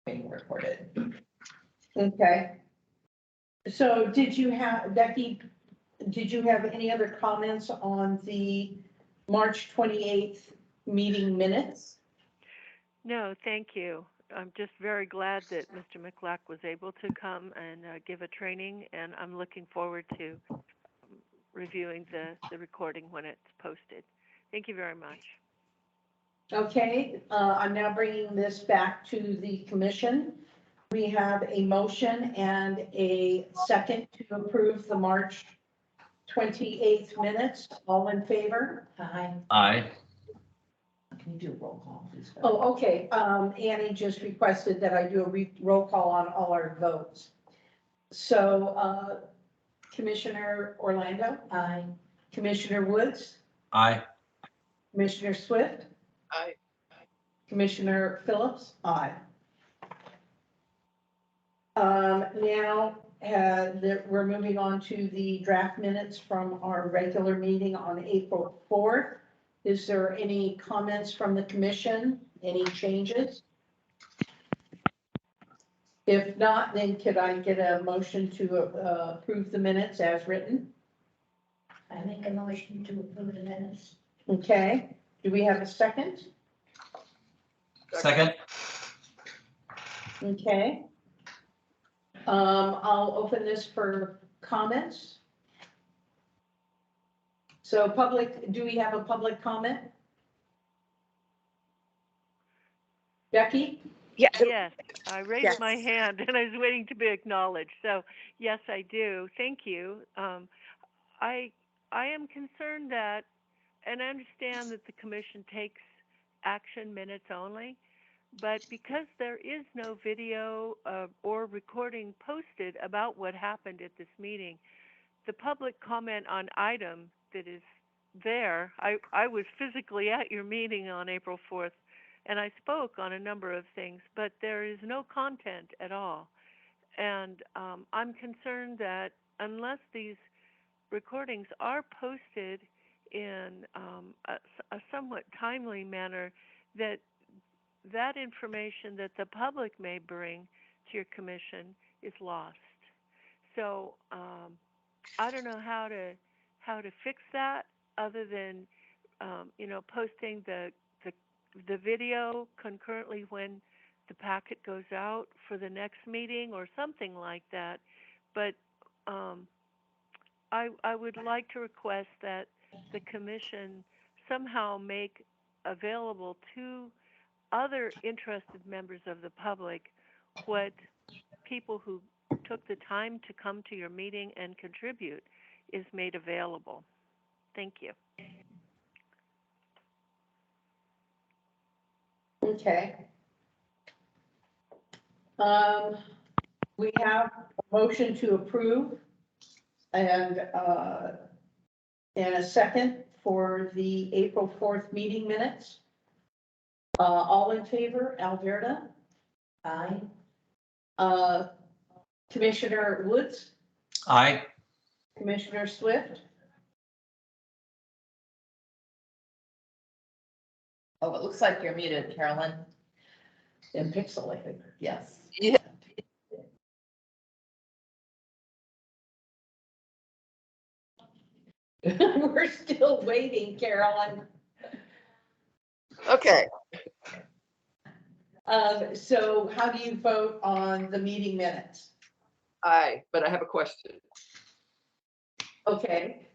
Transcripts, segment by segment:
being recorded. Okay. So did you have, Becky, did you have any other comments on the March 28th meeting minutes? No, thank you. I'm just very glad that Mr. McLack was able to come and give a training, and I'm looking forward to reviewing the recording when it's posted. Thank you very much. Okay, I'm now bringing this back to the commission. We have a motion and a second to approve the March 28th minutes. All in favor? Aye. Aye. Can you do a roll call, please? Oh, okay. Annie just requested that I do a roll call on all our votes. So, Commissioner Orlando? Aye. Commissioner Woods? Aye. Commissioner Swift? Aye. Commissioner Phillips? Aye. Now, we're moving on to the draft minutes from our regular meeting on April 4th. Is there any comments from the commission? Any changes? If not, then could I get a motion to approve the minutes as written? I make a motion to approve the minutes. Okay, do we have a second? Second. Okay. I'll open this for comments. So public, do we have a public comment? Becky? Yeah. Yes, I raised Yes. my hand and I was waiting to be acknowledged. So yes, I do. Thank you. I am concerned that, and I understand that the commission takes action minutes only, but because there is no video or recording posted about what happened at this meeting, the public comment on item that is there, I was physically at your meeting on April 4th, and I spoke on a number of things, but there is no content at all. And I'm concerned that unless these recordings are posted in a somewhat timely manner, that information that the public may bring to your commission is lost. So I don't know how to fix that other than posting the video concurrently when the packet goes out for the next meeting or something like that. But I would like to request that the commission somehow make available to other interested members of the public what people who took the time to come to your meeting and contribute is made available. Thank you. Okay. We have a motion to approve and a second for the April 4th meeting minutes. All in favor, Alberta? Aye. Commissioner Woods? Aye. Commissioner Swift? Oh, it looks like you're muted, Carolyn. And pixelated. Yes. Yeah. We're still waiting, Carolyn. Okay. So how do you vote on the meeting minutes? Aye, but I have a question. Okay,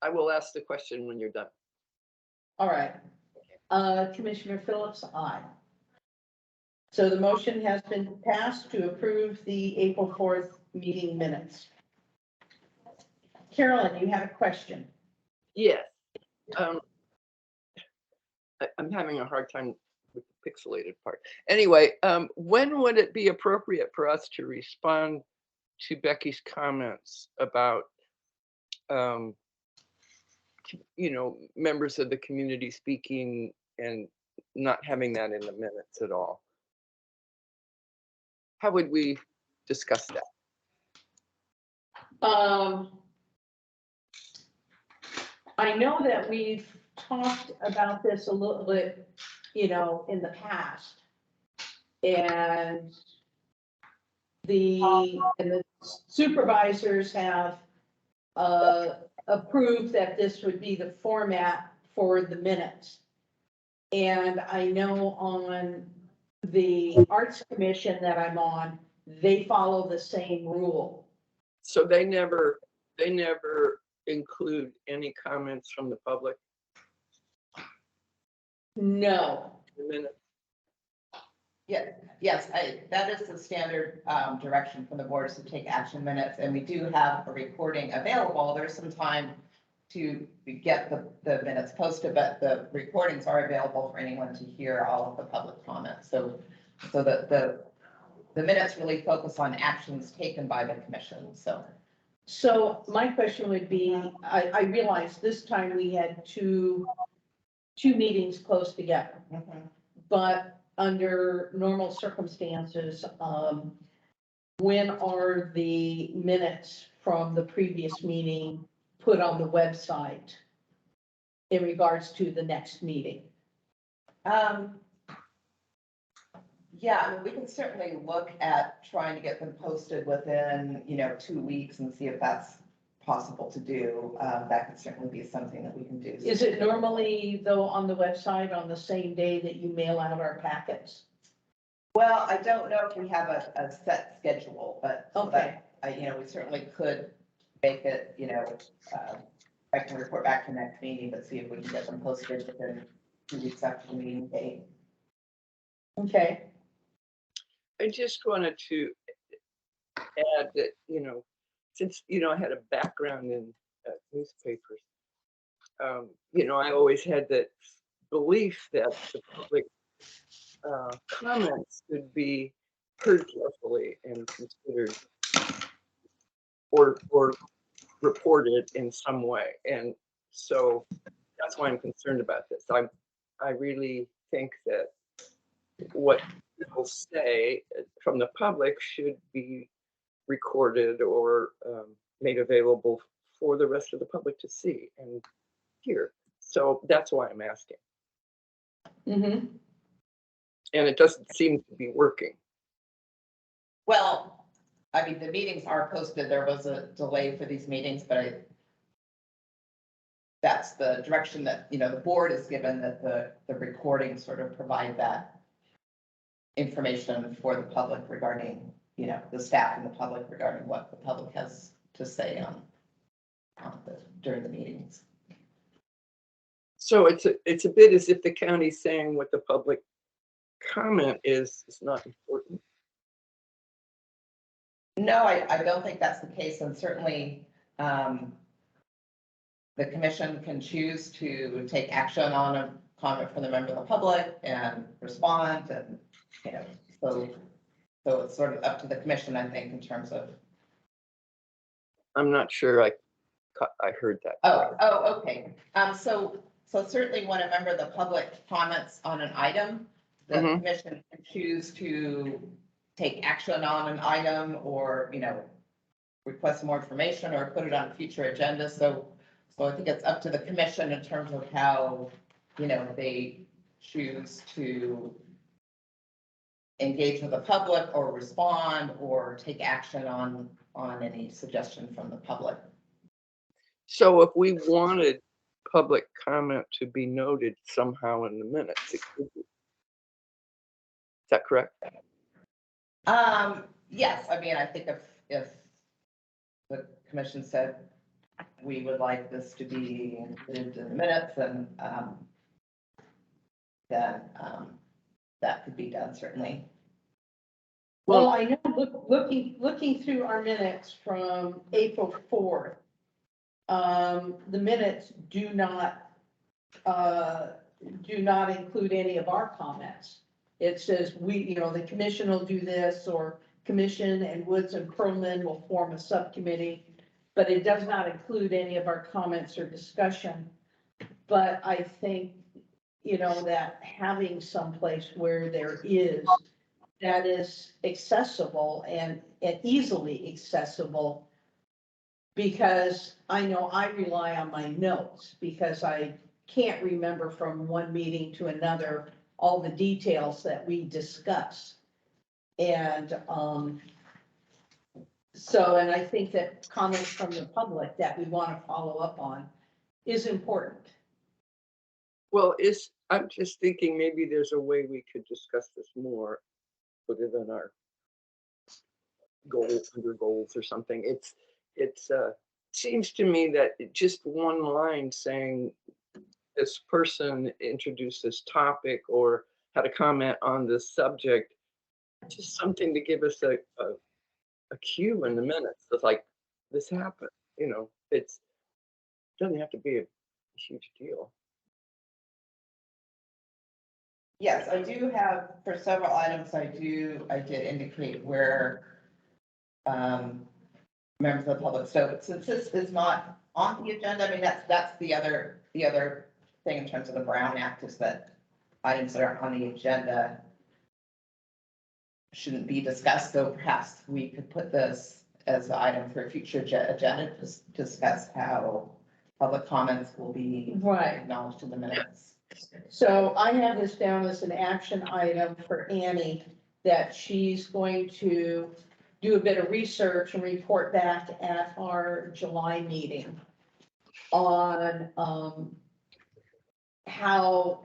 I will ask the question when you're done. all right. Commissioner Phillips, aye. So the motion has been passed to approve the April 4th meeting minutes. Carolyn, you had a question. Yes. I'm having a hard time with the pixelated part. Anyway, when would it be appropriate for us to respond to Becky's comments about, members of the community speaking and not having that in the minutes at all? How would we discuss that? I know that we've talked about this a little bit, in the past. And the supervisors have approved that this would be the format for the minutes. And I know on the Arts Commission that I'm on, they follow the same rule. So they never include any comments from the public No. in the minutes? Yes, that is the standard direction from the board, is to take action minutes, and we do have a recording available. There's some time to get the minutes posted, but the recordings are available for anyone to hear all of the public comments. So the minutes really focus on actions taken by the commission, so. So my question would be, I realized this time we had two meetings close together, but under normal circumstances, when are the minutes from the previous meeting put on the website in regards to the next meeting? Yeah, I mean, we can certainly look at trying to get them posted within, 2 weeks and see if that's possible to do. That could certainly be something that we can do. Is it normally though on the website on the same day that you mail out our packets? Well, I don't know if we have a set schedule, but Okay. we certainly could make it, I can report back to next meeting, but see if we can get them posted within 2 weeks after the meeting date. Okay. I just wanted to add that, since, I had a background in newspapers, I always had that belief that the public comments should be heard carefully and considered or reported in some way. And so that's why I'm concerned about this. I really think that what people say from the public should be recorded or made available for the rest of the public to see and hear. So that's why I'm asking. Mm-hmm. And it doesn't seem to be working. Well, I mean, the meetings are posted. There was a delay for these meetings, but that's the direction that, the board is given, that the recordings sort of provide that information for the public regarding, the staff and the public regarding what the public has to say during the meetings. So it's a bit as if the county's saying what the public comment is not important. No, I don't think that's the case, and certainly the commission can choose to take action on a comment from the member of the public and respond, and so it's sort of up to the commission, I think, in terms of. I'm not sure I heard that. Oh, okay. So certainly when a member of the public comments on an item, the commission can choose to take action on an item, or, request more information or put it on a future agenda. So I think it's up to the commission in terms of how, they choose to engage with the public or respond or take action on any suggestion from the public. So if we wanted public comment to be noted somehow in the minutes, it could be. Is that correct? Yes, I mean, I think if the commission said we would like this to be included in the minutes, and then that could be done, certainly. Well, I know, looking through our minutes from April 4th, the minutes do not include any of our comments. It says the commission will do this, or commission and Woods and Perlman will form a subcommittee, but it does not include any of our comments or discussion. But I think, that having someplace where there is, that is accessible and easily accessible, because I know I rely on my notes, because I can't remember from one meeting to another all the details that we discuss. And, so, and I think that comments from the public that we want to follow up on is important. Well, I'm just thinking maybe there's a way we could discuss this more, put it in our under goals or something. It's seems to me that just one line saying this person introduced this topic or had a comment on this subject, just something to give us a cue in the minutes. It's like, this happened, it doesn't have to be a huge deal. Yes, I do have, for several items, I did indicate where members of the public, so since this is not on the agenda, I mean, that's the other thing in terms of the Brown Act is that items that aren't on the agenda shouldn't be discussed, so perhaps we could put this as an item for a future agenda, just discuss how public comments will be Right. acknowledged in the minutes. So I have this down as an action item for Annie, that she's going to do a bit of research and report back at our July meeting on, how,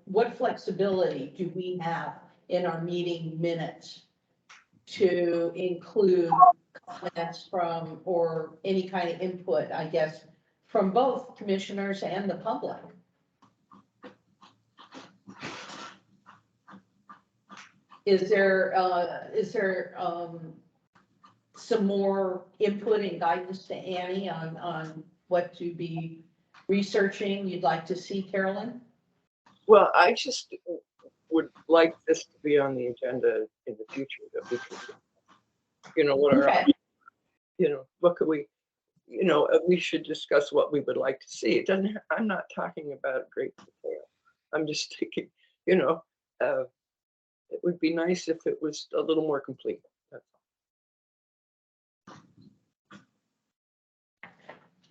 what flexibility do we have in our meeting minutes to include comments from, or any kind of input, I guess, from both commissioners and the public. Is there some more input and guidance to Annie on what to be researching you'd like to see, Carolyn? Well, I just would like this to be on the agenda in the future, that we could, what are, Okay. what could we, we should discuss what we would like to see. It doesn't, I'm not talking about great detail. I'm just thinking, it would be nice if it was a little more complete. That's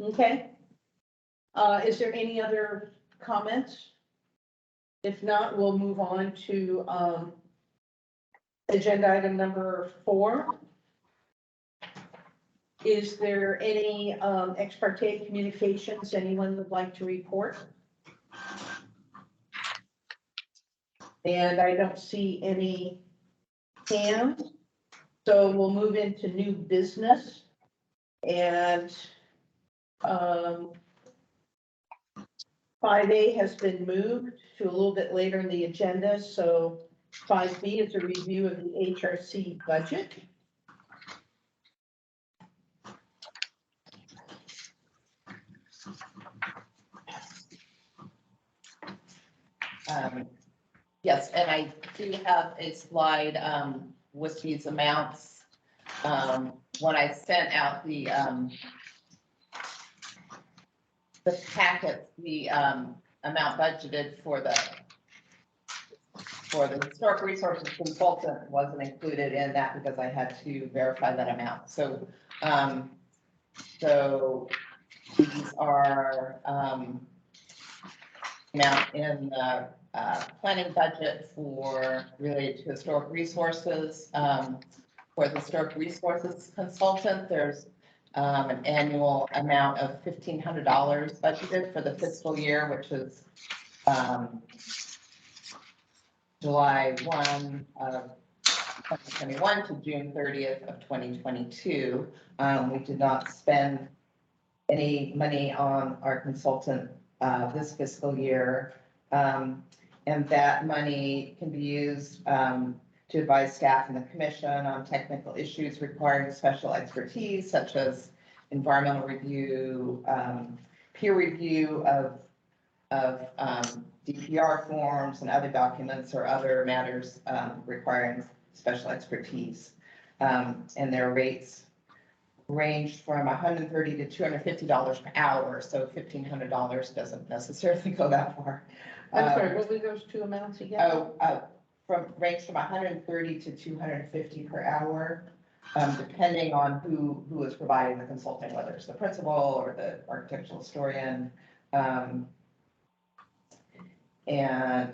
all. Okay. Is there any other comments? If not, we'll move on to agenda item number 4. Is there any ex parte communications anyone would like to report? And I don't see any hands. So we'll move into new business. And 5A has been moved to a little bit later in the agenda. So 5B is a review of the Hrc budget. Yes, and I do have a slide with these amounts. When I sent out the packet, the amount budgeted for the historic resources consultant wasn't included in that because I had to verify that amount. So so these are amount in the planning budget for related to historic resources. For the historic resources consultant, there's an annual amount of $1,500 budgeted for the fiscal year, which is July 1 of 2021 to June 30th of 2022. We did not spend any money on our consultant this fiscal year. And that money can be used to advise staff and the commission on technical issues requiring special expertise, such as environmental review, peer review of DPR forms and other documents or other matters requiring special expertise. And their rates ranged from $130 to $250 per hour, so $1,500 doesn't necessarily go that far. I'm sorry, what were those two amounts again? Range from $130 to $250 per hour, depending on who is providing the consulting, whether it's the principal or the architectural historian. And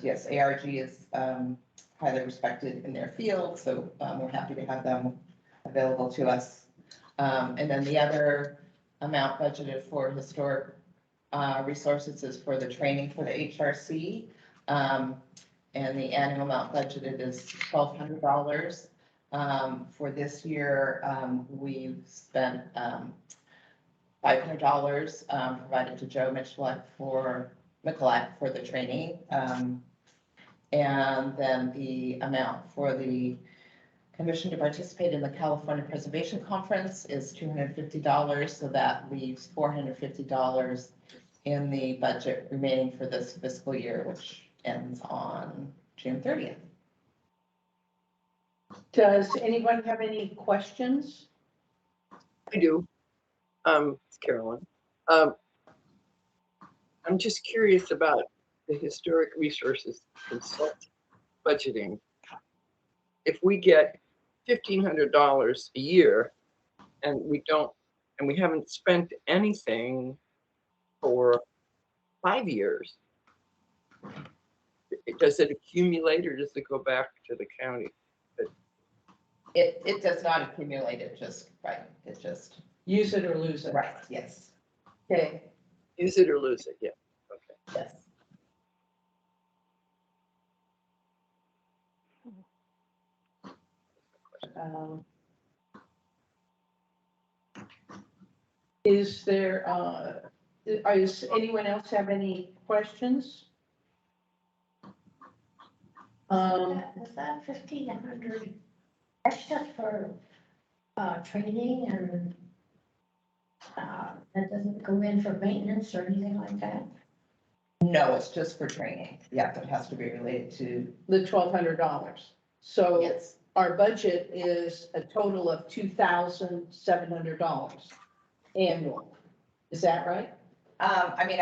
yes, ARG is highly respected in their field, so we're happy to have them available to us. And then the other amount budgeted for historic resources is for the training for the HRC. And the annual amount budgeted is $1,200. For this year, we've spent $500 provided to Joe Michalak for the training. And then the amount for the commission to participate in the California Preservation Conference is $250. So that leaves $450 in the budget remaining for this fiscal year, which ends on June 30th. Does anyone have any questions? I do. It's Carolyn. I'm just curious about the historic resources consult budgeting. If we get $1,500 a year and we haven't spent anything for 5 years, does it accumulate or does it go back to the county? It does not accumulate, it just, right, it just, Use it or lose it? right, yes, Okay. Use it or lose it, yeah, okay. yes. Is there, does anyone else have any questions? Is that 1,500, that's just for, training and, that doesn't go in for maintenance or anything like that? No, it's just for training. Yeah, it has to be related to, The $1,200. So yes. our budget is a total of $2,700 annual. Is that right? I mean,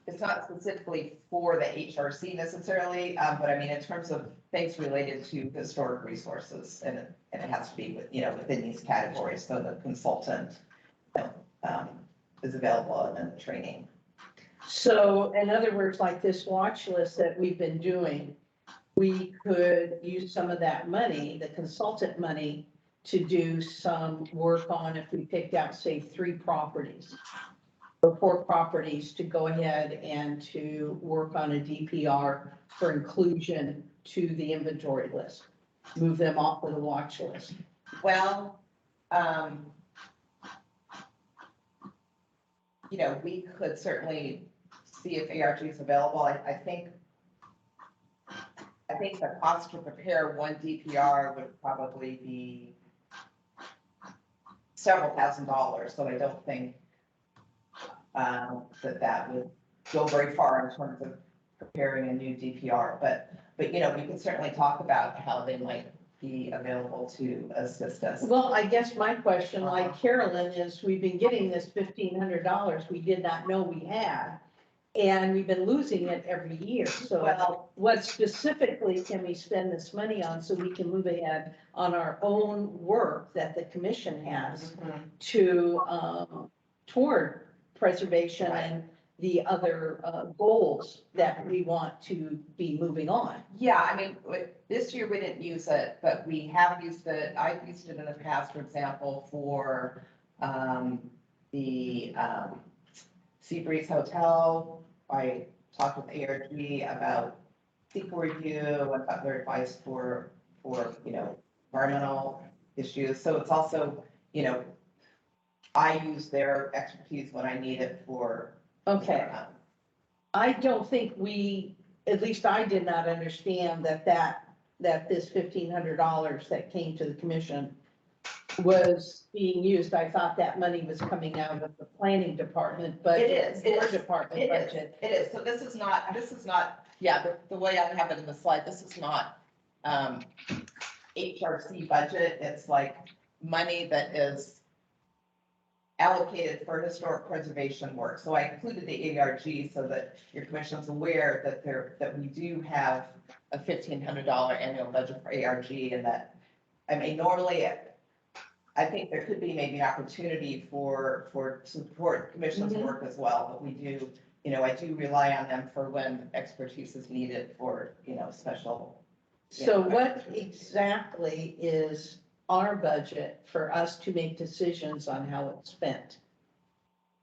it's not specifically for the HRC necessarily, but I mean, in terms of things related to historic resources, and it has to be with, within these categories, so the consultant, is available and then the training. So in other words, like this watch list that we've been doing, we could use some of that money, the consultant money, to do some work on if we picked out, say, 3 properties or 4 properties, to go ahead and to work on a DPR for inclusion to the inventory list, move them off of the watch list. Well, we could certainly see if ARG is available. I think the cost to prepare one DPR would probably be several $1,000s, so I don't think that would go very far in terms of preparing a new DPR, but we can certainly talk about how they might be available to assist us. Well, I guess my question, like Carolyn, is we've been getting this $1,500 we did not know we had, and we've been losing it every year. So Well, what specifically can we spend this money on so we can move ahead on our own work that the commission has to, toward preservation and the other goals that we want to be moving on? yeah, I mean, this year we didn't use it, but we have used it. I've used it in the past, for example, for the Seabreeze Hotel. I talked with ARG about sequel review and got their advice for environmental issues. So it's also, I use their expertise when I need it for. Okay. I don't think at least I did not understand that this $1,500 that came to the commission was being used. I thought that money was coming out of the planning department, but It is. your department budget. It is. So this is not, yeah, the way I have it in the slide, this is not HRC budget. It's like money that is allocated for historic preservation work. So I included the ARG so that your commission's aware that we do have a $1,500 annual budget for ARG, and that, I mean, normally I think there could be maybe an opportunity for support commission's work as well, but we do, I do rely on them for when expertise is needed for, special So Yeah. what exactly is our budget for us to make decisions on how it's spent?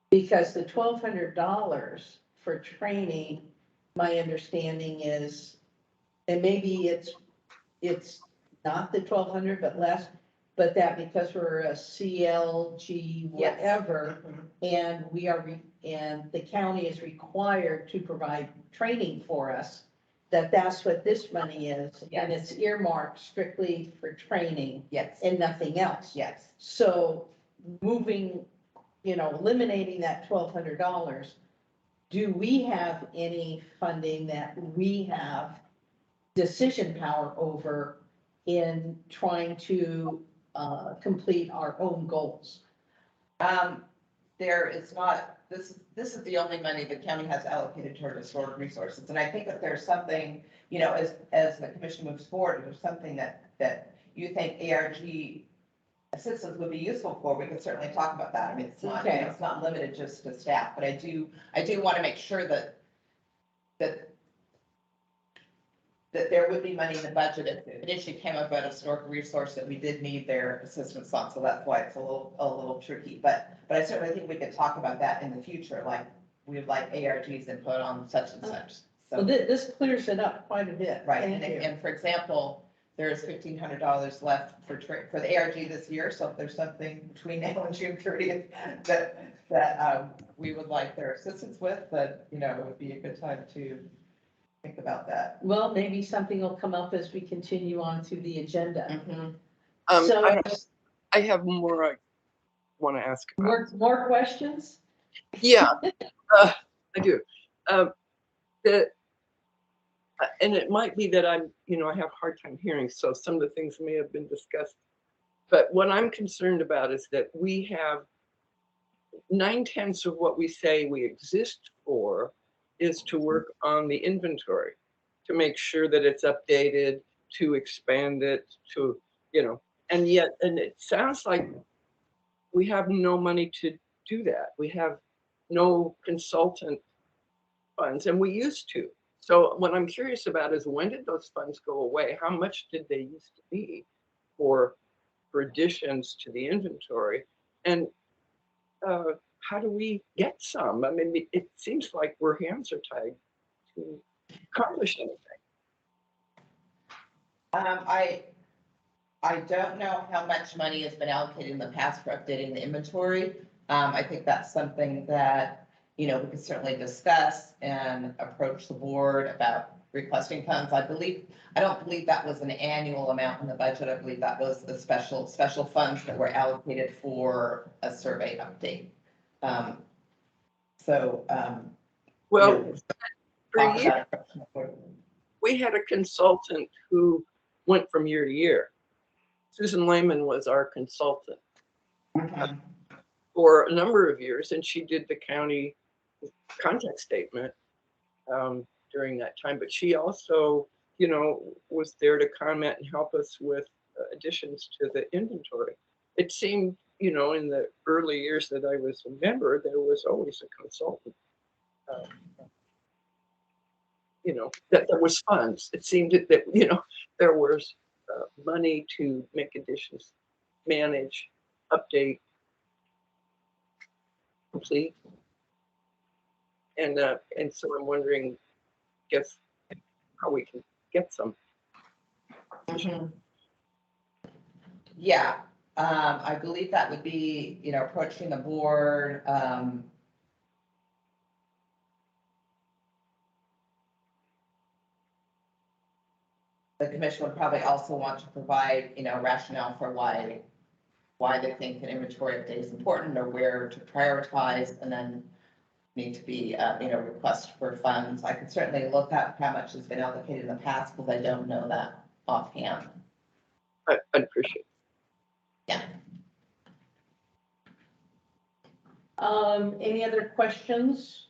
Because the $1,200 for training, my understanding is, and maybe it's not the 1,200, but less, but that because we're a CLG Yes. whatever, and we are, and the county is required to provide training for us, that's what this money is, and it's earmarked strictly for training Yes, and nothing else. yes. So moving, eliminating that $1,200, do we have any funding that we have decision power over in trying to complete our own goals? There is not, this is the only money the county has allocated toward historic resources. And I think that there's something, as the commission moves forward, if there's something that you think ARG assistance would be useful for, we could certainly talk about that. I mean, it's not, Okay. it's not limited just to staff, but I do want to make sure that there would be money in the budget if an issue came up about a historical resource that we did need their assistance on, so that's why it's a little tricky, but I certainly think we could talk about that in the future, like, we would like ARG's input on such and such, Well, so, this clears it up quite a bit. right, Thank you. and for example, there's $1,500 left for the ARG this year, so if there's something between now and June 30th that we would like their assistance with, but, it would be a good time to think about that. Well, maybe something will come up as we continue on through the agenda. Mhm. So, I have more I want to ask about. more questions? Yeah, I do. And it might be that I have a hard time hearing, so some of the things may have been discussed. But what I'm concerned about is that we have 9/10 of what we say we exist for is to work on the inventory, to make sure that it's updated, to expand it, and it sounds like we have no money to do that. We have no consultant funds, and we used to. So what I'm curious about is, when did those funds go away? How much did they used to be for additions to the inventory? And how do we get some? I mean, it seems like our hands are tied to accomplish anything. I don't know how much money has been allocated in the past for updating the inventory. I think that's something that, we could certainly discuss and approach the board about requesting funds. I don't believe that was an annual amount in the budget. I believe that was the special funds that were allocated for a survey update. Well, for talk years, about it. we had a consultant who went from year to year. Susan Lehman was our consultant Mhm. for a number of years, and she did the county contact statement during that time. But she also, was there to comment and help us with additions to the inventory. It seemed, in the early years that I was a member, there was always a consultant. That there was funds. It seemed that, there was money to make additions, manage, update, complete. And so I'm wondering, how we can get some. Mhm. Yeah, I believe that would be, approaching the board, the commission would probably also want to provide, rationale for why they think an inventory update is important, or where to prioritize, and then need to be, request for funds. I could certainly look up how much has been allocated in the past, because I don't know that offhand. I'd appreciate it. Yeah. Any other questions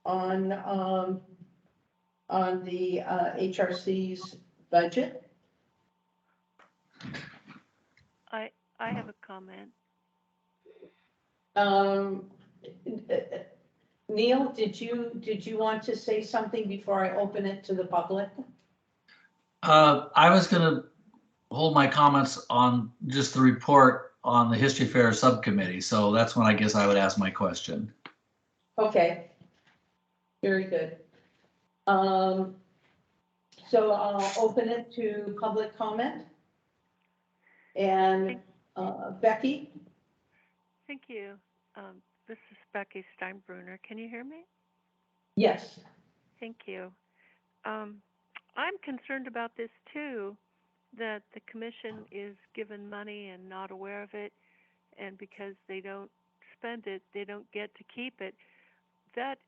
on the HRC's budget? I have a comment. Neil, did you want to say something before I open it to the public? I was going to hold my comments on just the report on the History Fair Subcommittee. So that's when I guess I would ask my question. Okay. Very good. So I'll open it to public comment. And Becky? Thank you. This is Becky Steinbruner. Can you hear me? Yes. Thank you. I'm concerned about this too, that the commission is given money and not aware of it, and because they don't spend it, they don't get to keep it. That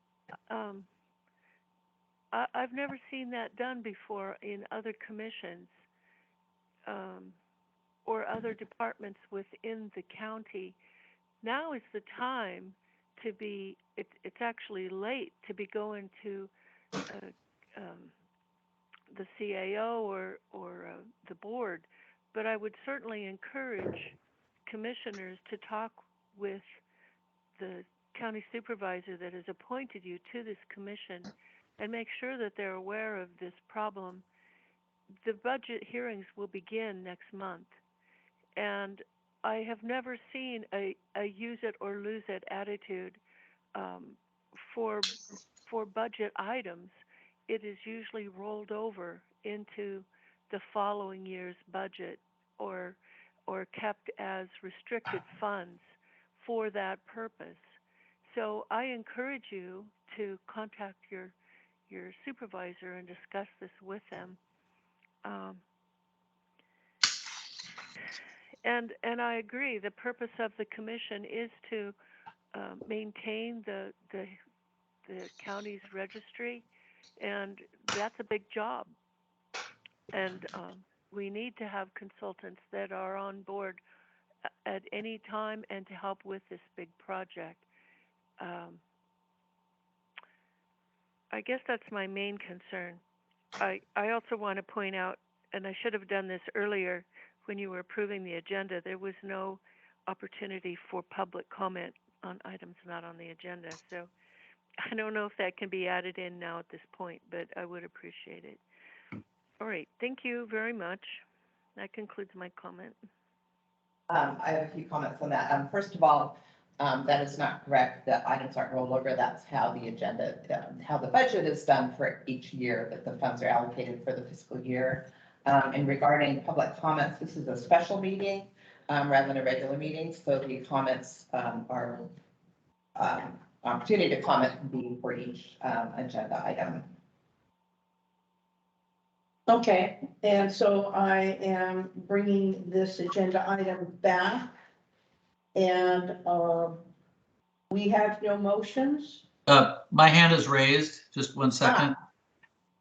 I've never seen that done before in other commissions or other departments within the county. Now is the time to be. It's actually late to be going to the CAO or the board, but I would certainly encourage commissioners to talk with the county supervisor that has appointed you to this commission and make sure that they're aware of this problem. The budget hearings will begin next month, and I have never seen a use it or lose it attitude for budget items. It is usually rolled over into the following year's budget or kept as restricted funds for that purpose. So I encourage you to contact your supervisor and discuss this with them. And I agree. The purpose of the commission is to maintain the county's registry, and that's a big job. And we need to have consultants that are on board at any time and to help with this big project. I guess that's my main concern. I also want to point out, and I should have done this earlier when you were approving the agenda, there was no opportunity for public comment on items not on the agenda. So I don't know if that can be added in now at this point, but I would appreciate it. All right, thank you very much. That concludes my comment. I have a few comments on that. First of all, that is not correct. The items aren't rolled over. That's how the agenda, how the budget is done for each year, that the funds are allocated for the fiscal year. And regarding public comments, this is a special meeting rather than a regular meeting. So the comments are opportunity to comment can be for each agenda item. Okay, and so I am bringing this agenda item back. And we have no motions. My hand is raised. Just 1 second.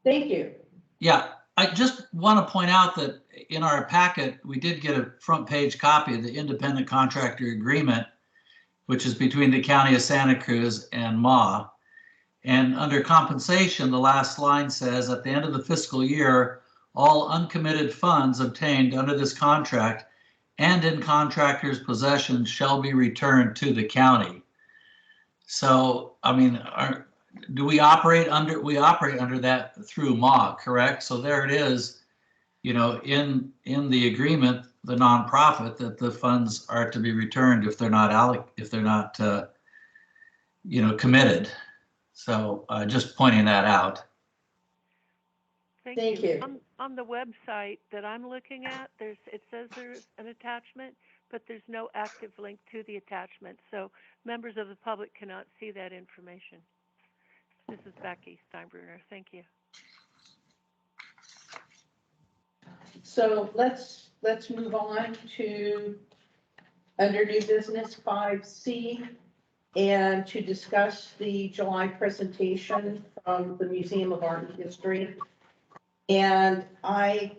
Thank you. Yeah, I just want to point out that in our packet, we did get a front page copy of the independent contractor agreement, which is between the County of Santa Cruz and MA. And under compensation, the last line says, at the end of the fiscal year, all uncommitted funds obtained under this contract and in contractor's possession shall be returned to the county. So, I mean, we operate under that through MA, correct? So there it is, you know, in the agreement, the nonprofit, that the funds are to be returned if they're not you know, committed. So just pointing that out. Thank you. On the website that I'm looking at, it says there's an attachment, but there's no active link to the attachment. So members of the public cannot see that information. This is Becky Steinbruner. Thank you. So let's move on to under new business 5C and to discuss the July presentation from the Museum of Art and History. And I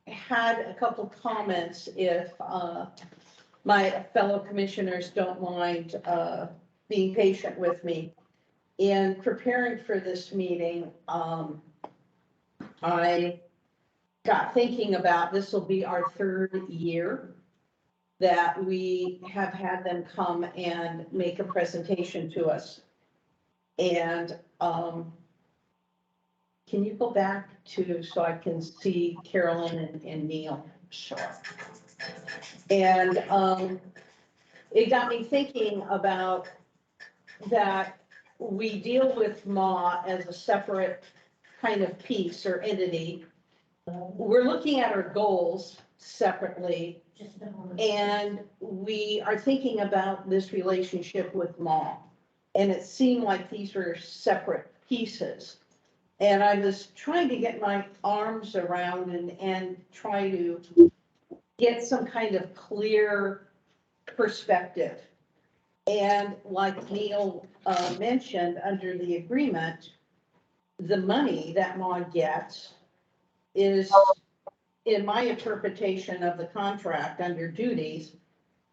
had a couple comments if my fellow commissioners don't mind being patient with me. In preparing for this meeting, I got thinking about this will be our third year that we have had them come and make a presentation to us. And Can you go back to, so I can see Carolyn and Neil? Sure. And, it got me thinking about that we deal with MA as a separate kind of piece or entity. We're looking at our goals separately, Just a moment. and we are thinking about this relationship with MA. And it seemed like these were separate pieces. And I was trying to get my arms around and try to get some kind of clear perspective. And like Neil mentioned, under the agreement, the money that MA gets is, in my interpretation of the contract under duties,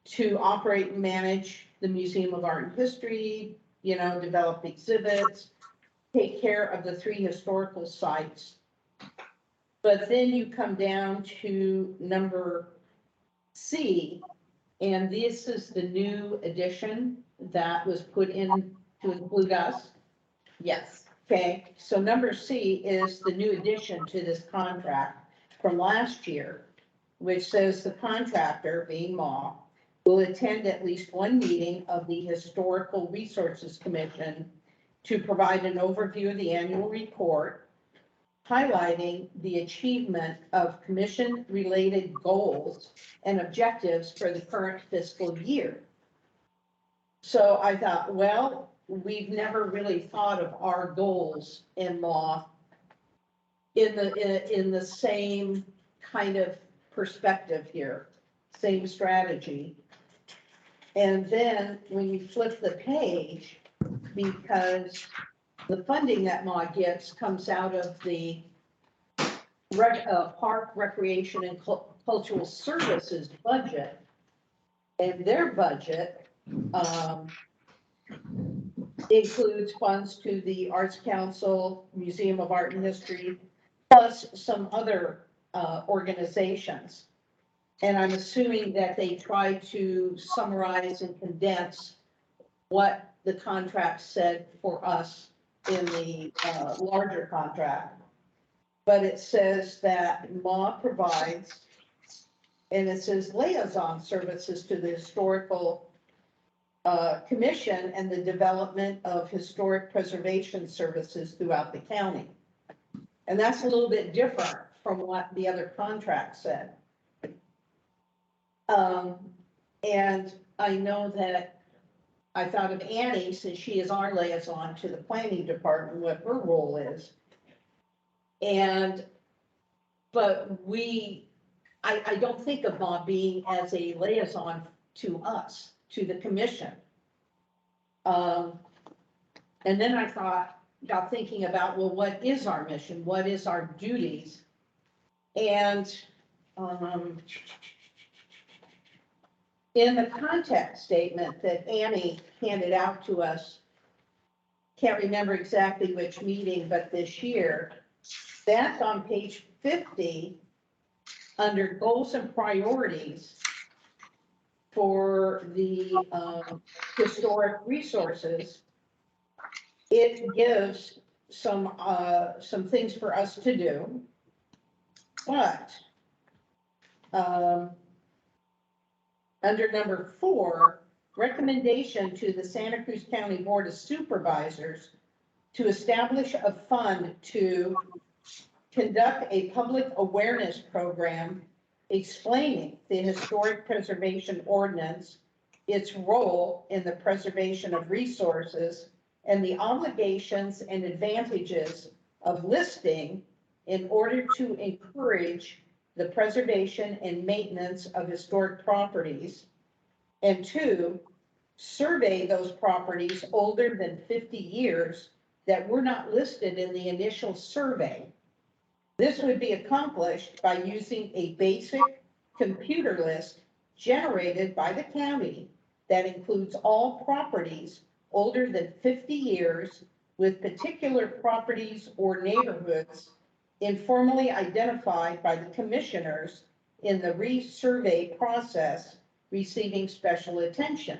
to operate and manage the Museum of Art and History, you know, develop exhibits, take care of the 3 historical sites. But then you come down to number C, and this is the new addition that was put in to include us. Yes, Okay, so number C is the new addition to this contract from last year, which says the contractor, being MA, will attend at least one meeting of the Historical Resources Commission to provide an overview of the annual report, highlighting the achievement of commission-related goals and objectives for the current fiscal year. So I thought, well, we've never really thought of our goals in law in the same kind of perspective here, same strategy. And then when you flip the page, because the funding that MA gets comes out of the Park, Recreation, and Cultural Services budget. And their budget includes funds to the Arts Council, Museum of Art and History, plus some other organizations. And I'm assuming that they try to summarize and condense what the contract said for us in the larger contract. But it says that MA provides, and it says liaison services to the Historical Commission and the development of historic preservation services throughout the county. And that's a little bit different from what the other contract said. And I know that I thought of Annie, since she is our liaison to the planning department, what her role is. But I don't think of MA being as a liaison to us, to the commission. And then I got thinking about, well, what is our mission? What is our duties? And in the context statement that Annie handed out to us, can't remember exactly which meeting, but this year, that's on page 50 under goals and priorities for the historic resources. It gives some things for us to do, but under number 4, recommendation to the Santa Cruz County Board of Supervisors to establish a fund to conduct a public awareness program explaining the historic preservation ordinance, its role in the preservation of resources, and the obligations and advantages of listing in order to encourage the preservation and maintenance of historic properties. And 2, survey those properties older than 50 years that were not listed in the initial survey. This would be accomplished by using a basic computer list generated by the county that includes all properties older than 50 years with particular properties or neighborhoods informally identified by the commissioners in the resurvey process receiving special attention.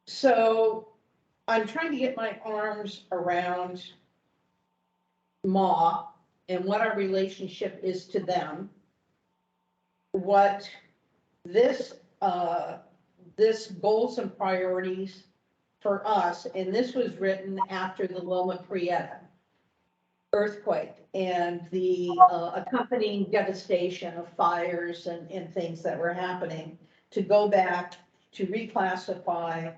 So I'm trying to get my arms around MAW and what our relationship is to them. What this, this goals and priorities for us, and this was written after the Loma Prieta earthquake and the accompanying devastation of fires and things that were happening, to go back to reclassify.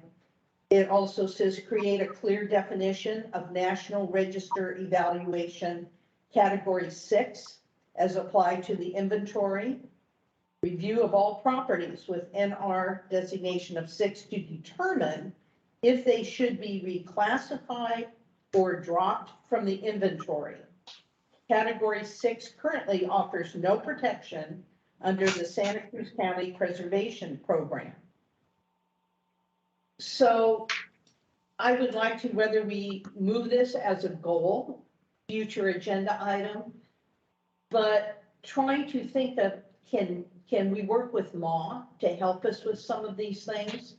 It also says create a clear definition of National Register Evaluation Category 6 as applied to the inventory. Review of all properties with NR designation of 6 to determine if they should be reclassified or dropped from the inventory. Category 6 currently offers no protection under the Santa Cruz County Preservation Program. So I would like to, whether we move this as a goal, future agenda item, but trying to think of, can we work with MAW to help us with some of these things?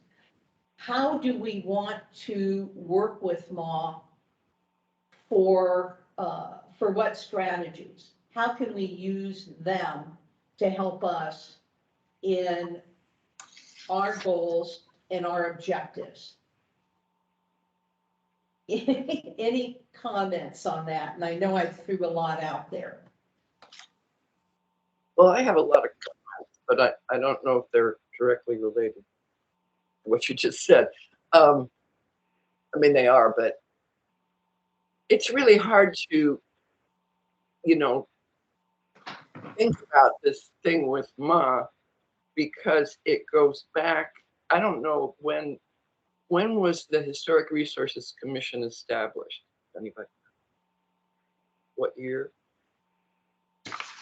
How do we want to work with MAW for what strategies? How can we use them to help us in our goals and our objectives? Any comments on that? And I know I threw a lot out there. Well, I have a lot of comments, but I don't know if they're directly related to what you just said. I mean, they are, but it's really hard to, you know, think about this thing with Ma, because it goes back, I don't know when was the Historic Resources Commission established? Anybody? What year?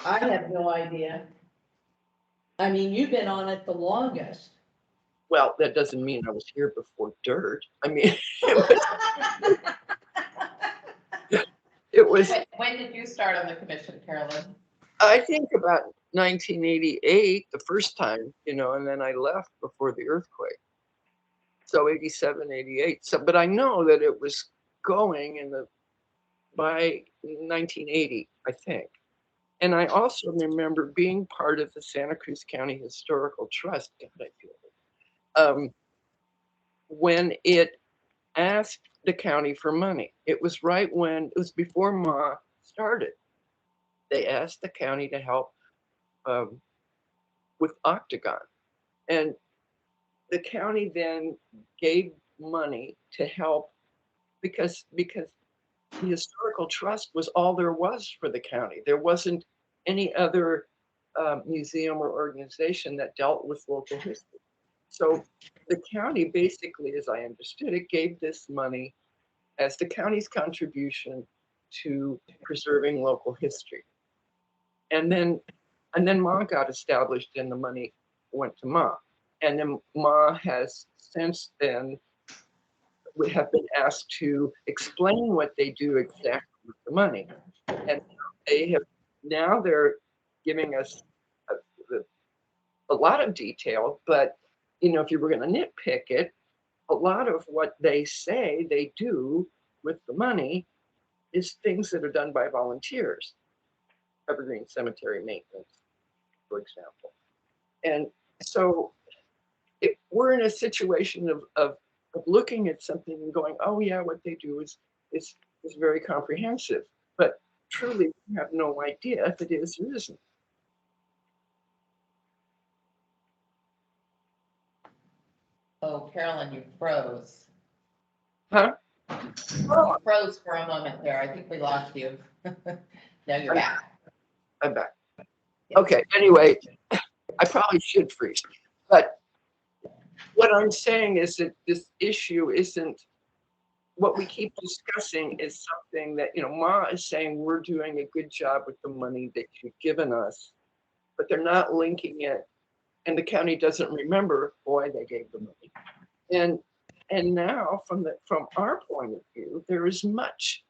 I have no idea. I mean, you've been on it the longest. Well, that doesn't mean I was here before dirt. I mean, it was, When did you start on the commission, Carolyn? I think about 1988, the first time, you know, and then I left before the earthquake. So 87, 88. So, but I know that it was going by 1980, I think. And I also remember being part of the Santa Cruz County Historical Trust, God, I feel it, when it asked the county for money. It was right when, it was before Ma started. They asked the county to help with Octagon. And the county then gave money to help because the historical trust was all there was for the county. There wasn't any other museum or organization that dealt with local history. So the county basically, as I understood it, gave this money as the county's contribution to preserving local history. And then Ma got established and the money went to Ma. And then Ma has since then, we have been asked to explain what they do exactly with the money. And they have, now they're giving us a lot of detail, but you know, if you were going to nitpick it, a lot of what they say they do with the money is things that are done by volunteers. Evergreen Cemetery maintenance, for example. And so we're in a situation of looking at something and going, oh yeah, what they do is very comprehensive, but truly we have no idea if it is or isn't. Oh, Carolyn, you froze. Huh? You froze for a moment there. I think we lost you. Now you're back. I'm back. Okay, anyway, I probably should freeze, but what I'm saying is that this issue isn't, what we keep discussing is something that, you know, Ma is saying we're doing a good job with the money that you've given us, but they're not linking it, and the county doesn't remember why they gave the money. And now from our point of view, there is much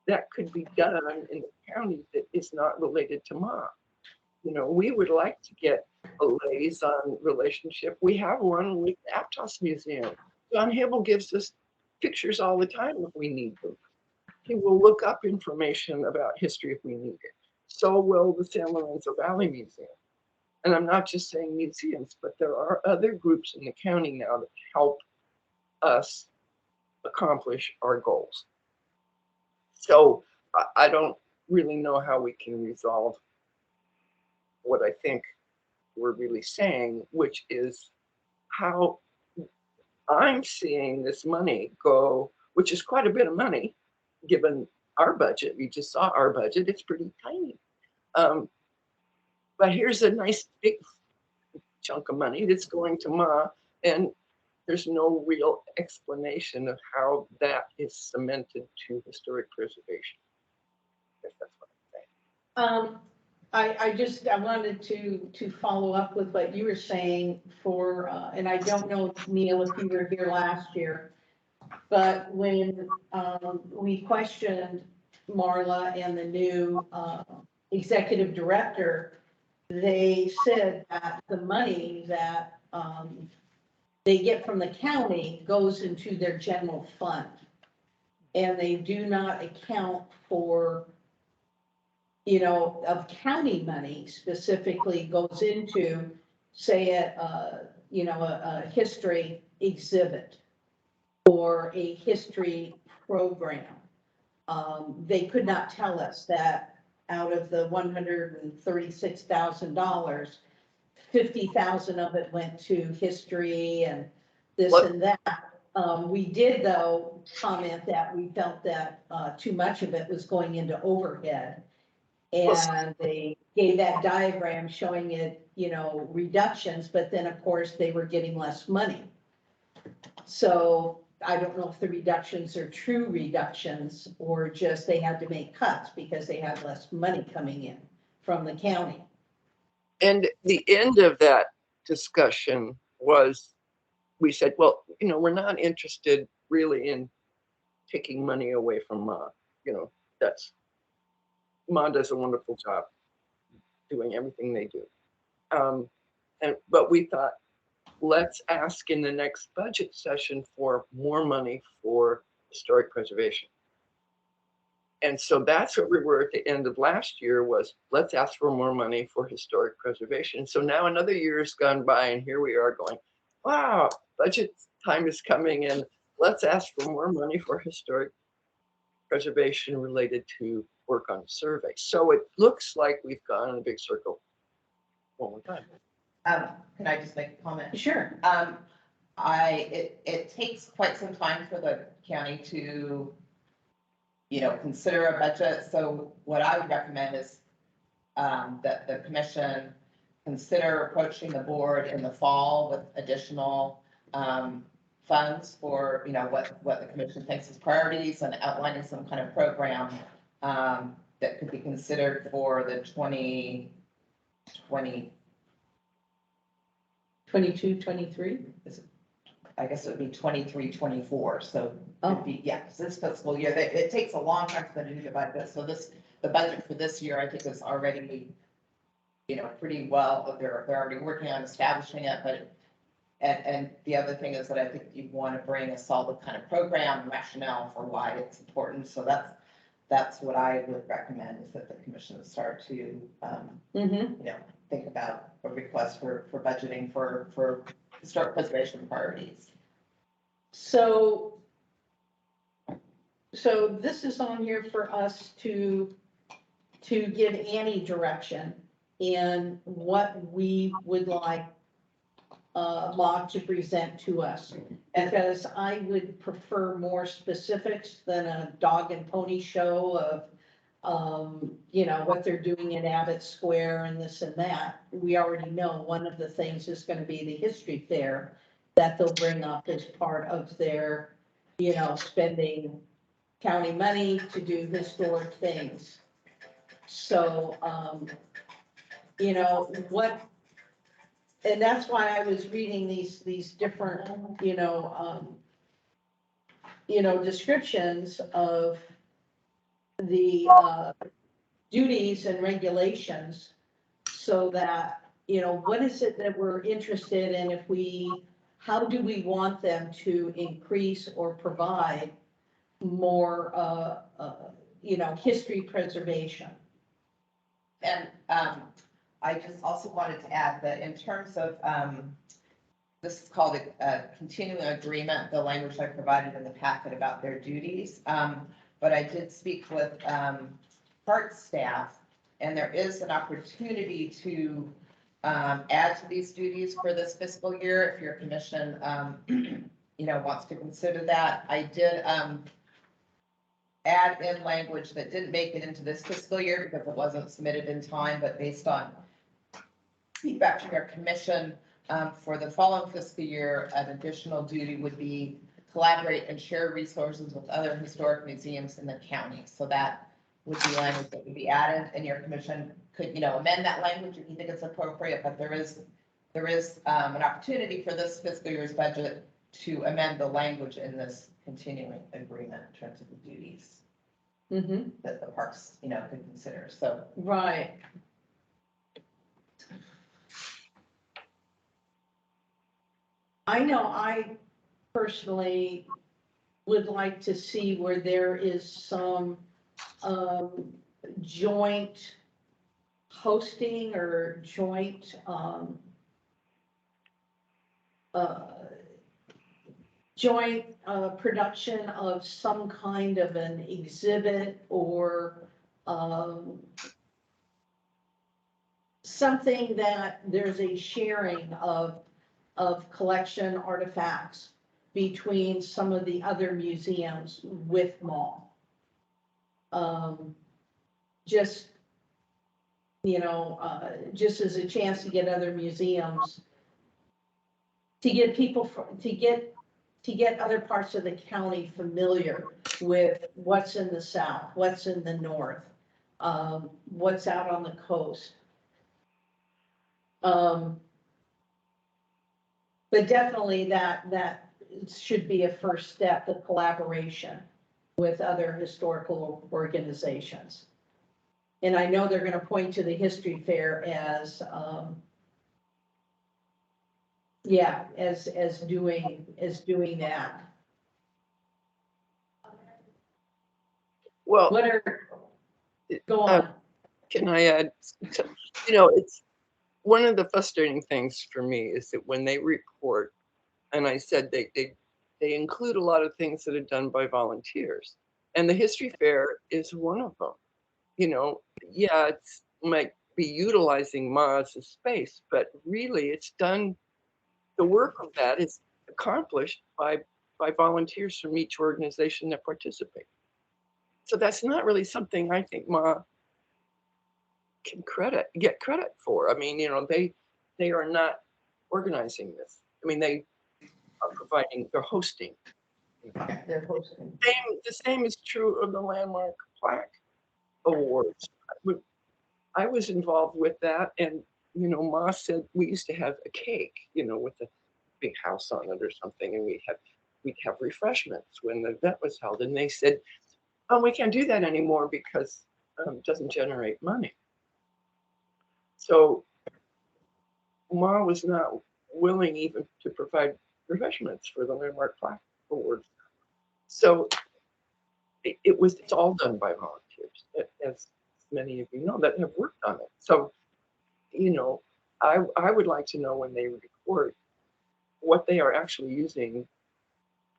that could be done in the county that is not related to Ma. You know, we would like to get a liaison relationship. We have one with Aptos Museum. John Hibble gives us pictures all the time if we need them. he will look up information about history if we need it. So will the San Lorenzo Valley Museum. And I'm not just saying museums, but there are other groups in the county now that help us accomplish our goals. So I don't really know how we can resolve what I think we're really saying, which is how I'm seeing this money go, which is quite a bit of money, given our budget. We just saw our budget, it's pretty tiny. But here's a nice big chunk of money that's going to Ma, and there's no real explanation of how that is cemented to historic preservation. I guess that's what I'm saying. I wanted to follow up with what you were saying for, and I don't know, Neil, if you were here last year, but when, we questioned Marla and the new, executive director, they said that the money that, they get from the county goes into their general fund. And they do not account for, of county money specifically goes into, say, a history exhibit or a history program. They could not tell us that out of the $136,000, 50,000 of it went to history and this What? and that. We did, though, comment that we felt that too much of it was going into overhead. And they gave that diagram showing it, reductions, but then, of course, they were getting less money. So I don't know if the reductions are true reductions or just they had to make cuts because they had less money coming in from the county. And the end of that discussion was, we said, well, we're not interested really in taking money away from Ma. Ma does a wonderful job doing everything they do. But we thought, let's ask in the next budget session for more money for historic preservation. And so that's what we were at the end of last year, was let's ask for more money for historic preservation. So now another year has gone by and here we are going, wow, budget time is coming and let's ask for more money for historic preservation related to work on survey. So it looks like we've gone in a big circle one more time. Can I just make a comment? Sure. It takes quite some time for the county to, consider a budget. So what I would recommend is that the commission consider approaching the board in the fall with additional funds for, what the commission thinks is priorities, and outlining some kind of program that could be considered for the 2020. 22, 23? I guess it would be 23, 24. So it'd be, this fiscal year, it takes a long time for them to do the budget. So the budget for this year, I think, is already, pretty well. They're already working on establishing it. But and the other thing is that I think you want to bring a solid kind of program rationale for why it's important. So that's what I would recommend, is that the commission start to think about a request for budgeting for historic preservation priorities. So this is on here for us to give Annie direction in what we would like law to present to us. Because I would prefer more specifics than a dog and pony show of what they're doing in Abbott Square and this and that. We already know one of the things is going to be the history fair that they'll bring up as part of their, spending county money to do historic things. So, and that's why I was reading these different, descriptions of the duties and regulations, so that, what is it that we're interested in? How do we want them to increase or provide more, history preservation. And I just also wanted to add that in terms of, this is called a continuing agreement, the language I provided in the packet about their duties. But I did speak with Hrc staff, and there is an opportunity to add to these duties for this fiscal year if your commission, wants to consider that. I did add in language that didn't make it into this fiscal year because it wasn't submitted in time, but based on feedback from your commission, for the following fiscal year, an additional duty would be collaborate and share resources with other historic museums in the county. So that would be language that would be added, and your commission could, amend that language if you think it's appropriate, but there is an opportunity for this fiscal year's budget to amend the language in this continuing agreement in terms of the duties that the parks, could consider. So. Right. I know I personally would like to see where there is some joint hosting or joint production of some kind of an exhibit or something that there's a sharing of collection artifacts between some of the other museums with mall. Just as a chance to get other museums, to get people, to get other parts of the county familiar with what's in the south, what's in the north, what's out on the coast. But definitely that should be a first step, the collaboration with other historical organizations. And I know they're going to point to the history fair as, as doing that. Well, What are, go on. can I add? It's one of the frustrating things for me is that when they report, and I said they include a lot of things that are done by volunteers, and the history fair is one of them. It might be utilizing Ma as a space, but really it's done, the work of that is accomplished by volunteers from each organization that participate. So that's not really something I think Ma can get credit for. I mean, they are not organizing this. I mean, they are they're hosting. They're hosting. The same is true of the Landmark Plaque Awards. I was involved with that, and Ma said we used to have a cake, with a big house on it or something, and we'd have refreshments when the event was held, and they said, "Oh, we can't do that anymore because it doesn't generate money." So Ma was not willing even to provide refreshments for the Landmark Plaque Awards. So it's all done by volunteers, as many of you know that have worked on it. So, I would like to know when they report what they are actually using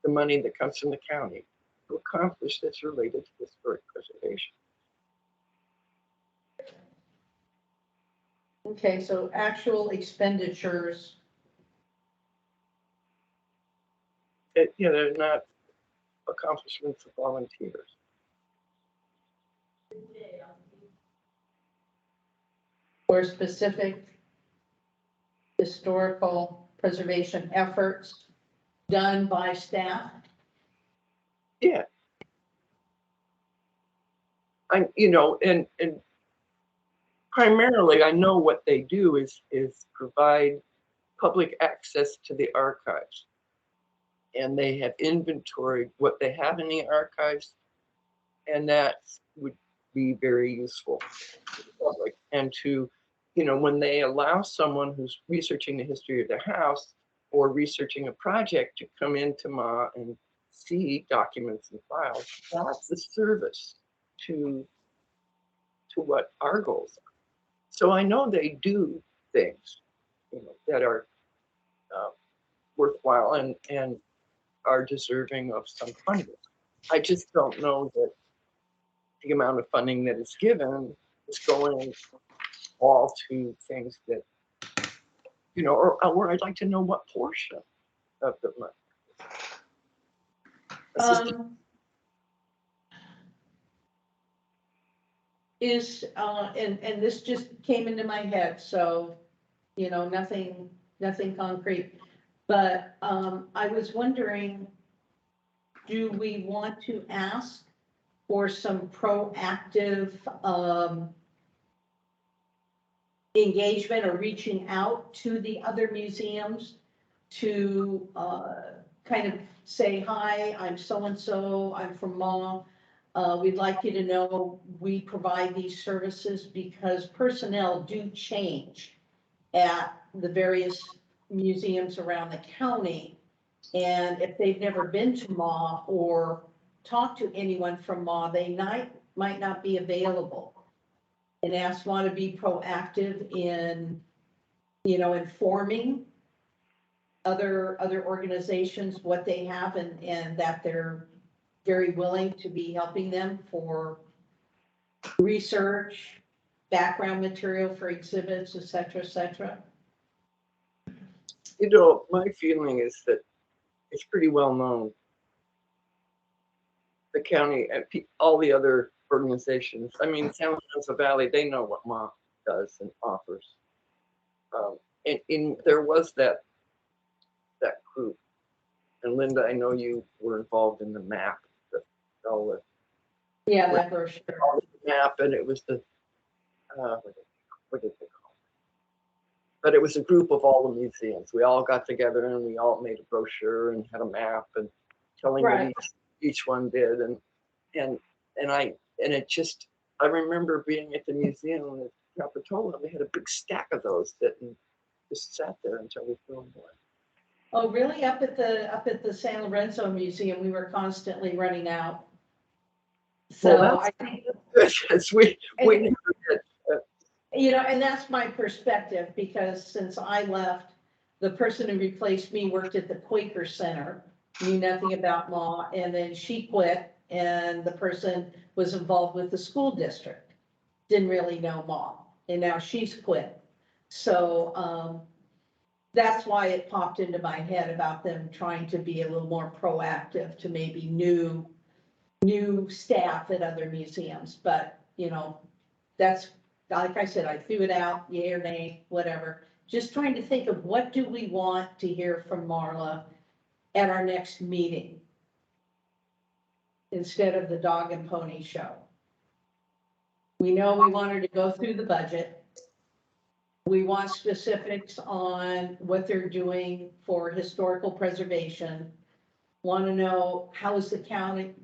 the money that comes from the county to accomplish that's related to historic preservation. Okay, so actual expenditures. They're not accomplishments of volunteers. Or specific historical preservation efforts done by staff. Yeah. And primarily I know what they do is provide public access to the archives. And they have inventoried what they have in the archives, and that would be very useful to the public. And to, when they allow someone who's researching the history of their house or researching a project to come into Ma and see documents and files. That's the service to what our goals are. So I know they do things, that are worthwhile and are deserving of some funding. I just don't know that the amount of funding that is given is going all to things that, or I'd like to know what portion of the money. And this just came into my head, so, nothing concrete. But, I was wondering, do we want to ask for some proactive, engagement or reaching out to the other museums to, kind of say, hi, I'm so-and-so, I'm from Ma. We'd like you to know we provide these services because personnel do change at the various museums around the county. And if they've never been to Ma or talked to anyone from Ma, they might not be available. And want to be proactive in, informing other organizations what they have and that they're very willing to be helping them for research, background material for exhibits, et cetera, et cetera. My feeling is that it's pretty well known. The county and all the other organizations, San Lorenzo Valley, they know what Ma does and offers. And there was that group. And Linda, I know you were involved in the map. Yeah, that brochure. The map, and it was the, what did they call it? But it was a group of all the museums. We all got together and we all made a brochure and had a map and telling what each one did. And I remember being at the museum at Capitola. They had a big stack of those that just sat there until we threw them away. Oh, really? Up at the San Lorenzo Museum, we were constantly running out. So I think we never did. And that's my perspective, because since I left, the person who replaced me worked at the Quaker Center, knew nothing about Ma, and then she quit, and the person was involved with the school district, didn't really know Ma, and now she's quit. So that's why it popped into my head about them trying to be a little more proactive to maybe new staff at other museums. But, that's, like I said, I threw it out, yay or nay, whatever. Just trying to think of what do we want to hear from Marla at our next meeting instead of the dog and pony show. We know we want her to go through the budget. We want specifics on what they're doing for historical preservation. Want to know how is the county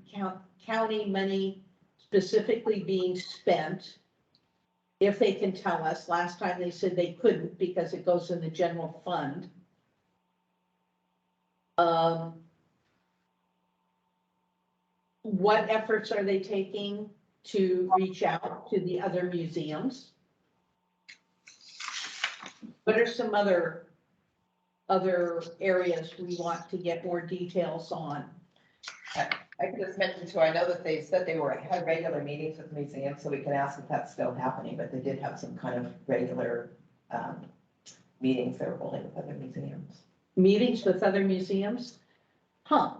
money specifically being spent? If they can tell us. Last time they said they couldn't because it goes in the general fund. What efforts are they taking to reach out to the other museums? What are some other areas we want to get more details on? I could just mention too, I know that they said they had regular meetings with museums, so we can ask if that's still happening, but they did have some kind of regular meetings they were holding with other museums. Meetings with other museums? Huh.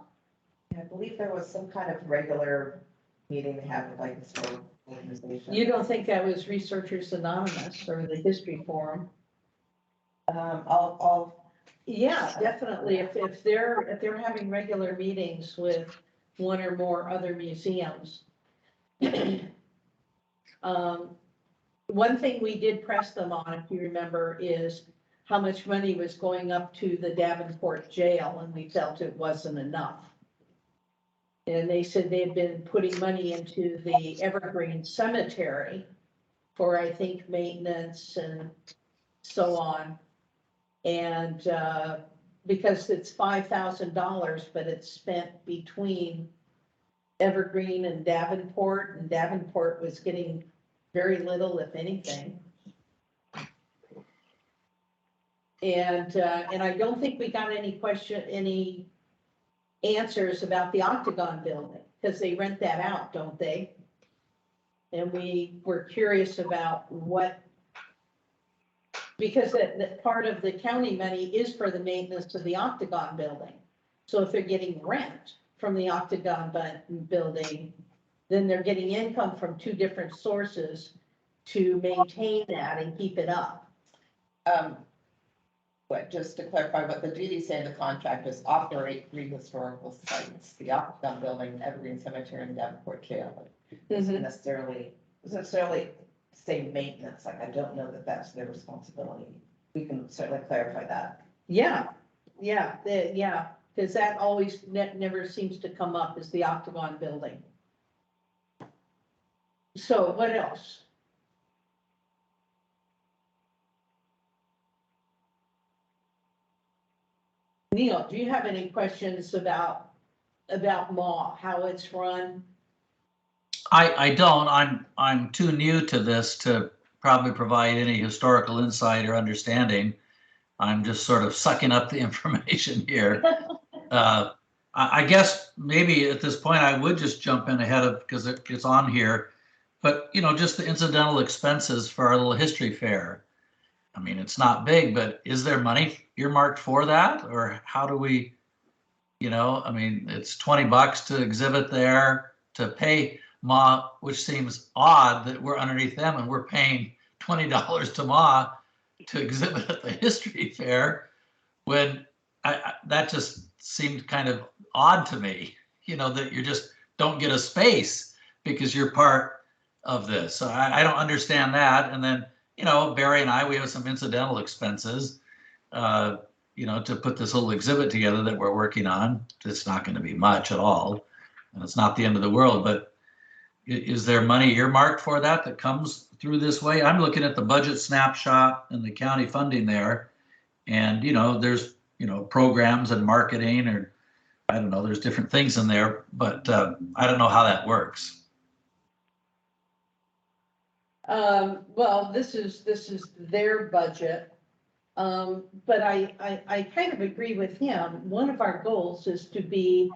I believe there was some kind of regular meeting they had with like the historical organization. You don't think that was Researchers Anonymous or the History Forum? Yeah, definitely. If they're having regular meetings with one or more other museums. One thing we did press them on, if you remember, is how much money was going up to the Davenport jail, and we felt it wasn't enough. And they said they've been putting money into the Evergreen Cemetery for, I think, maintenance and so on. And because it's $5,000, but it's spent between Evergreen and Davenport was getting very little, if anything. And I don't think we got any answers about the Octagon building, because they rent that out, don't they? And we were curious about because that part of the county money is for the maintenance of the Octagon building. So if they're getting rent from the Octagon building, then they're getting income from two different sources to maintain that and keep it up. But just to clarify, what the duties say in the contract is operate three historical sites, the Octagon Building, Evergreen Cemetery, and Davenport Jail. Doesn't necessarily say maintenance, like I don't know that that's their responsibility. We can certainly clarify that. Yeah, because that always never seems to come up, is the Octagon building. So what else? Neil, do you have any questions about MAW, how it's run? I don't. I'm too new to this to probably provide any historical insight or understanding. I'm just sort of sucking up the information here. I guess maybe at this point I would just jump in ahead of, because it's on here, but you know, just the incidental expenses for our little history fair. I mean, it's not big, but is there money earmarked for that, or how do we, you know, I mean, it's $20 to exhibit there, to pay MA, which seems odd that we're underneath them and we're paying $20 to MA to exhibit at the history fair, when that just seemed kind of odd to me, you know, that you just don't get a space because you're part of this. So I don't understand that. And then, you know, Barry and I, we have some incidental expenses, you know, to put this little exhibit together that we're working on. It's not going to be much at all, and it's not the end of the world, but is there money earmarked for that comes through this way? I'm looking at the budget snapshot and the county funding there, and, you know, there's, you know, programs and marketing, or I don't know, there's different things in there, but I don't know how that works. Well, this is their budget. But I kind of agree with him. One of our goals is to be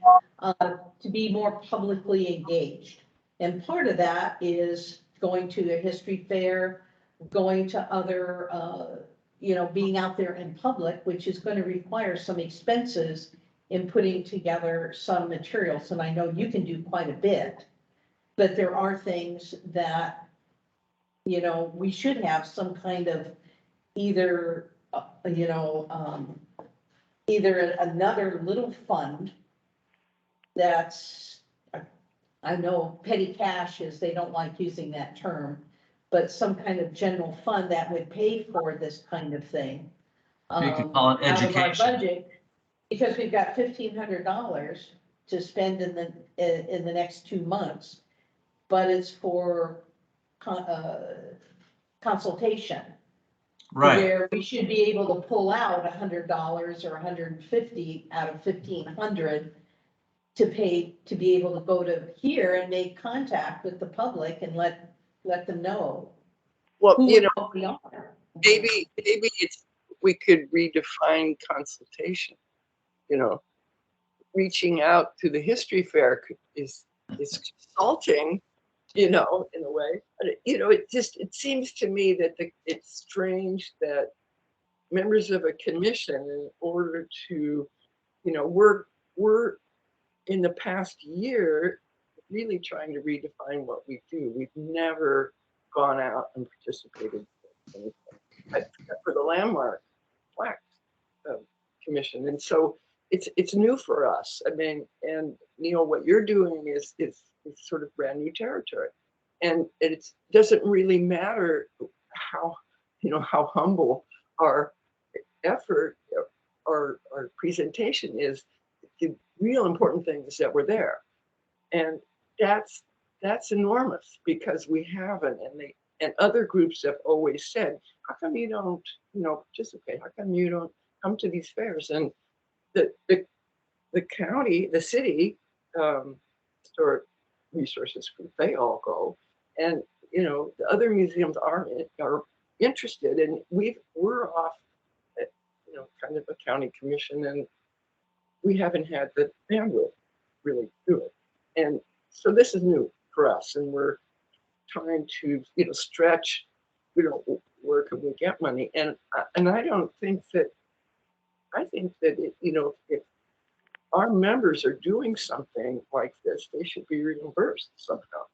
more publicly engaged. And part of that is going to a history fair, going to other, you know, being out there in public, which is going to require some expenses in putting together some materials. And I know you can do quite a bit, but there are things that, you know, we should have some kind of either, you know, either another little fund that's, I know petty cash is, they don't like using that term, but some kind of general fund that would pay for this kind of thing. You could call it Out of our education. budget, because we've got $1,500 to spend in the next 2 months, but it's for consultation. Right. Where we should be able to pull out $100 or $150 out of $1,500 to pay, to be able to go to here and make contact with the public and let them know Well, who you know, we are. maybe we could redefine consultation. You know, reaching out to the history fair is consulting, you know, in a way. You know, it seems to me that it's strange that members of a commission, in order to, you know, we're in the past year really trying to redefine what we do. We've never gone out and participated in anything except for the landmark plaque commission, and so it's new for us. I mean, and Neil, what you're doing is sort of brand new territory. And it doesn't really matter how, you know, how humble our effort or our presentation is. The real important thing is that we're there. And that's enormous, because we haven't, and other groups have always said, how come you don't, you know, participate? How come you don't come to these fairs? And the county, the city, historic resources group, they all go. And, you know, the other museums are interested, and we're off at, you know, kind of a county commission, and we haven't had the bandwidth really do it. And so this is new for us, and we're trying to, you know, stretch, you know, where can we get money? And I don't think that, I think that, you know, if our members are doing something like this, they should be reimbursed somehow,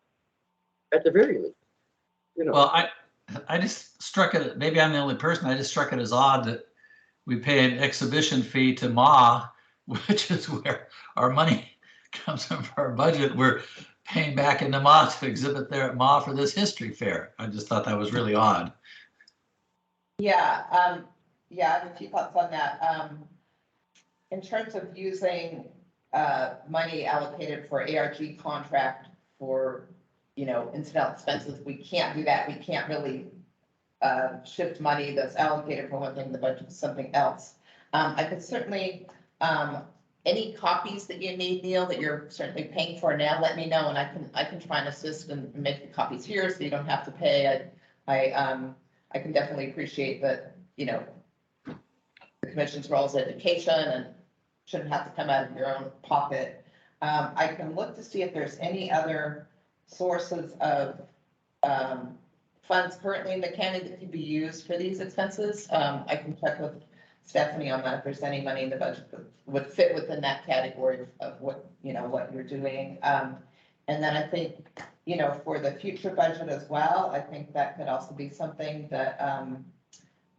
at the very least. You know. Well, I just struck it, maybe I'm the only person, I just struck it as odd that we pay an exhibition fee to Ma, which is where our money comes from for our budget. We're paying back into Ma to exhibit there at Ma for this history fair. I just thought that was really odd. Yeah, yeah, I have a few thoughts on that. In terms of using money allocated for ARG contract for, you know, incidental expenses, we can't do that. We can't really shift money that's allocated for one thing in the budget to something else. I could certainly, any copies that you need, Neil, that you're certainly paying for now, let me know, and I can try and assist and make the copies here so you don't have to pay. I can definitely appreciate that, you know, the commission's role is education and shouldn't have to come out of your own pocket. I can look to see if there's any other sources of funds currently in the county that could be used for these expenses. I can check with Stephanie on that, if there's any money in the budget that would fit within that category of what, you know, what you're doing. And then I think, you know, for the future budget as well, I think that could also be something that,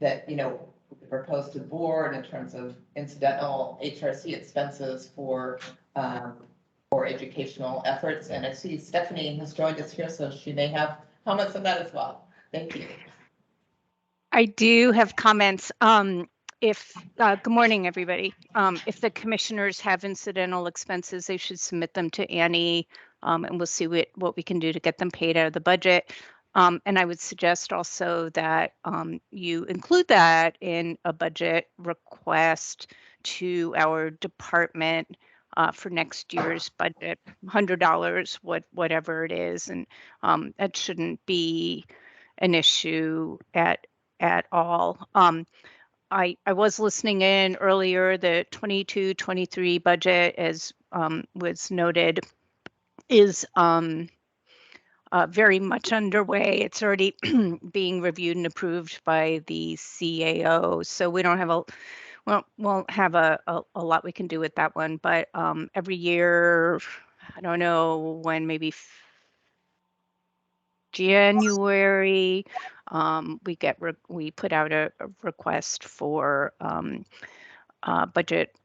that, you know, we could propose to the board in terms of incidental HRC expenses for educational efforts. And I see Stephanie has joined us here, so she may have comments on that as well. Thank you. I do have comments. Good morning, everybody. If the commissioners have incidental expenses, they should submit them to Annie, and we'll see what we can do to get them paid out of the budget. And I would suggest also that you include that in a budget request to our department for next year's budget, $100, whatever it is. And that shouldn't be an issue at all. I was listening in earlier, the 22-23 budget, as was noted, is very much underway. It's already being reviewed and approved by the CAO. So we don't have won't have a lot we can do with that one. But every year, I don't know when, maybe January, we put out a request for budget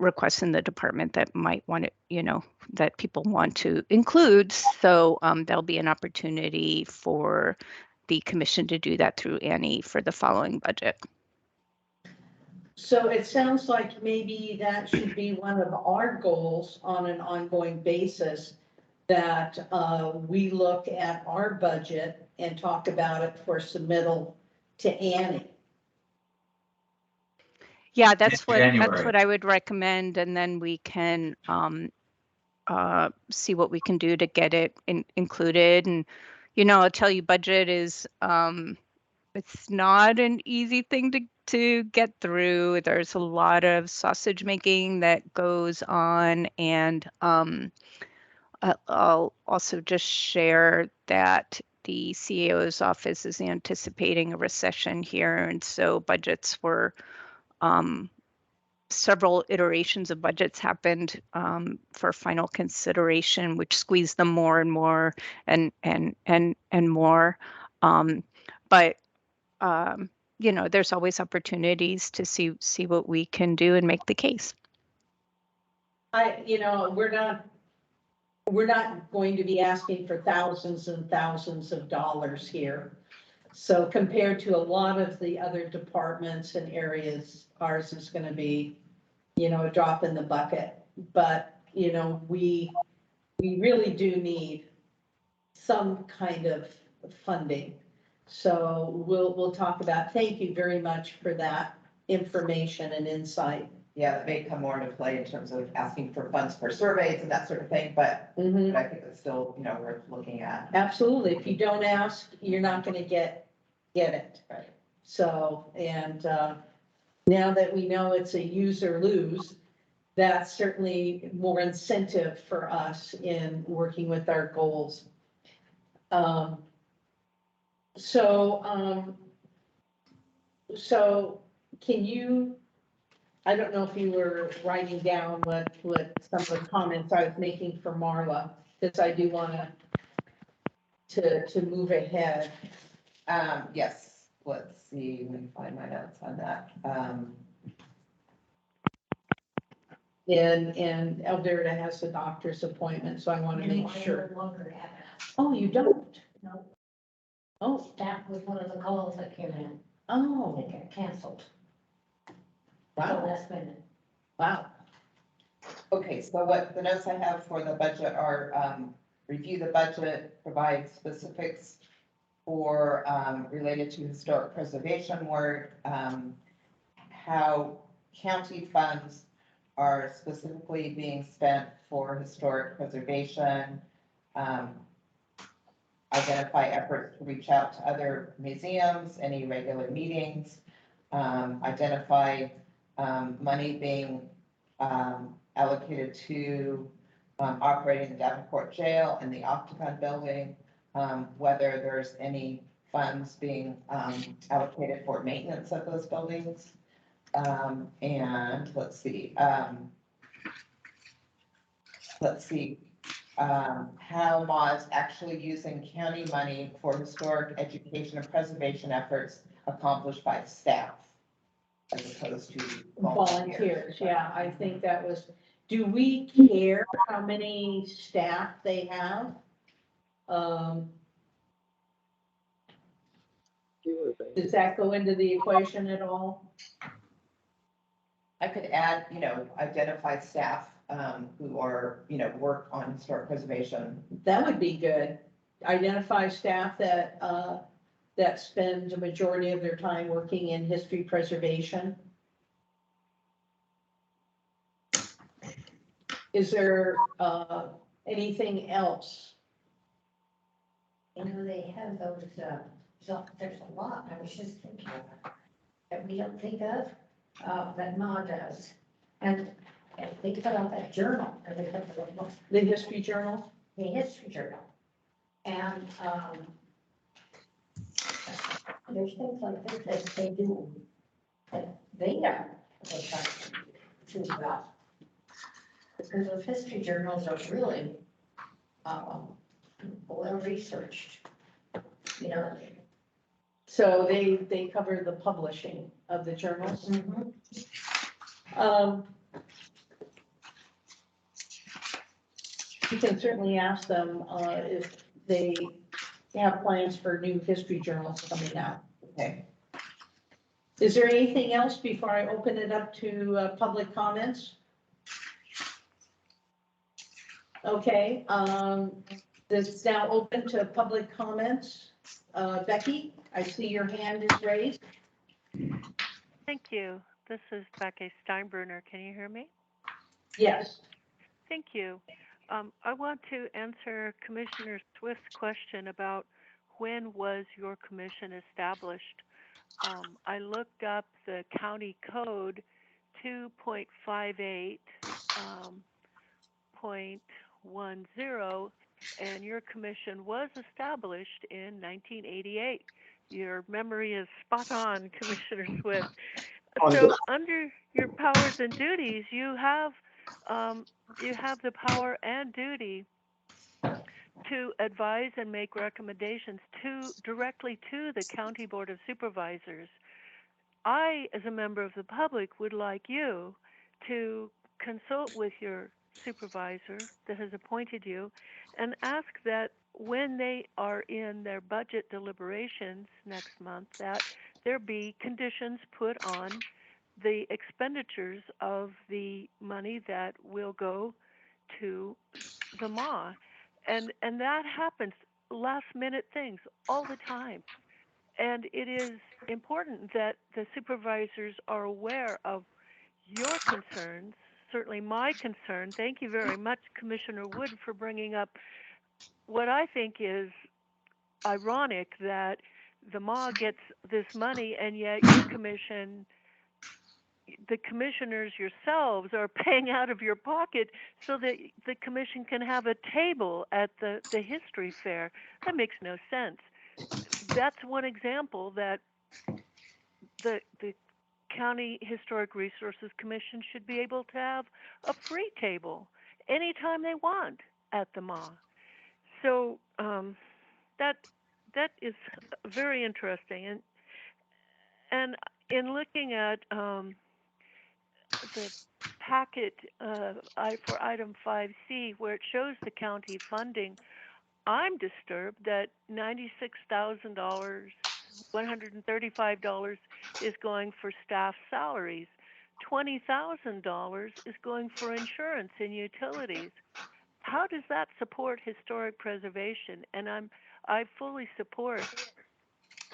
requests in the department that might want to, you know, that people want to include. So there'll be an opportunity for the commission to do that through Annie for the following budget. So it sounds like maybe that should be one of our goals on an ongoing basis, that we look at our budget and talk about it for submittal to Annie. Yeah, that's what January. I would recommend, and then we can see what we can do to get it included. And you know, I'll tell you, budget is it's not an easy thing to get through. There's a lot of sausage making that goes on, and I'll also just share that the CAO's office is anticipating a recession here, and so budgets were several iterations of budgets happened for final consideration, which squeezed them more and more and more. But you know, there's always opportunities to see what we can do and make the case. You know, we're not going to be asking for thousands and thousands of dollars here. So compared to a lot of the other departments and areas, ours is going to be, you know, a drop in the bucket. But, you know, we really do need some kind of funding. So we'll talk about, thank you very much for that information and insight. yeah, that may come more into play in terms of asking for funds for surveys and that sort of thing, but Mhm. I think it's still, worth looking at. Absolutely. If you don't ask, you're not gonna get it. Right. So, and, now that we know it's a use or lose, that's certainly more incentive for us in working with our goals. So can you, I don't know if you were writing down what some of the comments I was making for Marla, because I do want to move ahead. Yes, let's see, let me find my notes on that. And Alberta has a doctor's appointment, so I want to No, make I sure. no longer have it. Oh, you don't? No, Oh, that was one of the calls that came in. oh, It got canceled. wow, Last minute. wow. Okay, so what the notes I have for the budget are, review the budget, provide specifics for, related to historic preservation work, how county funds are specifically being spent for historic preservation, identify efforts to reach out to other museums, any regular meetings, identify, money being, allocated to, operating the Davenport Jail and the Octagon Building, whether there's any funds being, allocated for maintenance of those buildings. And let's see, how MA is actually using county money for historic education and preservation efforts accomplished by staff as opposed to Volunteers, yeah, I think that was, do we care how many staff they have? Fewer than- Does that go into the equation at all? I could add, identify staff, who are, work on historic preservation. That would be good. Identify staff that spend the majority of their time working in history preservation. Is there, anything else? They have those, so there's a lot, I was just thinking of, that we don't think of, that Ma does. And they put out that journal, or they put The history journal? the history journal. And, there's things like this that they do, that they don't, they try to do well. Because those history journals are really, well researched, So they cover the publishing of the journals. You can certainly ask them, if they have plans for new history journals coming out. Okay. Is there anything else before I open it up to, public comments? Okay, this is now open to public comments. Becky, I see your hand is raised. Thank you. This is Becca Steinbruner. Can you hear me? Yes. Thank you. I want to answer Commissioner Swift's question about when was your commission established. I looked up the county code 2.58.10, and your commission was established in 1988. Your memory is spot on, Commissioner Swift. So under your powers and duties, you have the power and duty to advise and make recommendations directly to the County Board of Supervisors. I, as a member of the public, would like you to consult with your supervisor that has appointed you and ask that when they are in their budget deliberations next month, that there be conditions put on the expenditures of the money that will go to the MA. And that happens, last minute things all the time. And it is important that the supervisors are aware of your concerns, certainly my concern. Thank you very much, Commissioner Wood, for bringing up what I think is ironic that the MA gets this money and yet your commission, the commissioners yourselves are paying out of your pocket so that the commission can have a table at the history fair. That makes no sense. That's one example that the County Historic Resources Commission should be able to have a free table anytime they want at the MA. So that is very interesting. And in looking at the packet for item 5C, where it shows the county funding, I'm disturbed that $96,000, $135 is going for staff salaries. $20,000 is going for insurance and utilities. How does that support historic preservation? And I fully support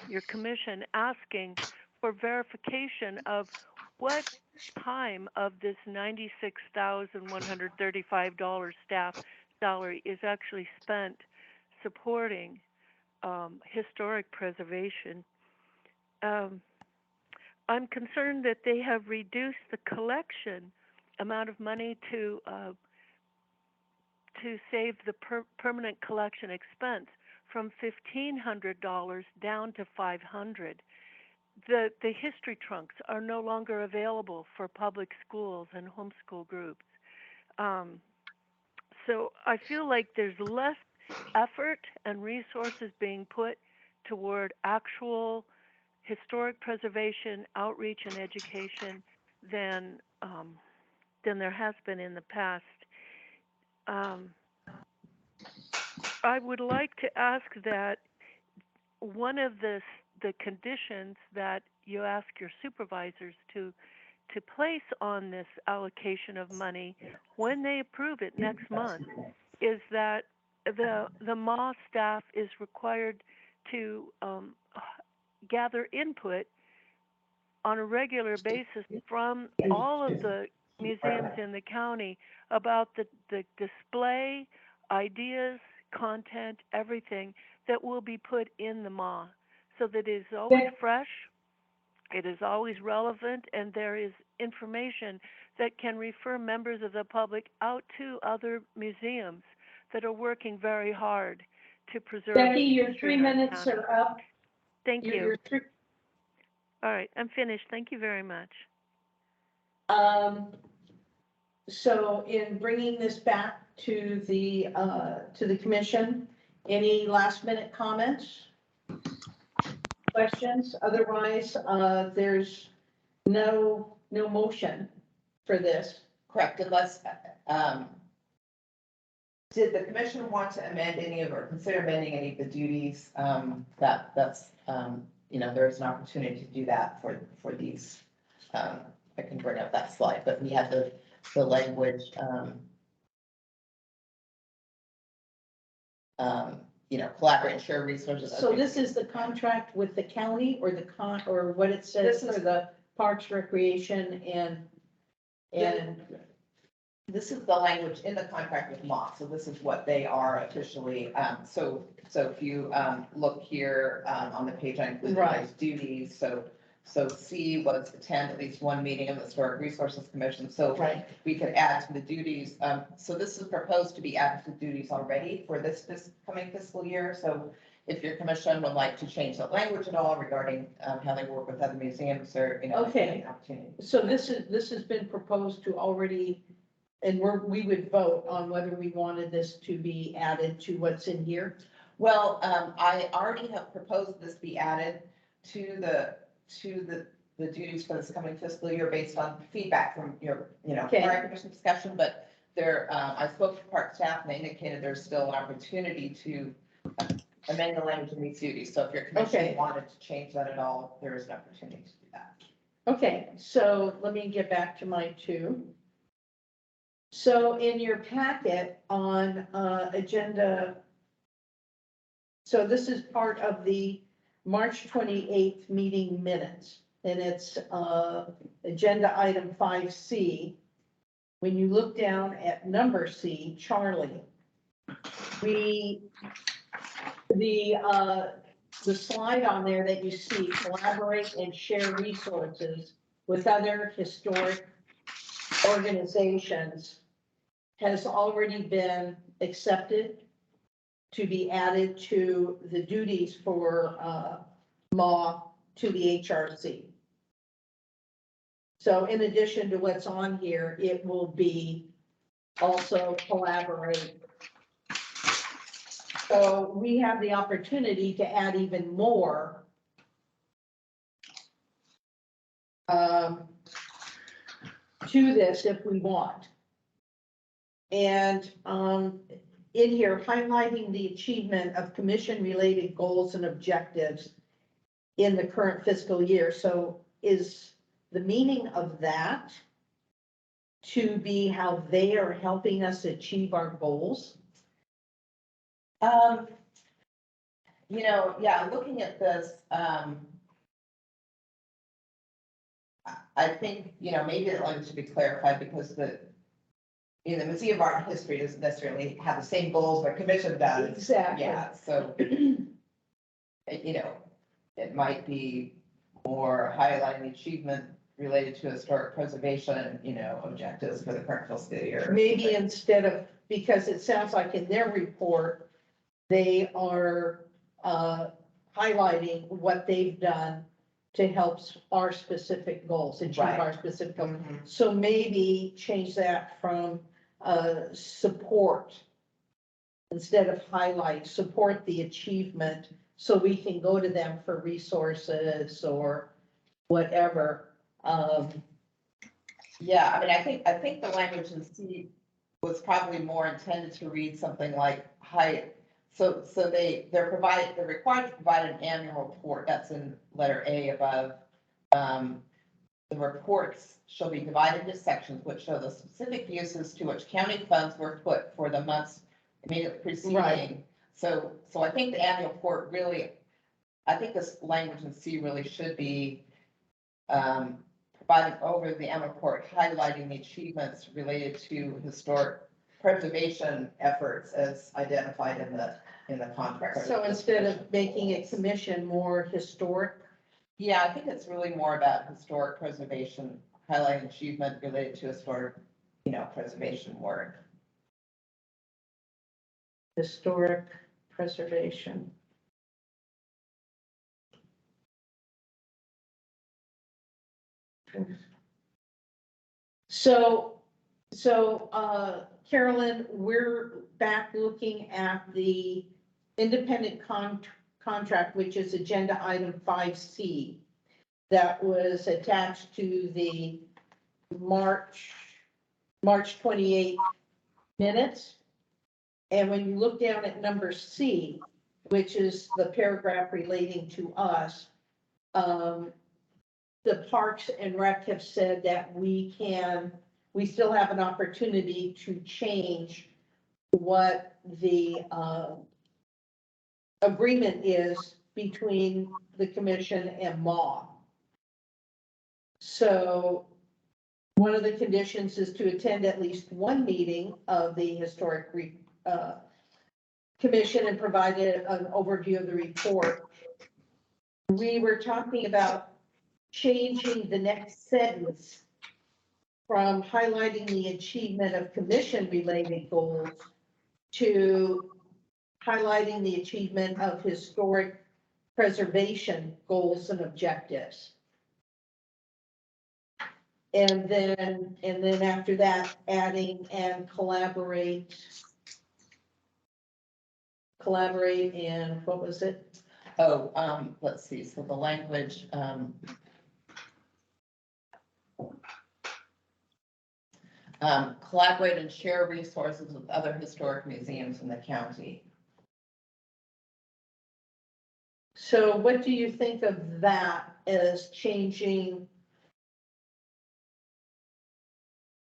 your commission asking for verification of what time of this $96,135 staff salary is actually spent supporting historic preservation. I'm concerned that they have reduced the collection amount of money to save the permanent collection expense from $1,500 down to $500. The history trunks are no longer available for public schools and homeschool groups. So I feel like there's less effort and resources being put toward actual historic preservation, outreach, and education than there has been in the past. I would like to ask that one of the conditions that you ask your supervisors to place on this allocation of money when they approve it next month is that the MA staff is required to gather input on a regular basis from all of the museums in the county about the display, ideas, content, everything that will be put in the MA, so that it is always fresh, it is always relevant, and there is information that can refer members of the public out to other museums that are working very hard to preserve. Becky, your history 3 in our minutes county. are up. Thank you. Your All right, I'm finished. Thank you very much. So in bringing this back to the commission, any last minute comments? Questions? Otherwise, there's no motion for this. Correct, unless, did the commission want to amend any of, or consider amending any of the duties? That's, there's an opportunity to do that for these. I can bring up that slide, but we had the language, collaborate and share resources. So this is the contract with the county, or or what it says for the Parks, Recreation, and This is the language in the contract with MOC, so this is what they are officially. So if you look here on the page, I included those duties. So C was attend at least one meeting of the Historic Resources Commission. So we could add to the duties. So this is proposed to be added to duties already for this coming fiscal year. So if your commission would like to change the language at all regarding how they work with other museums or, Okay. opportunity. So this has been proposed to already, and we would vote on whether we wanted this to be added to what's in here. Well, I already have proposed this be added to the duties for this coming fiscal year based on feedback from your, prior commission discussion, but I spoke to park staff and they indicated there's still an opportunity to amend the language in these duties. So if your commission wanted to change that at all, there is an opportunity to do that. Okay, so let me get back to my two. So in your packet on agenda, so this is part of the March 28th meeting minutes. and it's, agenda item 5C. When you look down at number C, Charlie, the slide on there that you see, collaborate and share resources with other historic organizations, has already been accepted to be added to the duties for MAW to the HRC. So in addition to what's on here, it will be also collaborate. So we have the opportunity to add even more to this if we want. And in here, highlighting the achievement of commission-related goals and objectives in the current fiscal year. So is the meaning of that to be how they are helping us achieve our goals? You know, yeah, looking at this, I think, you know, maybe the language should be clarified because the Museum of Art and History doesn't necessarily have the same goals the commission does. Exactly. Yeah, so, you know, it might be more highlighting achievement related to historic preservation, you know, objectives for the current fiscal year. Maybe instead of, because it sounds like in their report, they are highlighting what they've done to help our specific goals, achieve Right. our specific goals. Mhm. So maybe change that from support. Instead of highlight, support the achievement, so we can go to them for resources or whatever. Yeah, I mean, I think the language in C was probably more intended to read something like so they're required to provide an annual report. That's in letter A above. The reports shall be divided into sections which show the specific uses to which county funds were put for the months immediately preceding. Right. So I think the annual report really, I think this language in C really should be providing over the annual report, highlighting the achievements related to historic preservation efforts as identified in the contract. So instead of making it commission more historic. Yeah, I think it's really more about historic preservation, highlighting achievement related to historic, you know, preservation work. Historic preservation. So, Carolyn, we're back looking at the independent contract, which is agenda item 5C. That was attached to the March 28th minutes. And when you look down at number C, which is the paragraph relating to us, the Parks and Rec have said that we still have an opportunity to change what the agreement is between the commission and MAW. So one of the conditions is to attend at least one meeting of the historic commission and provide an overview of the report. We were talking about changing the next sentence from highlighting the achievement of commission-related goals to highlighting the achievement of historic preservation goals and objectives. And then after that, adding and collaborate and what was it? Oh, let's see, so the language, collaborate and share resources with other historic museums in the county. So what do you think of that as changing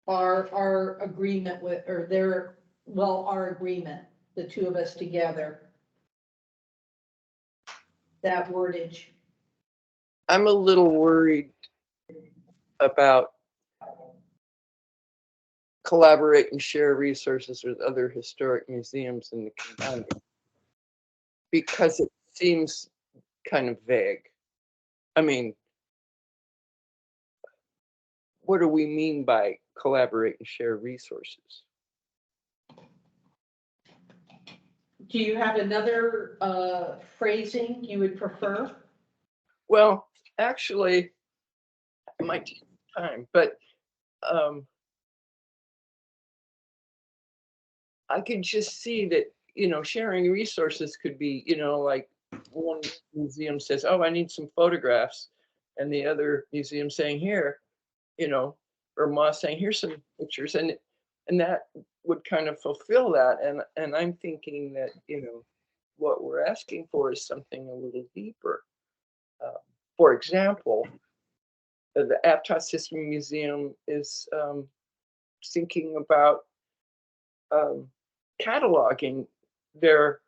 our agreement with, or our agreement, the two of us together? That wordage. I'm a little worried about collaborate and share resources with other historic museums in the county because it seems kind of vague. I mean, what do we mean by collaborate and share resources? Do you have another phrasing you would prefer? Well, actually, it might take time, but I could just see that, sharing resources could be, like one museum says, oh, I need some photographs. And the other museum saying here, or Ma saying, here's some pictures. And that would kind of fulfill that. And I'm thinking that, what we're asking for is something a little deeper. For example, the Aptos System Museum is thinking about cataloging their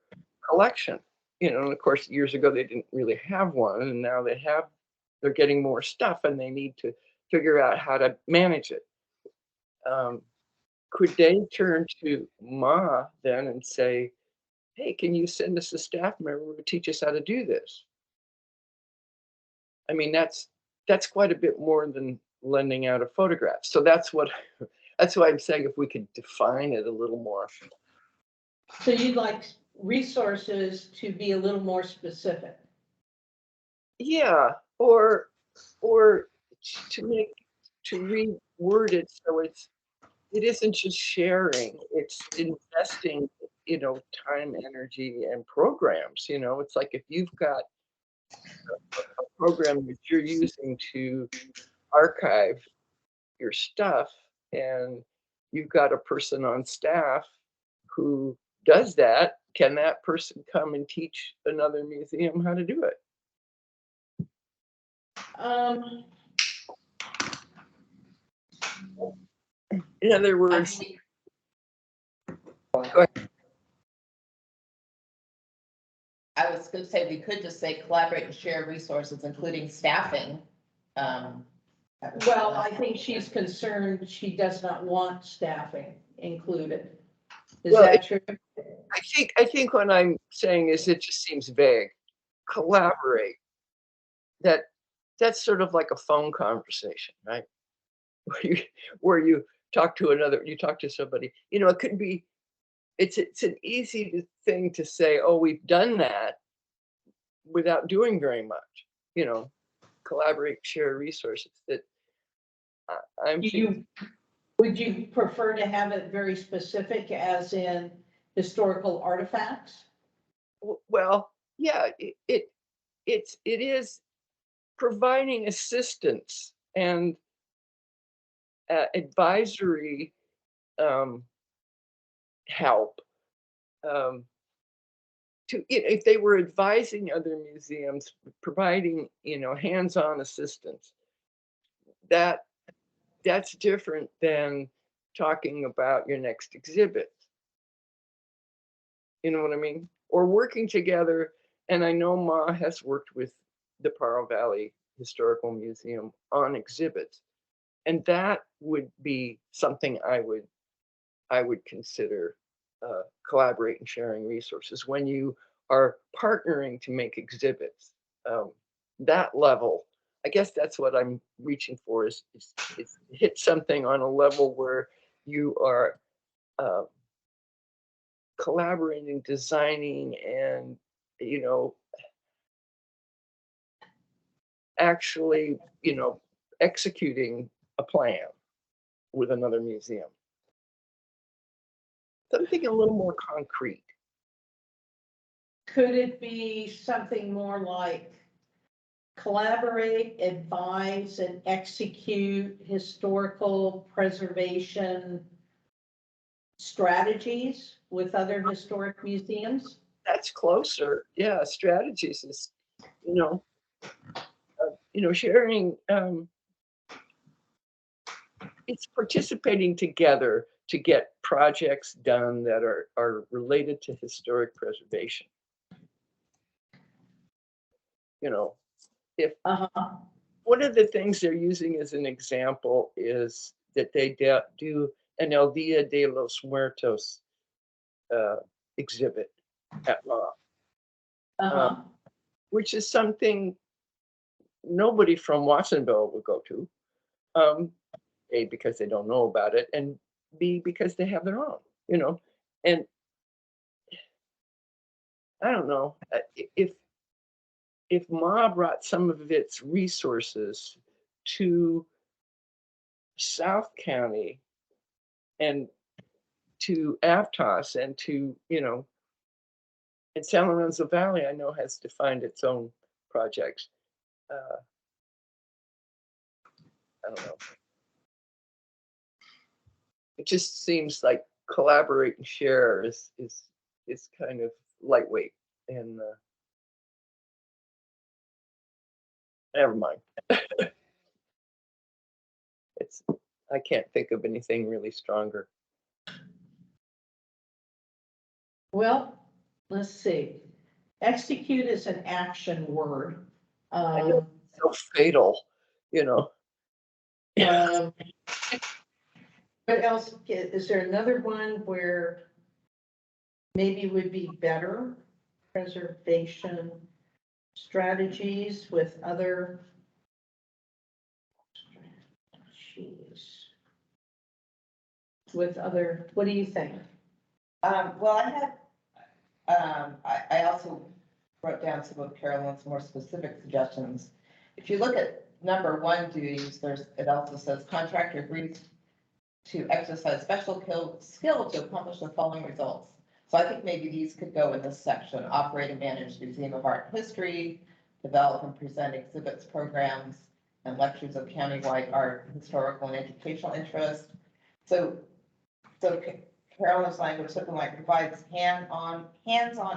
collection. And of course, years ago, they didn't really have one. And now they're getting more stuff and they need to figure out how to manage it. Could they turn to Ma then and say, hey, can you send us a staff member to teach us how to do this? I mean, that's quite a bit more than lending out a photograph. So that's why I'm saying if we could define it a little more. So you'd like resources to be a little more specific? Yeah, or to reword it so it isn't just sharing, it's investing, time, energy, and programs. It's like if you've got a program that you're using to archive your stuff and you've got a person on staff who does that, can that person come and teach another museum how to do it? In other words, go ahead. I was going to say, we could just say collaborate and share resources, including staffing. Well, I think she's concerned she does not want staffing included. Is Well, that true? I think what I'm saying is it just seems vague. Collaborate. That's sort of like a phone conversation, right? Where you talk to somebody. It could be. It's an easy thing to say. Oh, we've done that without doing very much. Collaborate, share resources. That Would you prefer to have it very specific, as in historical artifacts? Well, yeah, it is providing assistance and advisory help to if they were advising other museums, providing hands-on assistance. That's different than talking about your next exhibit. You know what I mean? Or working together. And I know Ma has worked with the Paro Valley Historical Museum on exhibits. And that would be something I would consider collaborate and sharing resources when you are partnering to make exhibits. That level, I guess that's what I'm reaching for is hit something on a level where you are collaborating, designing, and actually executing a plan with another museum. Something a little more concrete. Could it be something more like collaborate, advise, and execute historical preservation strategies with other historic museums? That's closer. Yeah, strategies is, sharing. It's participating together to get projects done that are related to historic preservation. if Uh-huh. one of the things they're using as an example is that they do an El Dia de los Muertos exhibit at law, Uh-huh. which is something nobody from Watsonville would go to. A, because they don't know about it, and B, because they have their own, and I don't know, if Ma brought some of its resources to South County and to Aptos and to, and San Lorenzo Valley, I know has defined its own projects. I don't know. It just seems like collaborate and share is kind of lightweight, and never mind. I can't think of anything really stronger. Well, let's see. Execute is an action word. I know it's so fatal, What else? Is there another one where maybe would be better? Preservation strategies with other. With other, what do you think? Well, I had, I also wrote down some of Carolyn's more specific suggestions. If you look at number 1 duties, it also says contractor agrees to exercise special skill to accomplish the following results. So I think maybe these could go in this section: operate and manage Museum of Art and History, develop and present exhibits, programs, and lectures of countywide art, historical, and educational interest. So Carolyn's language, something like provides hands-on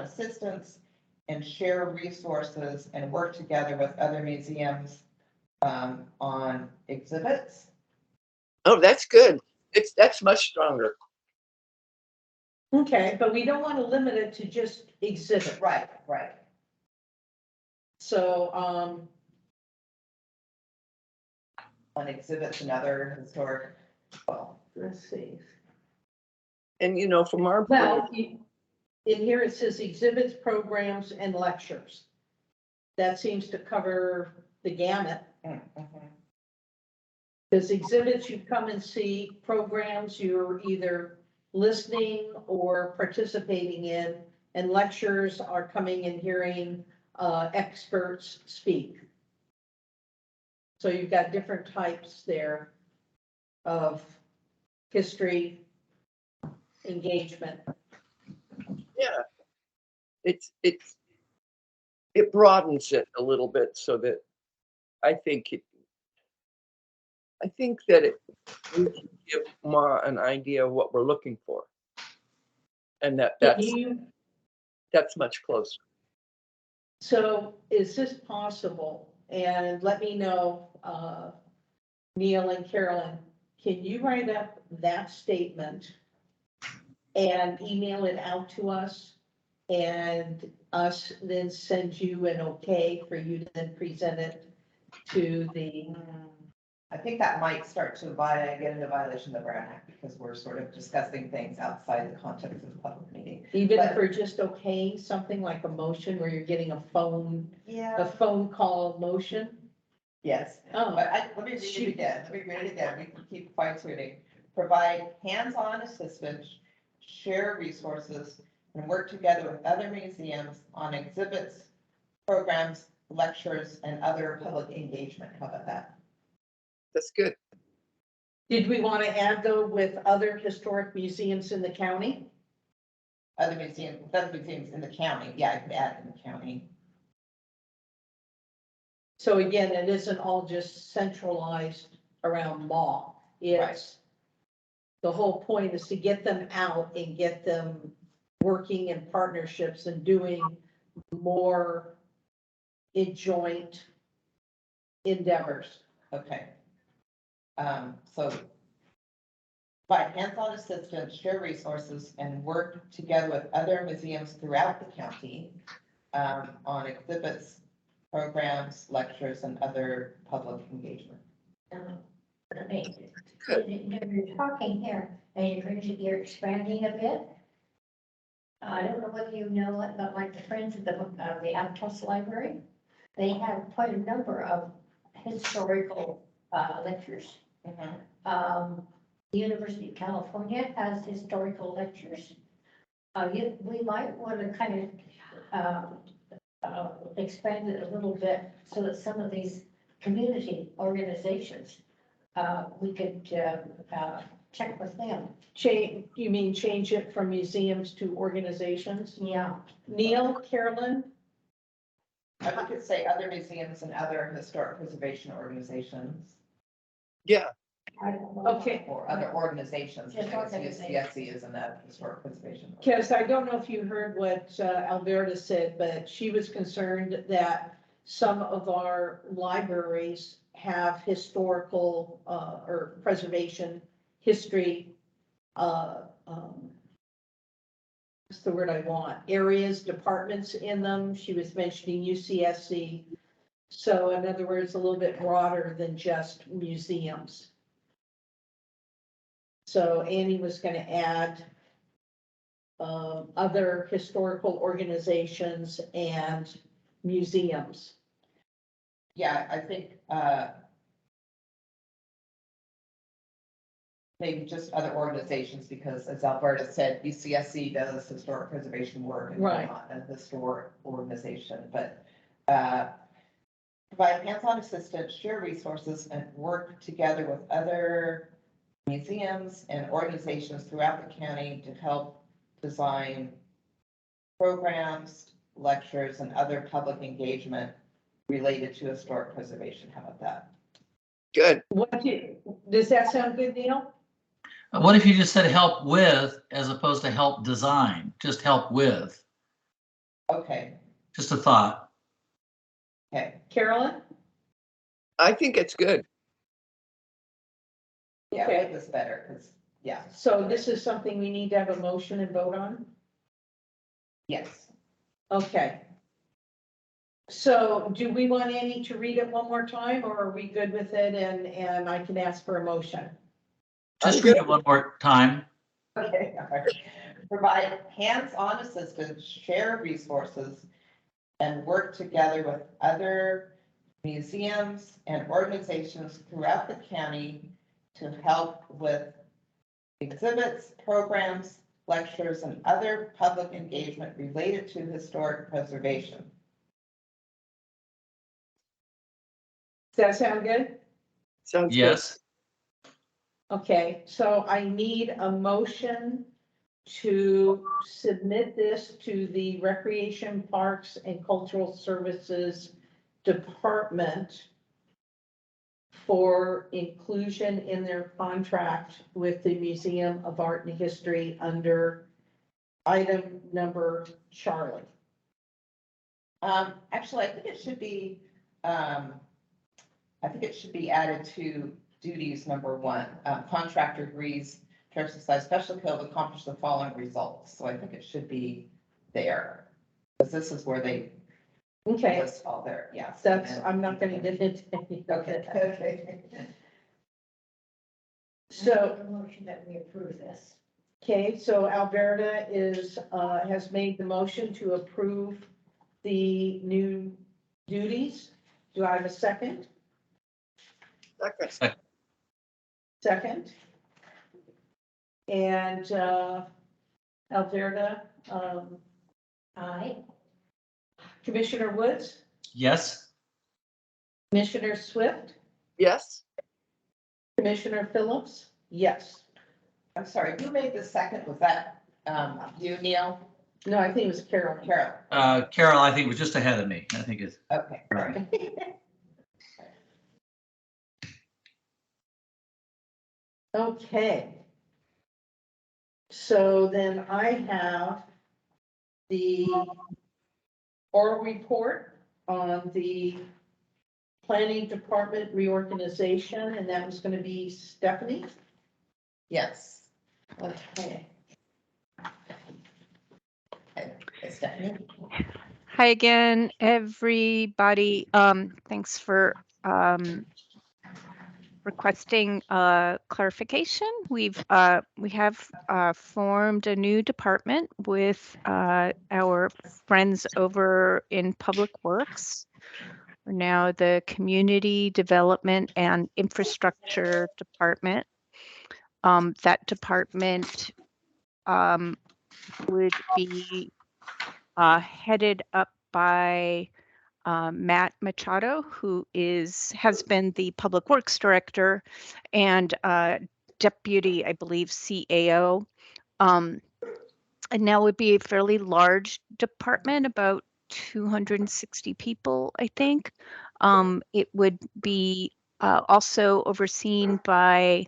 assistance and share resources and work together with other museums on exhibits. Oh, that's good. That's much stronger. Okay, but we don't want to limit it to just exhibit. Right. So, On exhibits and other historic, well, let's see. And from our Well, in here it says exhibits, programs, and lectures. That seems to cover the gamut. Because exhibits, you come and see. Programs, you're either listening or participating in, and lectures are coming and hearing experts speak. So you've got different types there of history engagement. Yeah, it broadens it a little bit, so that I think that it would give Ma an idea of what we're looking for, and that's much closer. So is this possible? And let me know, Neil and Carolyn, can you write up that statement and email it out to us? And us then send you an okay for you to then present it to the. I think that might start to get into violation of the Brown Act, because we're sort of discussing things outside the context of the public meeting. Even if we're just okaying something like a motion where you're getting a phone call motion? Yes. Oh, But let me read it again. We can keep fine-tuning. Provide hands-on assistance, share resources, and work together with other museums on exhibits, programs, lectures, and other public engagement. How about that? That's good. did we want to add though with other historic museums in the county? Other museums in the county. Yeah, I could add in the county. So again, it isn't all just centralized around law. It's the whole point is to get them out and get them working in partnerships and doing more in joint endeavors. Okay. So provide hands-on assistance, share resources, and work together with other museums throughout the county on exhibits, programs, lectures, and other public engagement. I mean, you're talking here, and you're expanding a bit. I don't know whether you know it, but like the Friends of the Aptos Library, they have quite a number of historical lectures. The University of California has historical lectures. We might want to kind of expand it a little bit so that some of these community organizations, we could check with them. You mean change it from museums to organizations? Yeah. Neil, Carolyn? I could say other museums and other historic preservation organizations, Yeah, I don't know. Okay. or other organizations. Just organizations. CSC is in that historic preservation. Because I don't know if you heard what Alberta said, but she was concerned that some of our libraries have historical or preservation history. What's the word I want? Areas, departments in them. She was mentioning UCSC. So in other words, a little bit broader than just museums. So Annie was going to add other historical organizations and museums. Yeah, I think, maybe just other organizations, because as Alberta said, UCSC does historic preservation work and we're Right. not a historic organization, but, provide hands-on assistance, share resources, and work together with other museums and organizations throughout the county to help design programs, lectures, and other public engagement related to historic preservation. How about that? good. Does that sound good, Neil? What if you just said help with as opposed to help design? Just help with. Okay, Just a thought. okay. Carolyn? I think it's good. Yeah, Okay. make this better, because, yeah, So this is something we need to have a motion and vote on? yes. Okay. So do we want Annie to read it one more time, or are we good with it and I can ask for a motion? Just I'm read good. it one more time. Okay, all right. Provide hands-on assistance, share resources, and work together with other museums and organizations throughout the county to help with exhibits, programs, lectures, and other public engagement related to historic preservation. Does that sound good? Sounds good. Yes. Okay, so I need a motion to submit this to the Recreation, Parks, and Cultural Services Department for inclusion in their contract with the Museum of Art and History under item number Charlie. Actually, I think it should be, added to duties number 1. Contractor agrees to exercise special code to accomplish the following results. So I think it should be there. Because this is where they Okay, list all their, yes. I'm not gonna get into any of Okay, it. okay. So, Make a motion that we approve this. okay, so Alberta has made the motion to approve the new duties. Do I have a second? Second. Second. And, Alberta, Aye. Commissioner Woods, Yes. Commissioner Swift, Yes, Commissioner Phillips, yes. I'm sorry, who made the second? Was that you, Neil? No, I think it was Carol. Carol? Carol, I think was just ahead of me. I think it's Okay. right. Okay. So then I have the oral report on the planning department reorganization, and that was going to be Stephanie. Yes. Okay. Okay, Stephanie? Hi again, everybody. Thanks for requesting clarification. We have formed a new department with our friends over in Public Works. We're now the Community Development and Infrastructure Department. That department would be headed up by Matt Machado, who has been the Public Works Director and Deputy, I believe, CAO. And now would be a fairly large department, about 260 people, I think. It would be also overseen by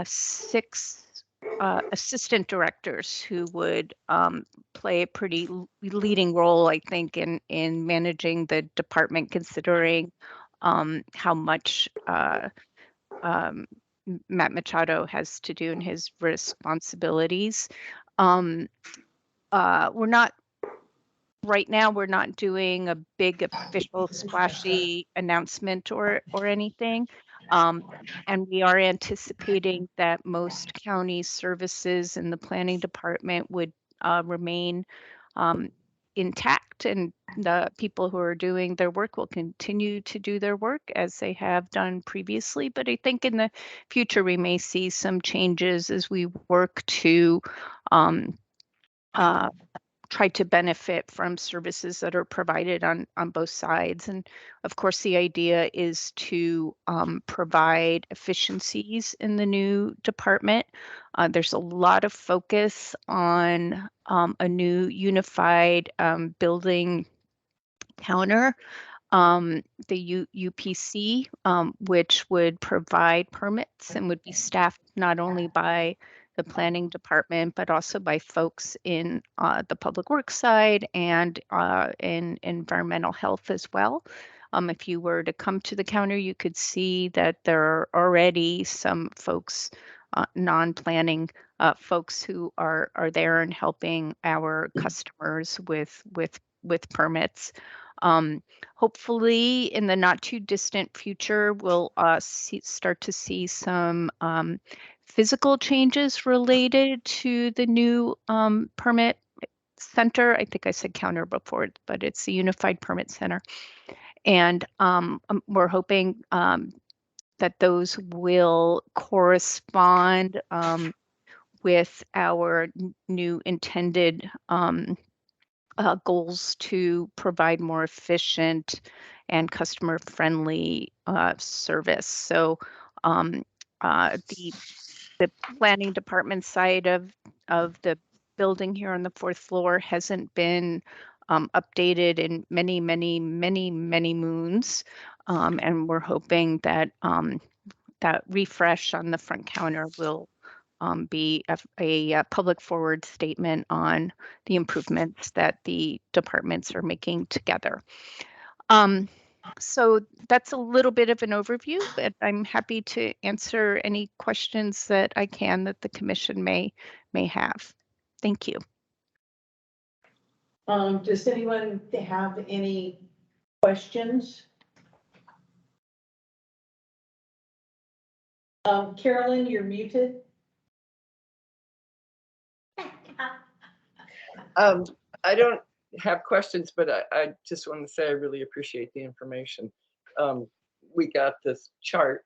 6 assistant directors who would play a pretty leading role, I think, in managing the department, considering how much Matt Machado has to do in his responsibilities. Right now, we're not doing a big official splashy announcement or anything. And we are anticipating that most county services in the planning department would remain intact, and the people who are doing their work will continue to do their work as they have done previously. But I think in the future, we may see some changes as we work to try to benefit from services that are provided on both sides. And of course, the idea is to provide efficiencies in the new department. There's a lot of focus on a new unified building counter, the UPC, which would provide permits and would be staffed not only by the planning department, but also by folks in the public works side and in environmental health as well. If you were to come to the counter, you could see that there are already some folks, non-planning folks, who are there and helping our customers with permits. Hopefully, in the not too distant future, we'll start to see some physical changes related to the new permit center. I think I said counter before, but it's the Unified Permit Center. And we're hoping that those will correspond with our new intended goals to provide more efficient and customer-friendly service. So the planning department side of the building here on the 4th floor hasn't been updated in many moons, and we're hoping that that refresh on the front counter will be a public forward statement on the improvements that the departments are making together. So that's a little bit of an overview, but I'm happy to answer any questions that I can that the commission may have. Thank you. Does anyone have any questions? Carolyn, you're muted. I don't have questions, but I just want to say I really appreciate the information. We got this chart,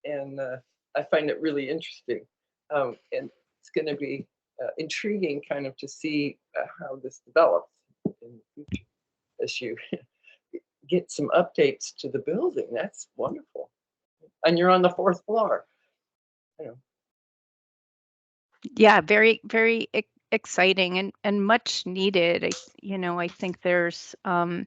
and I find it really interesting. And it's going to be intriguing kind of to see how this develops in the future as you get some updates to the building. That's wonderful. And you're on the 4th floor. Yeah, very exciting and much needed. I think there's the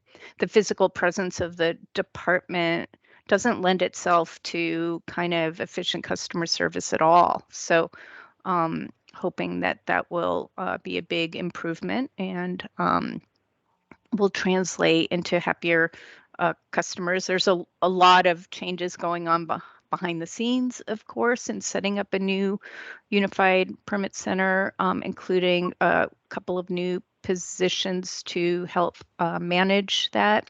physical presence of the department doesn't lend itself to kind of efficient customer service at all. So hoping that will be a big improvement and will translate into happier customers. There's a lot of changes going on behind the scenes, of course, in setting up a new unified permit center, including a couple of new positions to help manage that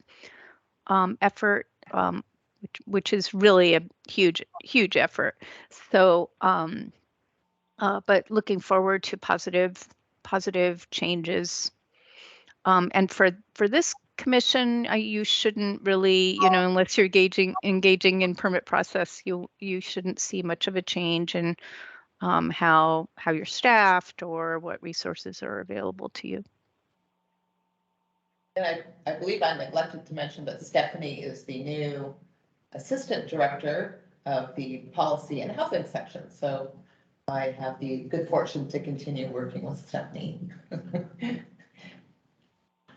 effort, which is really a huge effort. So, but looking forward to positive changes. And for this commission, you shouldn't really, unless you're engaging in permit process, you shouldn't see much of a change in how you're staffed or what resources are available to you. And I believe I neglected to mention that Stephanie is the new Assistant Director of the Policy and Housing section. So I have the good fortune to continue working with Stephanie.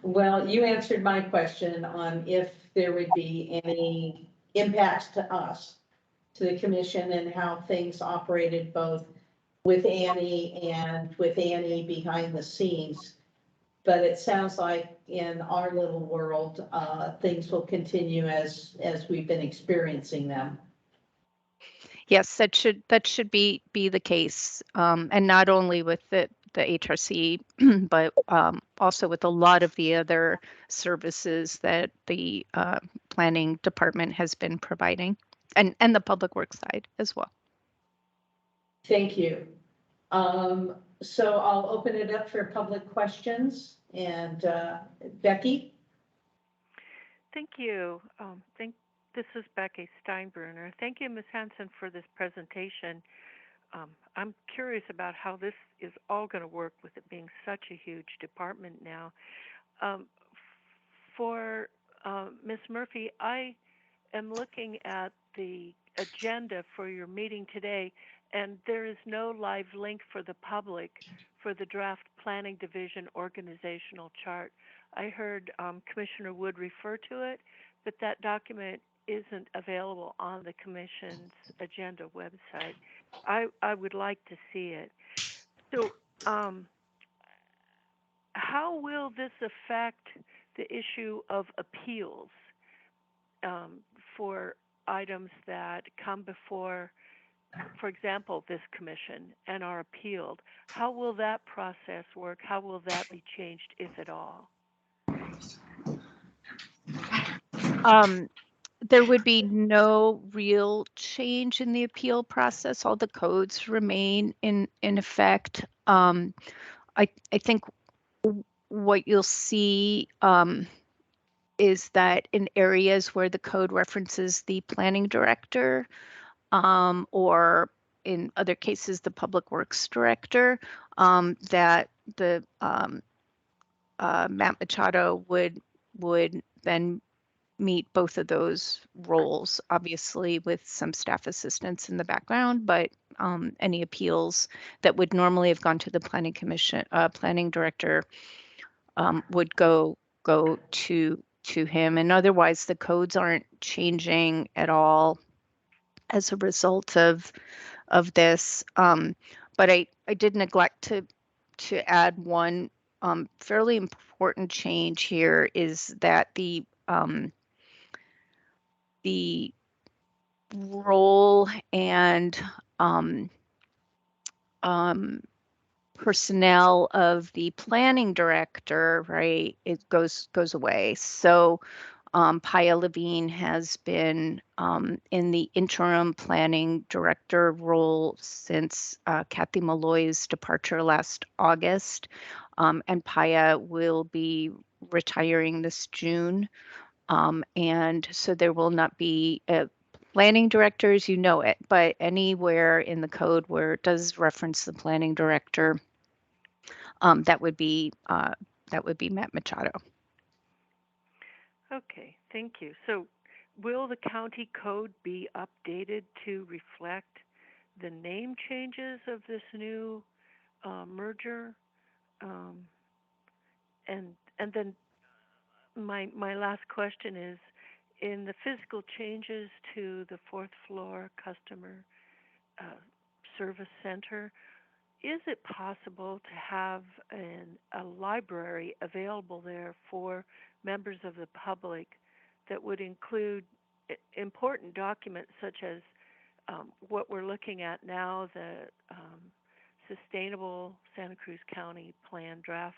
Well, you answered my question on if there would be any impacts to us, to the commission, and how things operated both with Annie and with Annie behind the scenes. But it sounds like in our little world, things will continue as we've been experiencing them. Yes, that should be the case, and not only with the HRC, but also with a lot of the other services that the planning department has been providing, and the public works side as well. Thank you. So I'll open it up for public questions, and Becky? Thank you. This is Becky Steinbruner. Thank you, Ms. Hanson, for this presentation. I'm curious about how this is all going to work with it being such a huge department now. For Ms. Murphy, I am looking at the agenda for your meeting today, and there is no live link for the public for the draft planning division organizational chart. I heard Commissioner Wood refer to it, but that document isn't available on the commission's agenda website. I would like to see it. So how will this affect the issue of appeals for items that come before, for example, this commission and are appealed? How will that process work? How will that be changed, if at all? There would be no real change in the appeal process. All the codes remain in effect. I think what you'll see is that in areas where the code references the planning director, or in other cases the public works director, that the Matt Machado would then meet both of those roles, obviously with some staff assistance in the background, but any appeals that would normally have gone to the planning commission, planning director, would go to him. And otherwise, the codes aren't changing at all as a result of this. But I did neglect to add one fairly important change here, is that the role and personnel of the planning director, right, it goes away. So Paya Levine has been in the interim planning director role since Kathy Malloy's departure last August, and Paya will be retiring this June. And so there will not be a planning directors, you know it, but anywhere in the code where it does reference the planning director, that would be Matt Machado. Okay, thank you. So will the county code be updated to reflect the name changes of this new merger? And then my last question is, in the physical changes to the fourth floor customer service center, is it possible to have a library available there for members of the public that would include important documents such as what we're looking at now, the Sustainable Santa Cruz County Plan Draft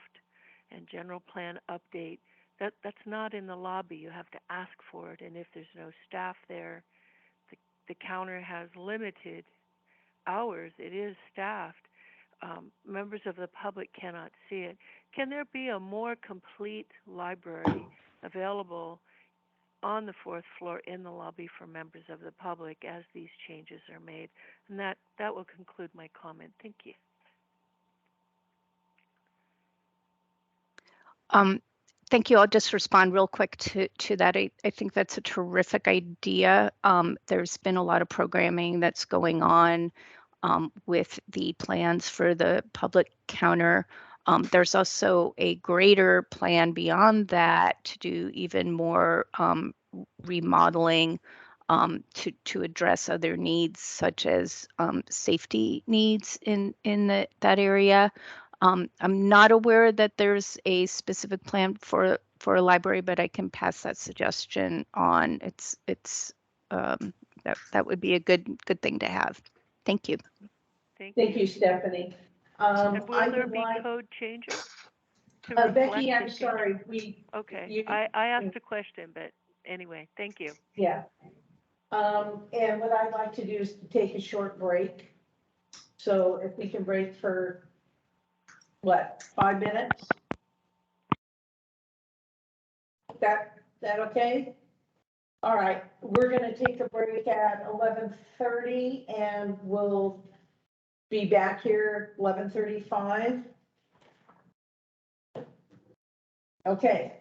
and general plan update. That's not in the lobby. You have to ask for it, and if there's no staff there, the counter has limited hours. It is staffed. Members of the public cannot see it. Can there be a more complete library available on the fourth floor in the lobby for members of the public as these changes are made? And that will conclude my comment. Thank you. Thank you. I'll just respond real quick to that. I think that's a terrific idea. There's been a lot of programming that's going on with the plans for the public counter. There's also a greater plan beyond that to do even more remodeling to address other needs such as safety needs in that area. I'm not aware that there's a specific plan for a library, but I can pass that suggestion on. That would be a good thing to have. Thank you. Thank you, Stephanie. And will I there would be like, code changes to Becky, I'm reflect the change? sorry, Okay, I asked a question, but anyway, thank you. yeah. And what I'd like to do is to take a short break. So if we can break for, what, 5 minutes? That okay? All right, we're gonna take a break at 11:30 and we'll be back here 11:35. Okay.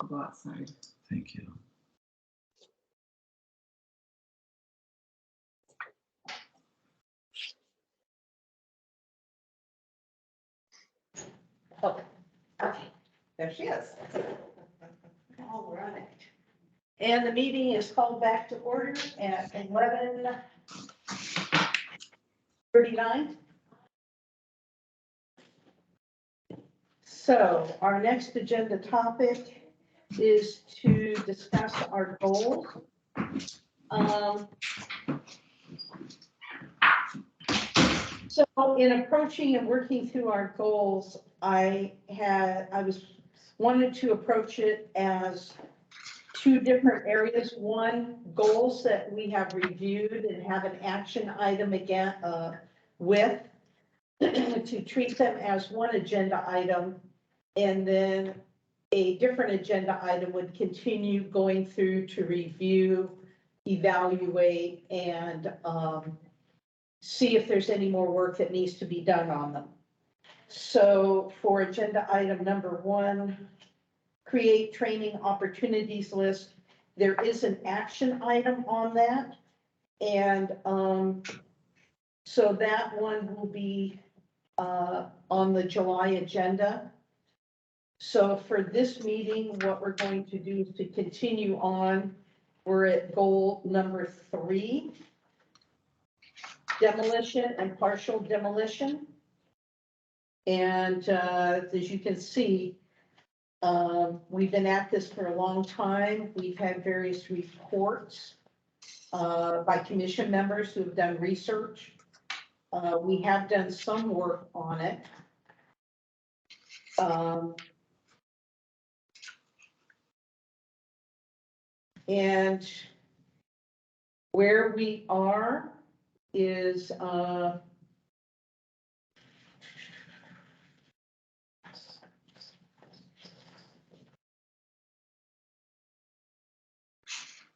go outside. Thank you. Oh, okay, there she is. All right. And the meeting is called back to order at 11:39. So our next agenda topic is to discuss our goals. So in approaching and working through our goals, I wanted to approach it as two different areas. One, goals that we have reviewed and have an action item again with to treat them as one agenda item. And then a different agenda item would continue going through to review, evaluate, and see if there's any more work that needs to be done on them. So for agenda item number 1, create training opportunities list, there is an action item on that. And so that one will be on the July agenda. So for this meeting, what we're going to do is to continue on. We're at goal number 3. Demolition and partial demolition. And as you can see, we've been at this for a long time. We've had various reports by commission members who have done research. We have done some work on it. And where we are is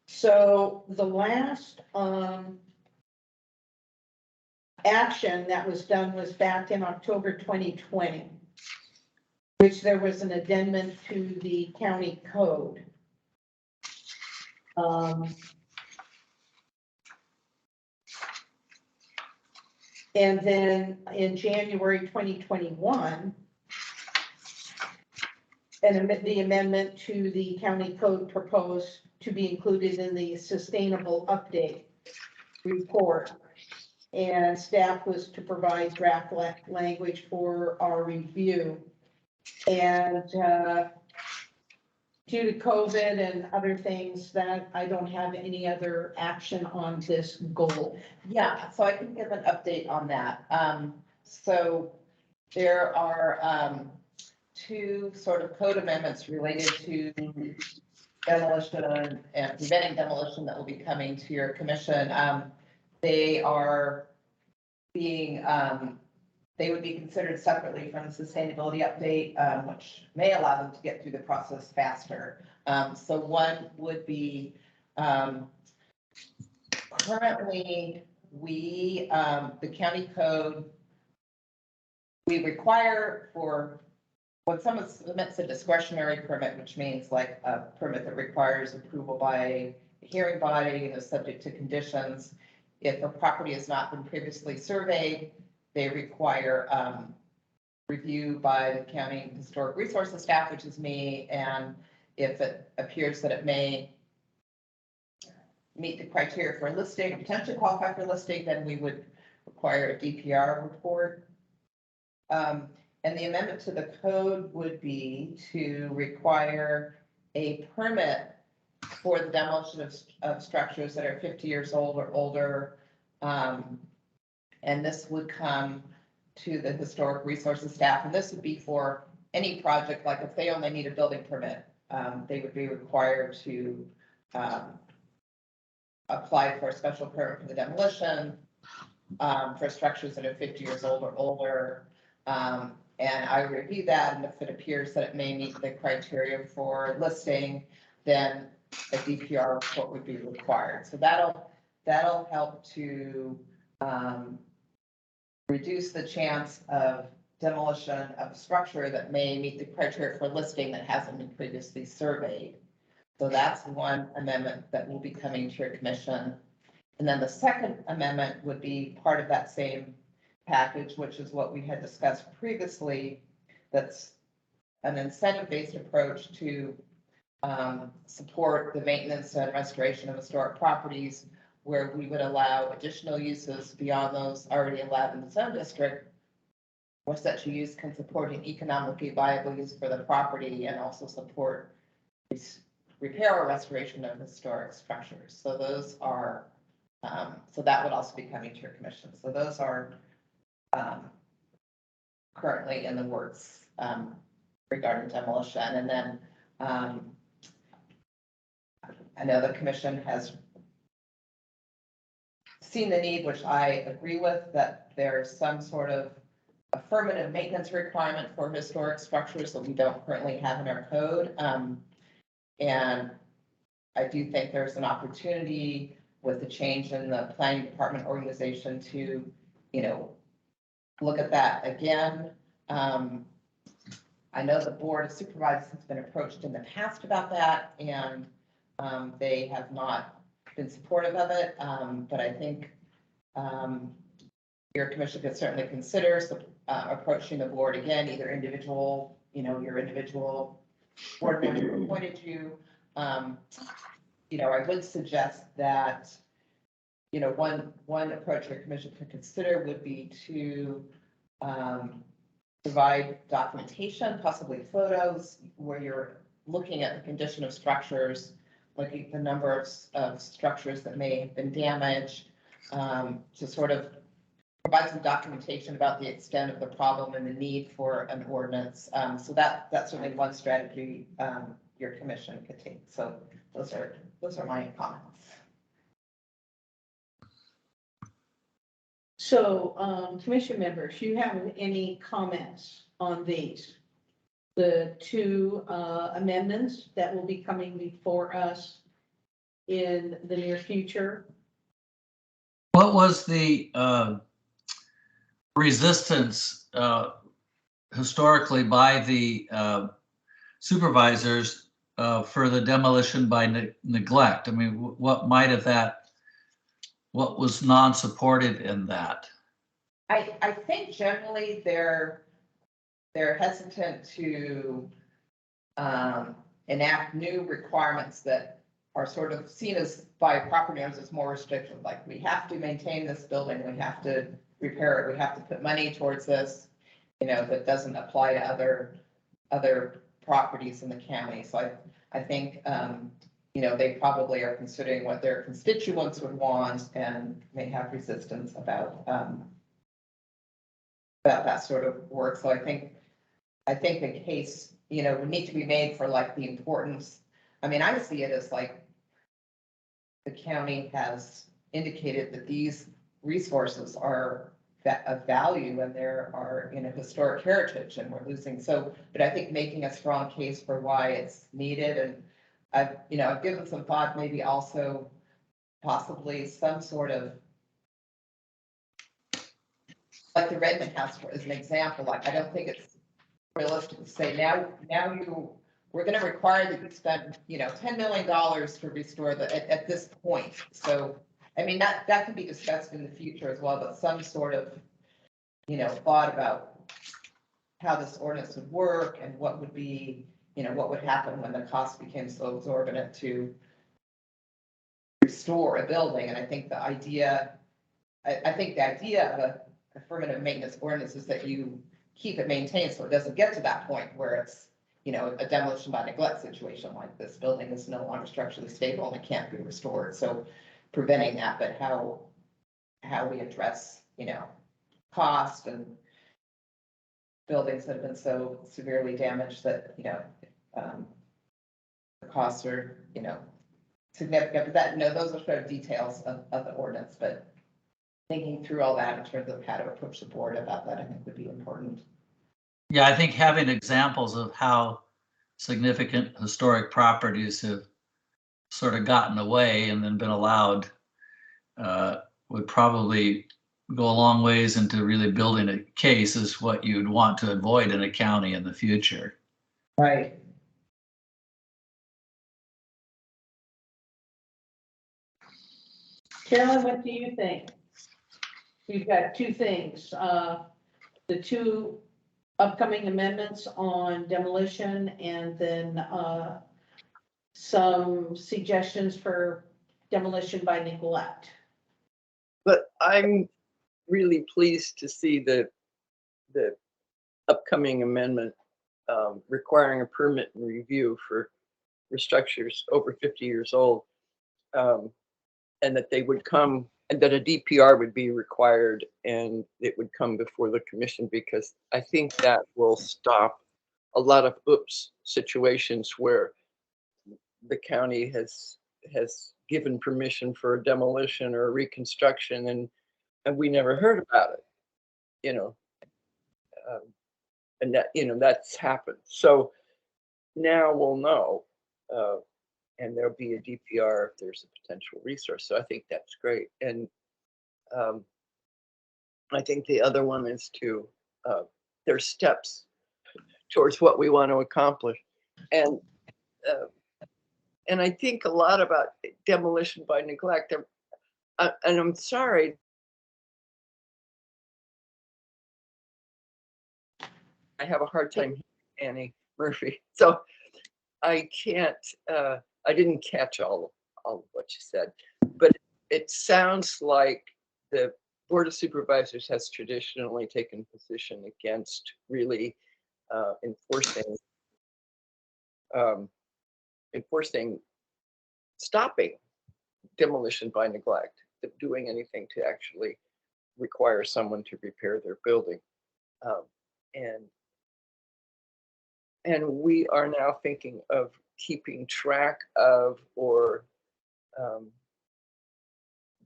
so the last action that was done was back in October 2020, which there was an addendum to the county code. And then in January 2021, the amendment to the county code proposed to be included in the sustainable update report. And staff was to provide draft language for our review. And due to COVID and other things, that I don't have any other action on this goal. Yeah, so I can give an update on that. So there are 2 sort of code amendments related to demolition and preventing demolition that will be coming to your commission. They are being, they would be considered separately from the sustainability update, which may allow them to get through the process faster. So one would be, currently we, the county code, we require for when someone submits a discretionary permit, which means like a permit that requires approval by a hearing body and is subject to conditions. If a property has not been previously surveyed, they require review by the county historic resources staff, which is me. And if it appears that it may meet the criteria for listing, potentially qualify for listing, then we would require a DPR report. And the amendment to the code would be to require a permit for the demolition of structures that are 50 years old or older. And this would come to the historic resources staff. And this would be for any project, like if they only need a building permit, they would be required to apply for a special permit for the demolition for structures that are 50 years old or older. And I review that, and if it appears that it may meet the criteria for listing, then a DPR report would be required. So that'll help to reduce the chance of demolition of a structure that may meet the criteria for listing that hasn't been previously surveyed. So that's one amendment that will be coming to your commission. And then the second amendment would be part of that same package, which is what we had discussed previously. That's an incentive-based approach to support the maintenance and restoration of historic properties, where we would allow additional uses beyond those already allowed in the zone district, where such a use can support an economically viable use for the property and also support repair or restoration of historic structures. So those are, so that would also be coming to your commission. So those are currently in the works regarding demolition. And then I know the commission has seen the need, which I agree with, that there's some sort of affirmative maintenance requirement for historic structures that we don't currently have in our code. And I do think there's an opportunity with the change in the planning department organization to, you know, look at that again. I know the board of supervisors has been approached in the past about that, and they have not been supportive of it. But I think your commission could certainly consider approaching the board again, either individual, you know, your individual board member who appointed you. You know, I would suggest that, you know, one approach your commission could consider would be to provide documentation, possibly photos, where you're looking at the condition of structures, looking at the number of structures that may have been damaged, to sort of provide some documentation about the extent of the problem and the need for an ordinance. So that's certainly one strategy your commission could take. So those are my comments. So, commission members, you have any comments on these? The two amendments that will be coming before us in the near future? What was the resistance historically by the supervisors for the demolition by neglect? I mean, what might have what was non-supported in that? I think generally they're hesitant to enact new requirements that are sort of seen as by property owners as more restrictive. Like, we have to maintain this building, we have to repair it, we have to put money towards this, you know, that doesn't apply to other properties in the county. So I think, you know, they probably are considering what their constituents would want and may have resistance about that sort of work. So I think the case, you know, would need to be made for like the importance. I mean, I see it as like the county has indicated that these resources are of value and there are, you know, historic heritage, and we're losing. So, but I think making a strong case for why it's needed, and I've given some thought, maybe also possibly some sort of, like the Redmond House as an example. Like, I don't think it's realistic to say we're going to require that you spend, you know, $10 million to restore at this point. So, I mean, that can be discussed in the future as well, but some sort of, you know, thought about how this ordinance would work and what would be, you know, what would happen when the cost became so exorbitant to restore a building. And I think the idea of an affirmative maintenance ordinance is that you keep it maintained so it doesn't get to that point where it's, you know, a demolition by neglect situation, like this building is no longer structurally stable and it can't be restored. So preventing that, but how we address, you know, cost and buildings that have been so severely damaged that, you know, the costs are, you know, significant. But that, those are sort of details of the ordinance, but thinking through all that in terms of how to approach the board about that, I think would be important. Yeah, I think having examples of how significant historic properties have sort of gotten away and then been allowed would probably go a long ways into really building a case is what you'd want to avoid in a county in the future. Right. Carolyn, what do you think? We've got two things, the two upcoming amendments on demolition and then, some suggestions for demolition by neglect. But I'm really pleased to see the upcoming amendment requiring a permit and review for structures over 50 years old, and that they would come, and that a DPR would be required, and it would come before the commission, because I think that will stop a lot of oops situations where the county has given permission for a demolition or a reconstruction, and we never heard about it, you know. And that, you know, that's happened. So now we'll know, and there'll be a DPR if there's a potential resource. So I think that's great. And I think the other one is to, there's steps towards what we want to accomplish. And I think a lot about demolition by neglect. And I'm sorry, I have a hard time hearing Annie Murphy. So I can't, I didn't catch all of what you said, but it sounds like the Board of Supervisors has traditionally taken position against really enforcing stopping demolition by neglect, doing anything to actually require someone to repair their building. And we are now thinking of keeping track of or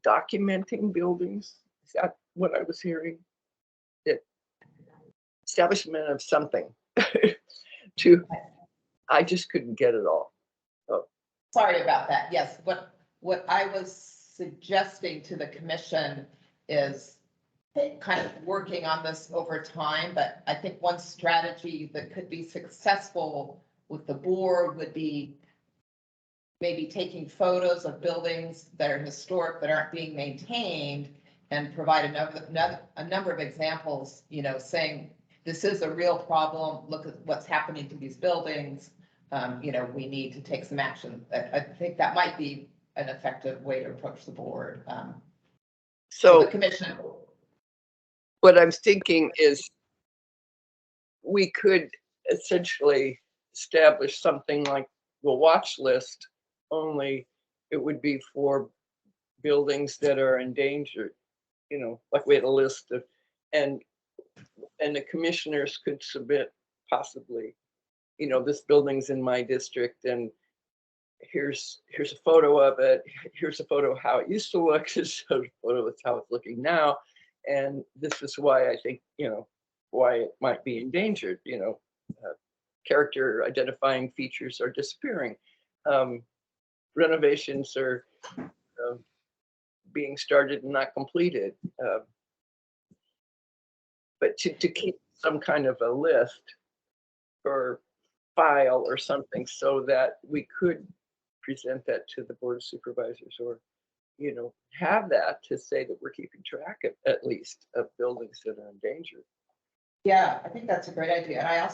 documenting buildings. Is that what I was hearing? That establishment of something to, I just couldn't get it all. Oh. Sorry about that. Yes, what I was suggesting to the commission is kind of working on this over time, but I think one strategy that could be successful with the board would be maybe taking photos of buildings that are historic that aren't being maintained and provide a number of examples, you know, saying this is a real problem. Look at what's happening to these buildings. You know, we need to take some action. I think that might be an effective way to approach the board. So the commission. What I'm thinking is we could essentially establish something like the watch list, only it would be for buildings that are endangered, you know, like we had a list of, and the commissioners could submit possibly, you know, this building's in my district and here's a photo of it. Here's a photo of how it used to look. Here's a photo of how it's looking now. And this is why I think, you know, why it might be endangered, you know, character identifying features are disappearing. Renovations are being started and not completed. But to keep some kind of a list or file or something so that we could present that to the Board of Supervisors, or, you know, have that to say that we're keeping track of, at least, of buildings that are endangered. Yeah, I think that's a great idea. And I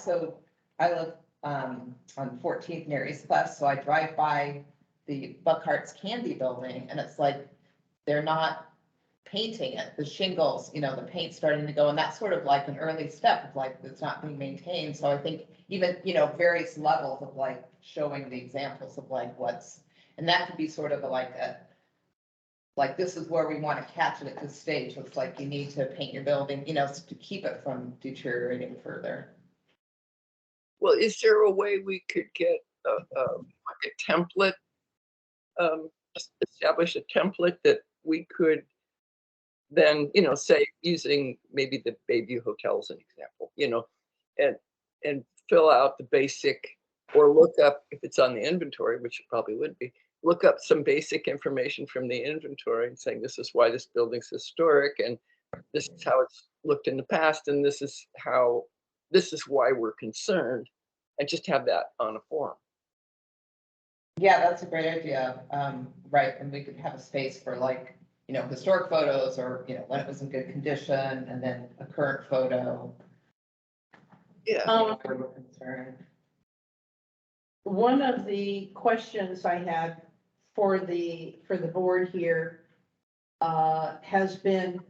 live on 14th near East West, so I drive by the Buckhart's Candy Building, and it's like they're not painting it. The shingles, you know, the paint's starting to go, and that's sort of like an early step of like it's not being maintained. So I think even, you know, various levels of like showing the examples of like what's, and that could be sort of like this is where we want to catch it at this stage. It's like you need to paint your building, you know, to keep it from deteriorating further. Well, is there a way we could get like a template, establish a template that we could then, you know, say using maybe the Bayview Hotel as an example, you know, and fill out the basic, or look up, if it's on the inventory, which it probably would be, look up some basic information from the inventory and saying this is why this building's historic, and this is how it's looked in the past, and this is why we're concerned, and just have that on a form. Yeah, that's a great idea. Right, and we could have a space for like, historic photos or, when it was in good condition, and then a current photo. Yeah. Where we're concerned. One of the questions I had for the board here has been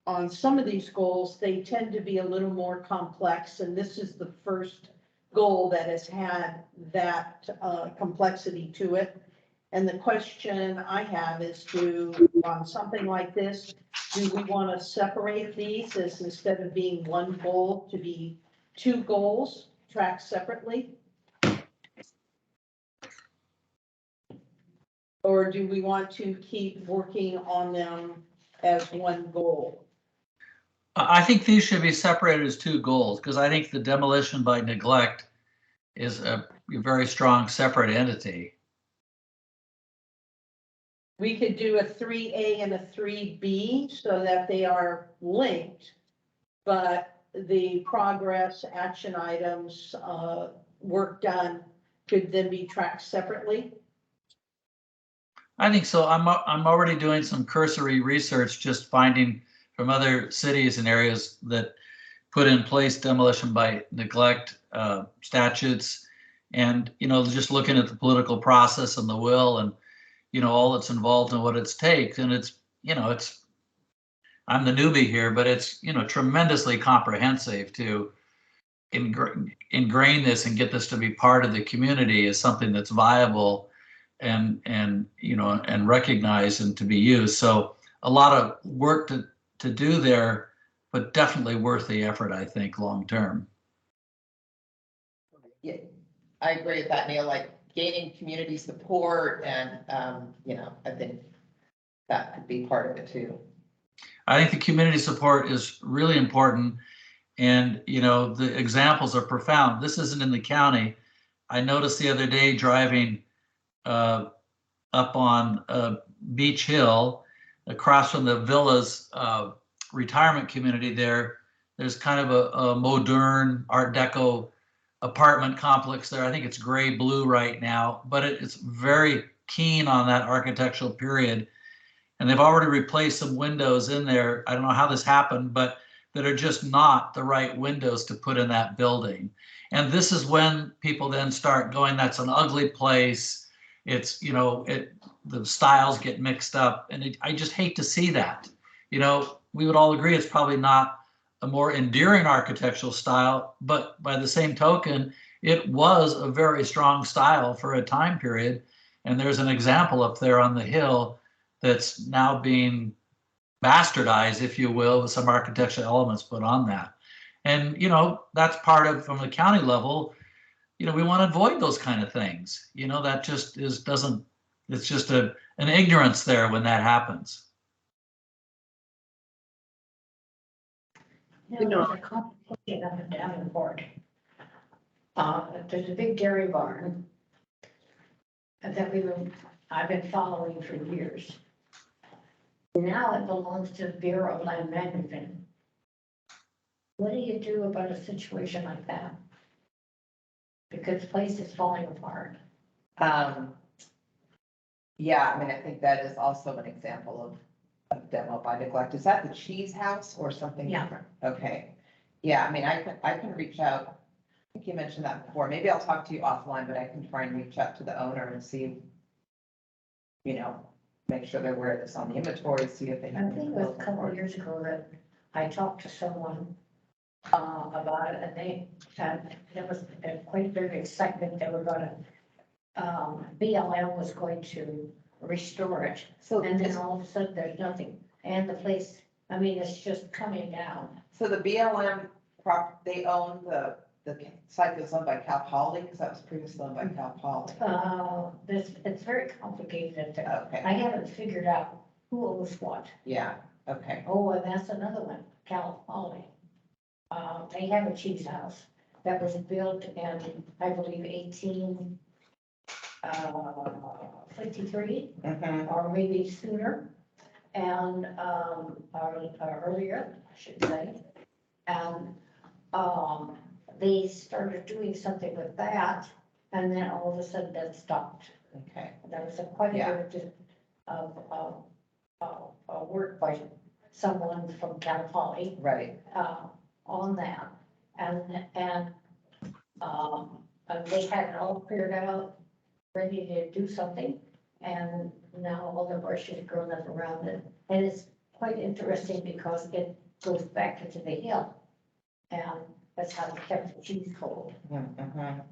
on some of these goals, they tend to be a little more complex, and this is the first goal that has had that complexity to it. And the question I have is, on something like this, do we want to separate these as instead of being one goal to be two goals tracked separately? Or do we want to keep working on them as one goal? I think these should be separated as two goals, because I think the demolition by neglect is a very strong separate entity. We could do a 3A and a 3B so that they are linked, but the progress, action items, work done could then be tracked separately. I think so. I'm already doing some cursory research, just finding from other cities and areas that put in place demolition by neglect statutes, and just looking at the political process and the will, and all that's involved and what it takes. And it's I'm the newbie here, but it's tremendously comprehensive to ingrain this and get this to be part of the community as something that's viable and recognized and to be used. So a lot of work to do there, but definitely worth the effort, I think, long term. Yeah, I agree with that, Neil, like gaining community support and, I think that could be part of it too. I think the community support is really important. And, the examples are profound. This isn't in the county. I noticed the other day driving up on Beach Hill, across from the Villas retirement community there's kind of a modern Art Deco apartment complex there. I think it's gray blue right now, but it's very keen on that architectural period. And they've already replaced some windows in there. I don't know how this happened, but that are just not the right windows to put in that building. And this is when people then start going, that's an ugly place. It's, the styles get mixed up. And I just hate to see that. We would all agree it's probably not a more endearing architectural style, but by the same token, it was a very strong style for a time period. And there's an example up there on the hill that's now being bastardized, if you will, with some architectural elements put on that. And, that's part of, from the county level, we want to avoid those kind of things. That just it's just an ignorance there when that happens. There's a complication up and down the board. There's a big dairy barn that I've been following for years. Now it belongs to the Bureau of Land Management. What do you do about a situation like that? Because the place is falling apart. Yeah, I think that is also an example of demo by neglect. Is that the cheese house or something Yeah. different? Okay. Yeah, I can reach out. I think you mentioned that before. Maybe I'll talk to you offline, but I can try and reach out to the owner and see, make sure they're aware of this on the inventory, see if they. I think it was a couple of years ago that I talked to someone about it, and they had, there was quite a bit of excitement. They were gonna, BLM was going to restore it. So And then all of a sudden, there's nothing. And the place, it's just coming down. So the BLM they own the site that was owned by Cal Poly, because that was previously owned by Cal Poly. It's very complicated. Okay, I haven't figured out who owns what. yeah, okay. Oh, and that's another one, Cal Poly. They have a cheese house that was built in, I believe, 1853, Mhm. or maybe sooner. and, or earlier, I should say. And, they started doing something with that, and then all of a sudden that stopped. Okay, There was quite a bit of work by someone from Cal Poly, right, on that. And they had it all cleared out, ready to do something. And now all the brush has grown up around it. And it's quite interesting because it goes back into the hill. And that's how it kept the cheese cold. mhm.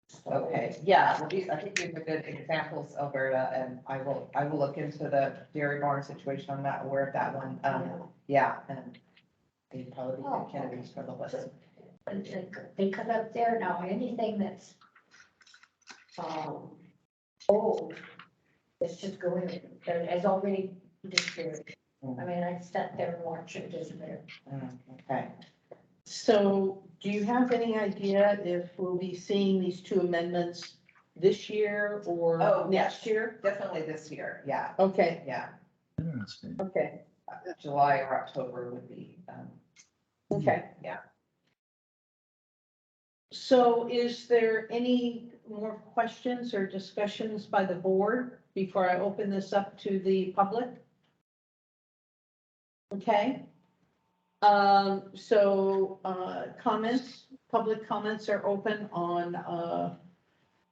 So, Okay, yeah, well, I think these are good examples, Alberta, and I will look into the dairy barn situation. I'm not aware of that one. Yeah, and they probably be good candidates for the list. and they cut up there now, anything that's, old, it's just going, it's already disappeared. I mean, I sat there and watched it disappear. Okay. So do you have any idea if we'll be seeing these two amendments this year or Oh, next yes. year? Definitely this year, yeah, Okay, yeah. Interesting. okay, July or October would be, okay. yeah. So is there any more questions or discussions by the board before I open this up to the public? Okay. Comments, public comments are open on,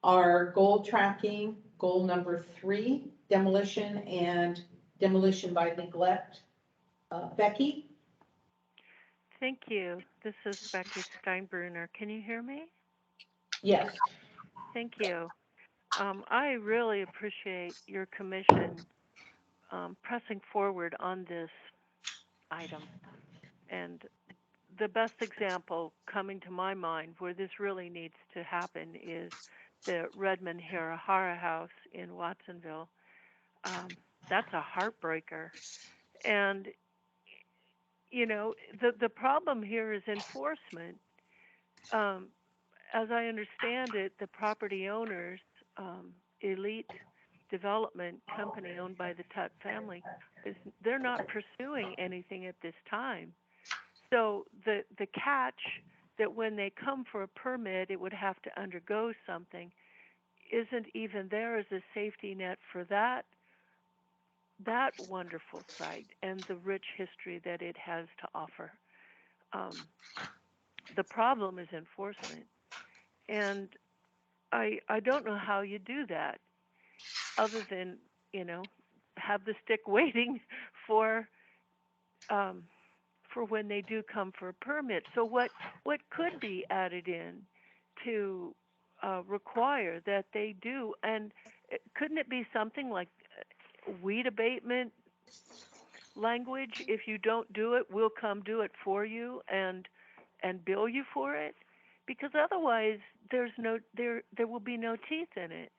our goal tracking, goal number 3, demolition and demolition by neglect. Becky? Thank you. This is Becky Steinbruner. Can you hear me? Yes. Thank you. I really appreciate your commission pressing forward on this item. And the best example coming to my mind where this really needs to happen is the Redmond Hrc House in Watsonville. That's a heartbreaker. And, you know, the problem here is enforcement. As I understand it, the property owners, Elite Development Company owned by the Tutt family, they're not pursuing anything at this time. So the catch that when they come for a permit, it would have to undergo something, isn't even there as a safety net for that wonderful site and the rich history that it has to offer. The problem is enforcement, and I don't know how you do that other than, you know, have the stick waiting for when they do come for a permit. So what could be added in to require that they do, and couldn't it be something like weed abatement language? If you don't do it, we'll come do it for you and bill you for it, because otherwise there will be no teeth in it.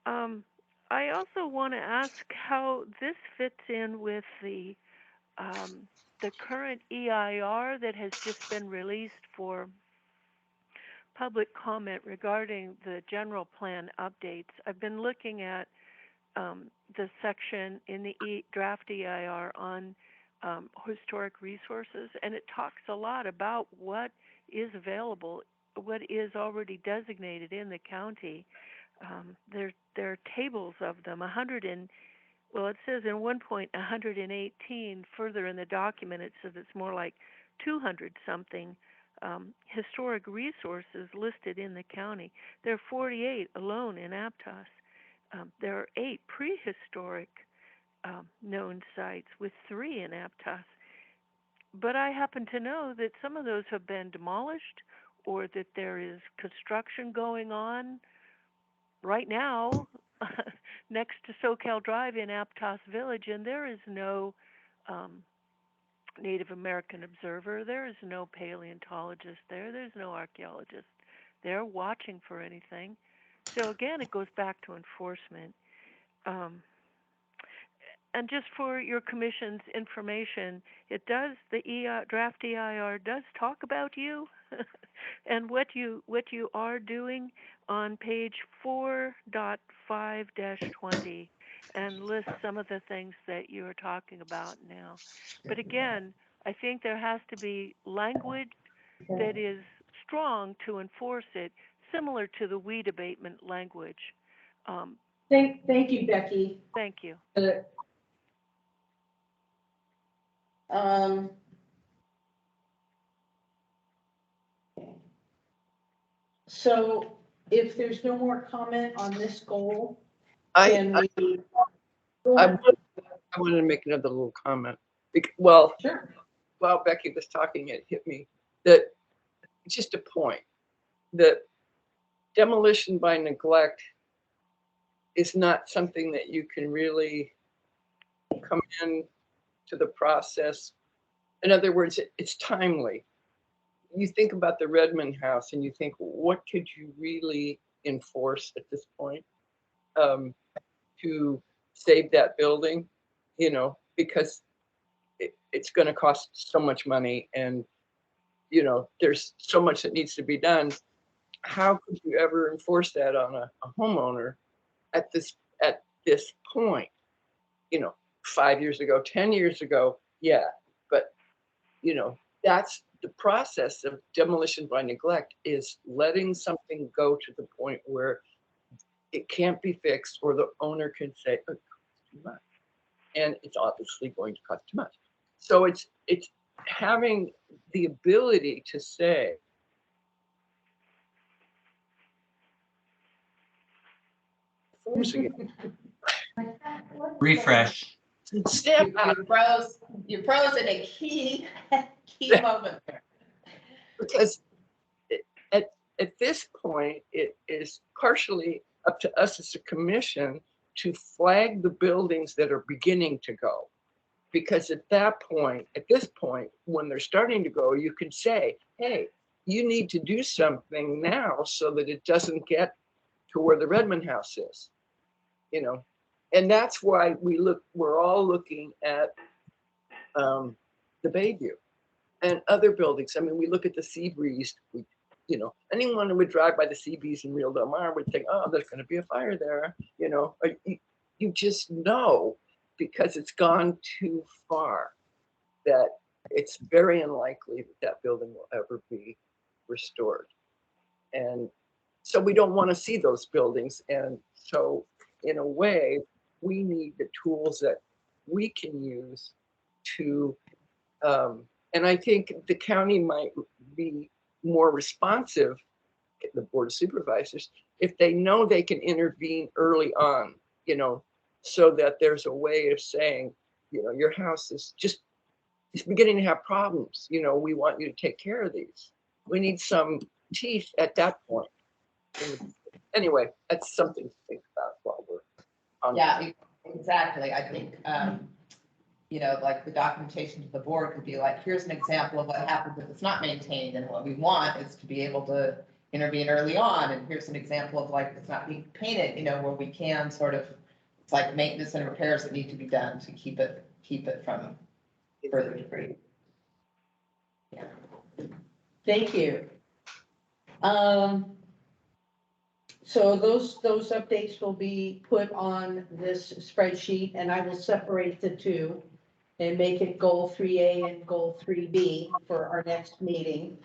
I also want to ask how this fits in with the current EIR that has just been released for public comment regarding the general plan updates. I've been looking at the section in the draft EIR on historic resources, and it talks a lot about what is available, what is already designated in the county. There are tables of them, it says in one point 118. Further in the document, it says it's more like 200 something historic resources listed in the county. There are 48 alone in Aptos. There are 8 prehistoric known sites, with 3 in Aptos. But I happen to know that some of those have been demolished, or that there is construction going on right now next to SoCal Drive in Aptos Village, and there is no Native American observer, there is no paleontologist there, there's no archaeologist there watching for anything. So again, it goes back to enforcement. And just for your commission's information, it does, the draft EIR does talk about you and what you are doing on page 4.5-20. and list some of the things that you are talking about now. But again, I think there has to be language that is strong to enforce it, similar to the weed abatement language. Thank you, Becky. Thank you. Um, so if there's no more comment on this goal, I, can I, we? Go I, ahead. I wanted to make another little comment. Well, Sure. while Becky was talking, it hit me that just a point that demolition by neglect is not something that you can really come in to the process. In other words, it's timely. You think about the Redmond house and you think, what could you really enforce at this point to save that building? You know, because it's going to cost so much money, and you know, there's so much that needs to be done. How could you ever enforce that on a homeowner at this point? You know, 5 years ago, 10 years ago, yeah, but you know, that's the process of demolition by neglect, is letting something go to the point where it can't be fixed, or the owner can say, oh, it costs too much, and it's obviously going to cost too much. So it's having the ability to say, Refresh. step out, You froze in a key moment there. because at this point, it is partially up to us as a commission to flag the buildings that are beginning to go. Because at this point, when they're starting to go, you can say, hey, you need to do something now so that it doesn't get to where the Redmond house is, you know? And that's why we're all looking at the Bayview and other buildings. I mean, we look at the Seabreeze, you know, anyone who would drive by the Seabreeze in Real Del Mar would think, oh, there's going to be a fire there, you know. You just know, because it's gone too far, that it's very unlikely that building will ever be restored. And so we don't want to see those buildings. And so in a way, we need the tools that we can use to, and I think the county might be more responsive, the Board of Supervisors, if they know they can intervene early on, you know, so that there's a way of saying, you know, your house is just, it's beginning to have problems. You know, we want you to take care of these. We need some teeth at that point. And anyway, that's something to think about while we're on. Yeah, exactly. I think, you know, like the documentation to the board could be like, here's an example of what happens if it's not maintained. And what we want is to be able to intervene early on. And here's an example of like, it's not being painted, you know, where we can sort of, it's like maintenance and repairs that need to be done to keep it from further debris. Yeah. Thank you. So those updates will be put on this spreadsheet, and I will separate the two and make it goal 3A and goal 3B for our next meeting.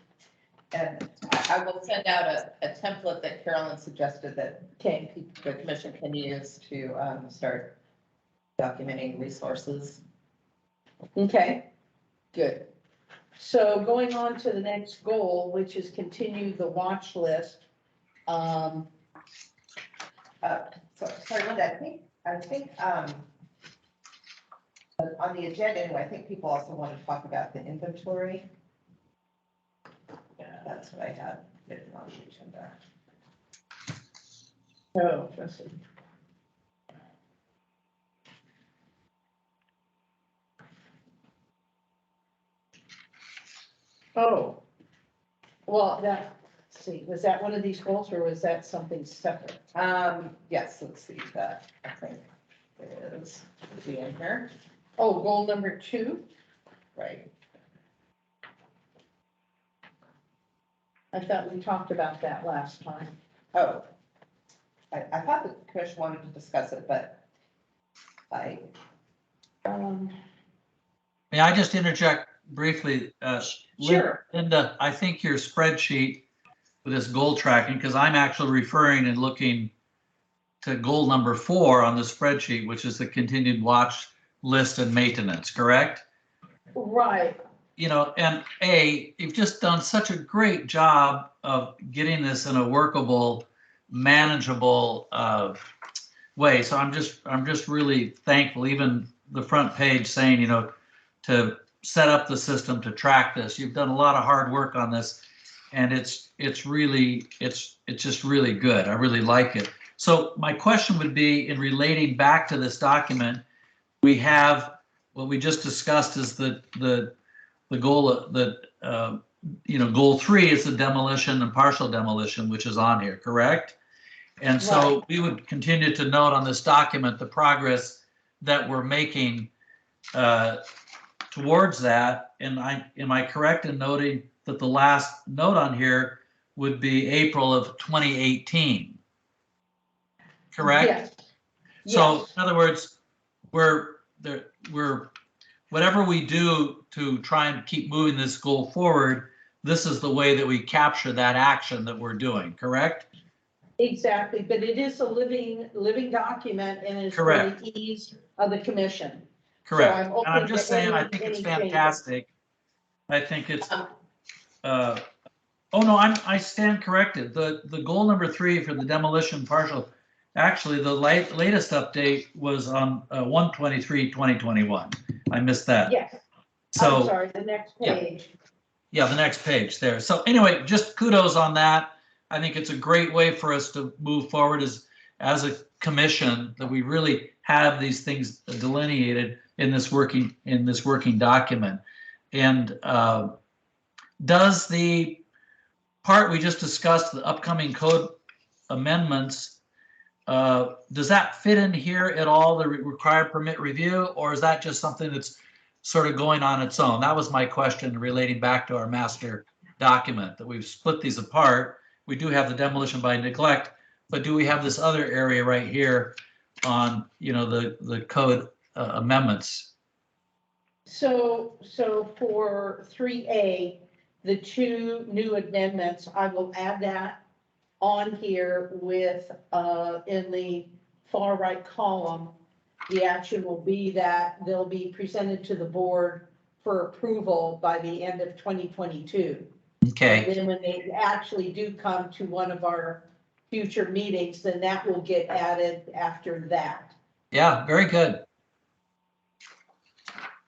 And I will send out a template that Carolyn suggested that Okay. the commission can use to start documenting resources. Okay, good. So going on to the next goal, which is continue the watch list. Sorry, Linda, I think on the agenda, anyway, I think people also want to talk about the inventory. Yeah, that's what I had written on the agenda. Oh, let's see. Oh, well, let's see, was that one of these goals or was that something separate? Yes, let's see that. I think it is be in here, Oh, goal number 2? right? I thought we talked about that last time. Oh, I thought the commission wanted to discuss it, but I, May I just interject briefly? Sure. Linda, I think your spreadsheet with this goal tracking, because I'm actually referring and looking to goal number 4 on the spreadsheet, which is the continued watch list and maintenance, correct? Right. You know, and you've just done such a great job of getting this in a workable, manageable way. So I'm just really thankful. Even the front page saying, you know, to set up the system to track this. You've done a lot of hard work on this, and it's just really good. I really like it. So my question would be, in relating back to this document, we have what we just discussed is the goal that you know, goal 3 is the demolition and partial demolition, which is on here, correct? And so we would continue to note on this document the progress that we're making towards that. And am I correct in noting that the last note on here would be April of 2018? Correct? Yes. So Yes. in other words, we're whatever we do to try and keep moving this goal forward, this is the way that we capture that action that we're doing, correct? Exactly, but it is a living document, and it's for Correct. the ease of the commission. Correct. I'm And open I'm to just saying, I any- think it's any changes. fantastic. I think it's, oh no, I stand corrected. The goal number 3 for the demolition partial, actually, the latest update was on 1/23/2021. I missed that. Yes, I'm So, sorry, the next page. yeah, the next page there. So anyway, just kudos on that. I think it's a great way for us to move forward as a commission, that we really have these things delineated in this working document. And does the part we just discussed, the upcoming code amendments, does that fit in here at all, the required permit review, or is that just something that's sort of going on its own? That was my question relating back to our master document, that we've split these apart. We do have the demolition by neglect, but do we have this other area right here on, you know, the code amendments? So for 3A, the 2 new amendments, I will add that on here with, in the far right column, the action will be that they'll be presented to the board for approval by the end of 2022. Okay. And then when they actually do come to one of our future meetings, then that will get added after that. Yeah, very good.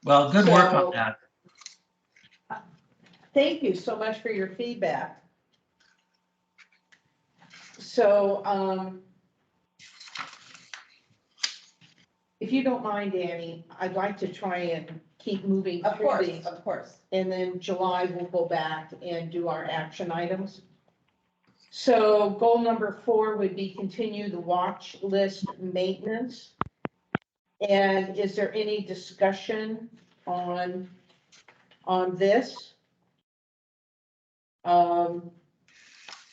Well, good work on So- that. Thank you so much for your feedback. So, if you don't mind, Annie, I'd like to try and keep moving of through course, these. of course. And then July, we'll go back and do our action items. So goal number 4 would be continue the watch list maintenance. And is there any discussion on this?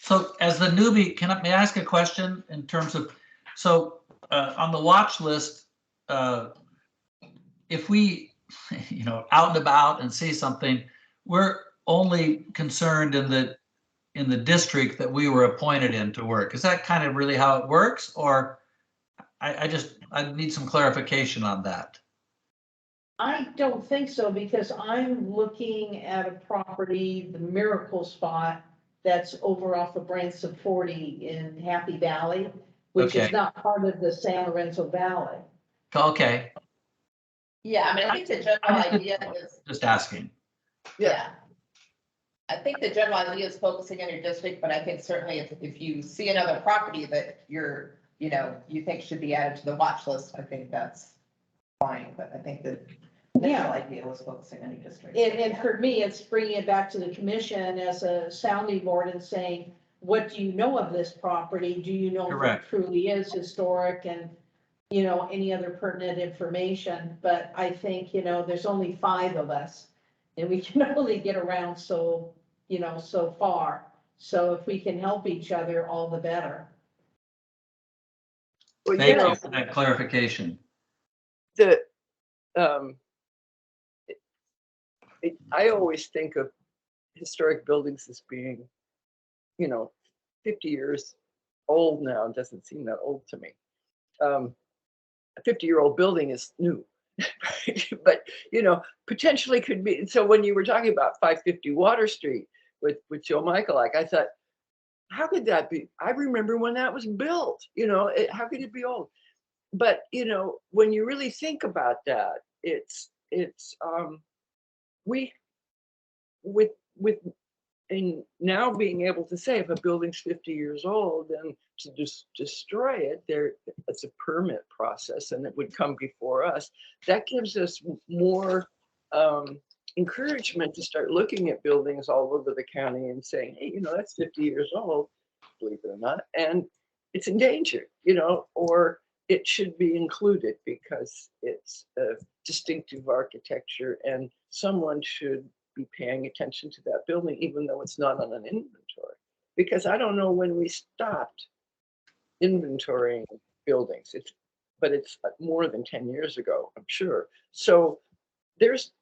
So as the newbie, may I ask a question in terms of, so on the watch list, if we, you know, out and about and see something, we're only concerned in the district that we were appointed in to work. Is that kind of really how it works? Or I need some clarification on that. I don't think so, because I'm looking at a property, the Miracle Spot, that's over off of Branson 40 in Happy Valley, which is Okay. not part of the San Lorenzo Valley. Okay, Yeah, I mean, I think the general idea is, just asking. yeah. I think the general idea is focusing on your district, but I think certainly if you see another property that you think should be added to the watch list, I think that's fine, but I think the initial idea was focusing on your district. And for me, it's bringing it back to the commission as a sounding board and saying, what do you know of this property? Do you know if it Correct. truly is historic, and, you know, any other pertinent information? But I think, there's only 5 of us, and we can only get around so far. So if we can help each other, all the better. Well, Thank you for that clarification. the, um, I always think of historic buildings as being, 50 years old now. It doesn't seem that old to me. A 50-year-old building is new, but potentially could be. So when you were talking about 550 Water Street with Joe Michael, I thought, how could that be? I remember when that was built. How could it be old? But when you really think about that, it's we with and now being able to say if a building's 50 years old, then to just destroy it, it's a permit process and it would come before us. That gives us more encouragement to start looking at buildings all over the county and saying, hey, that's 50 years old, believe it or not, and it's endangered, or it should be included because it's a distinctive architecture and someone should be paying attention to that building, even though it's not on an inventory. Because I don't know when we stopped inventorying buildings, but it's more than 10 years ago, I'm sure. So there's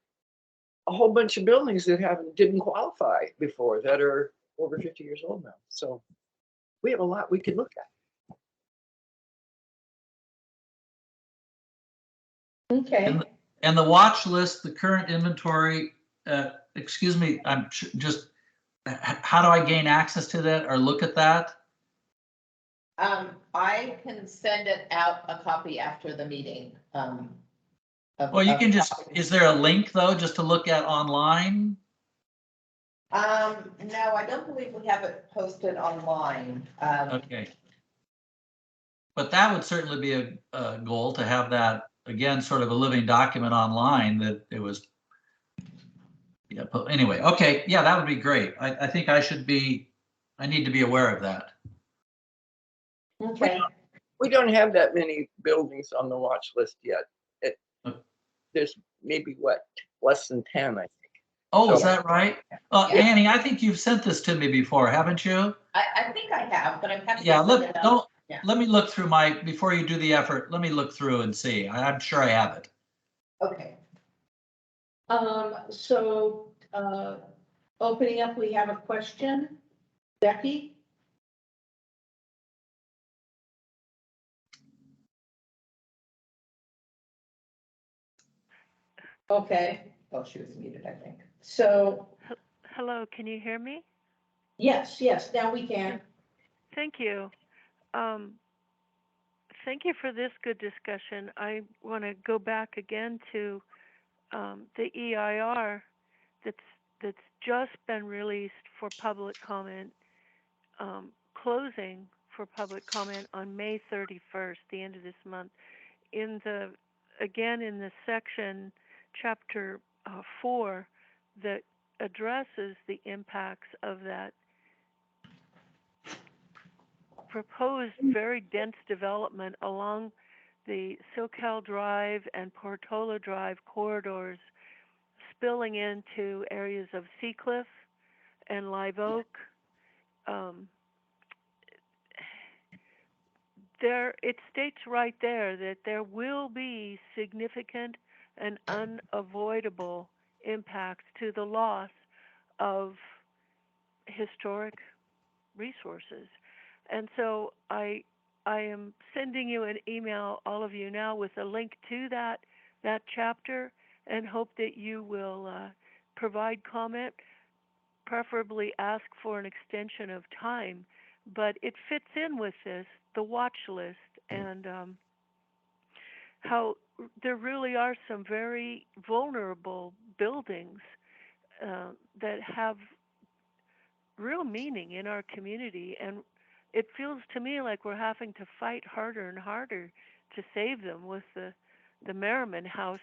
a whole bunch of buildings that didn't qualify before that are over 50 years old now. So we have a lot we could look at. Okay. And the watch list, the current inventory, excuse me, how do I gain access to that or look at that? I can send it out a copy after the meeting. Well, you can just, is there a link though, just to look at online? No, I don't believe we have it posted online. Okay. But that would certainly be a goal to have that, again, sort of a living document online that it was. Yeah, but anyway, okay, yeah, that would be great. I think I need to be aware of that. Okay. We don't have that many buildings on the watch list yet. There's maybe less than 10, I think. Oh, So, is that right? Yeah. Annie, I think you've sent this to me before, haven't you? I think I have, but I'm happy Yeah, to send it out. let me look through before you do the effort, let me look through and see. I'm sure I have it. Okay. So, opening up, we have a question. Becky? Okay, Oh, she was muted, I think. so, Hello, can you hear me? yes, now we can. Thank you. Thank you for this good discussion. I want to go back again to the EIR that's just been released for public comment, closing for public comment on May 31st, the end of this month. In the section, chapter 4, that addresses the impacts of that proposed very dense development along the SoCal Drive and Portola Drive corridors, spilling into areas of Seacliff and Live Oak. It states right there that there will be significant and unavoidable impacts to the loss of historic resources. And so I am sending you an email, all of you now, with a link to that chapter, and hope that you will provide comment, preferably ask for an extension of time. But it fits in with the watch list, and how there really are some very vulnerable buildings that have real meaning in our community, and it feels to me like we're having to fight harder and harder to save them, with the Merriman House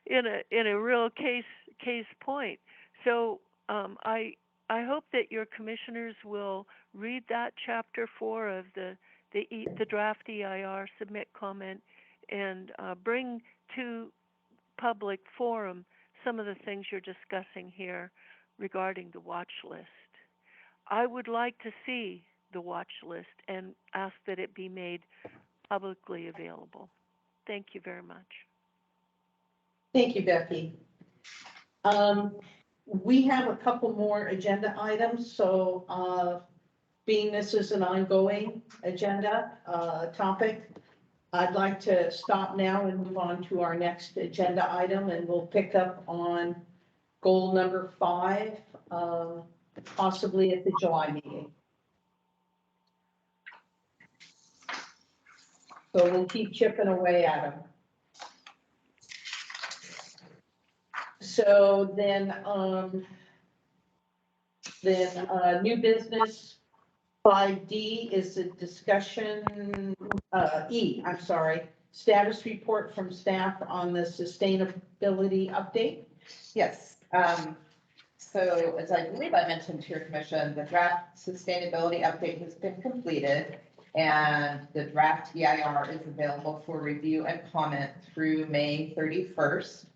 in a real case point. So I hope that your commissioners will read that chapter 4 of the draft EIR, submit comment, and bring to public forum some of the things you're discussing here regarding the watch list. I would like to see the watch list and ask that it be made publicly available. Thank you very much. Thank you, Becky. We have a couple more agenda items, so, being this is an ongoing agenda, topic, I'd like to stop now and move on to our next agenda item, and we'll pick up on goal number 5, possibly at the July meeting. So we'll keep chipping away at them. So then, new business 5D is the discussion, I'm sorry, status report from staff on the sustainability update. Yes, so as I believe I mentioned to your commission, the draft sustainability update has been completed, and the draft EIR is available for review and comment through May 31st.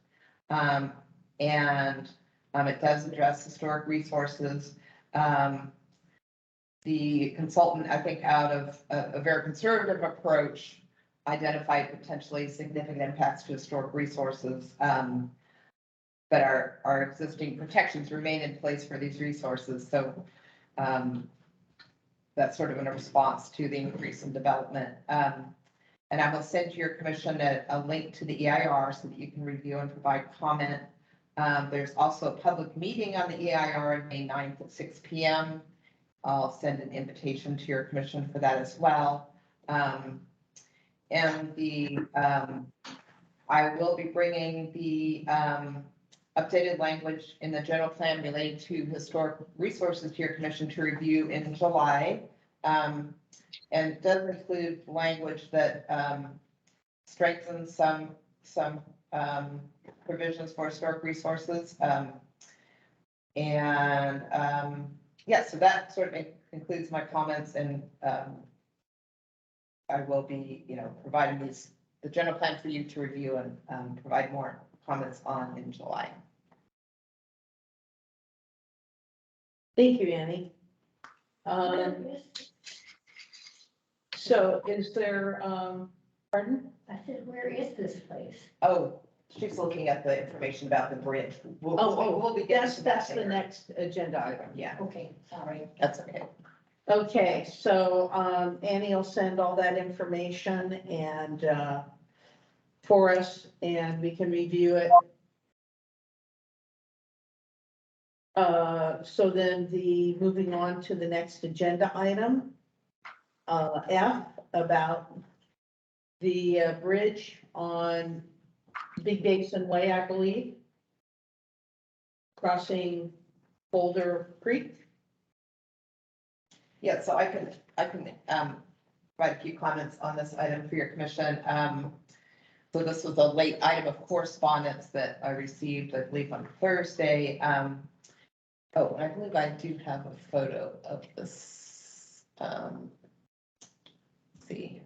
It does address historic resources. The consultant, I think, out of a very conservative approach, identified potentially significant impacts to historic resources. But our existing protections remain in place for these resources. So that's sort of in a response to the increase in development. And I will send to your commission a link to the EIR so that you can review and provide comment. There's also a public meeting on the EIR on May 9th at 6 p.m. I'll send an invitation to your commission for that as well. I will be bringing the updated language in the general plan related to historic resources to your commission to review in July. And it does include language that strengthens some provisions for historic resources. Yeah, so that sort of concludes my comments, and I will be, providing the general plan for you to review and provide more comments on in July. Thank you, Annie. So is there, pardon? I said, where is this place? Oh, she's looking at the information about the bridge. We'll be getting to that That's the later. next agenda item. Yeah, Okay, sorry. that's okay. Okay, so, Annie will send all that information and, for us, and we can review it. So then moving on to the next agenda item, F, about the bridge on Big Basin Way, I believe, crossing Boulder Creek. Yeah, so I can provide a few comments on this item for your commission. So this was a late item of correspondence that I received, I believe, on Thursday. Oh, I believe I do have a photo of this. Let's see.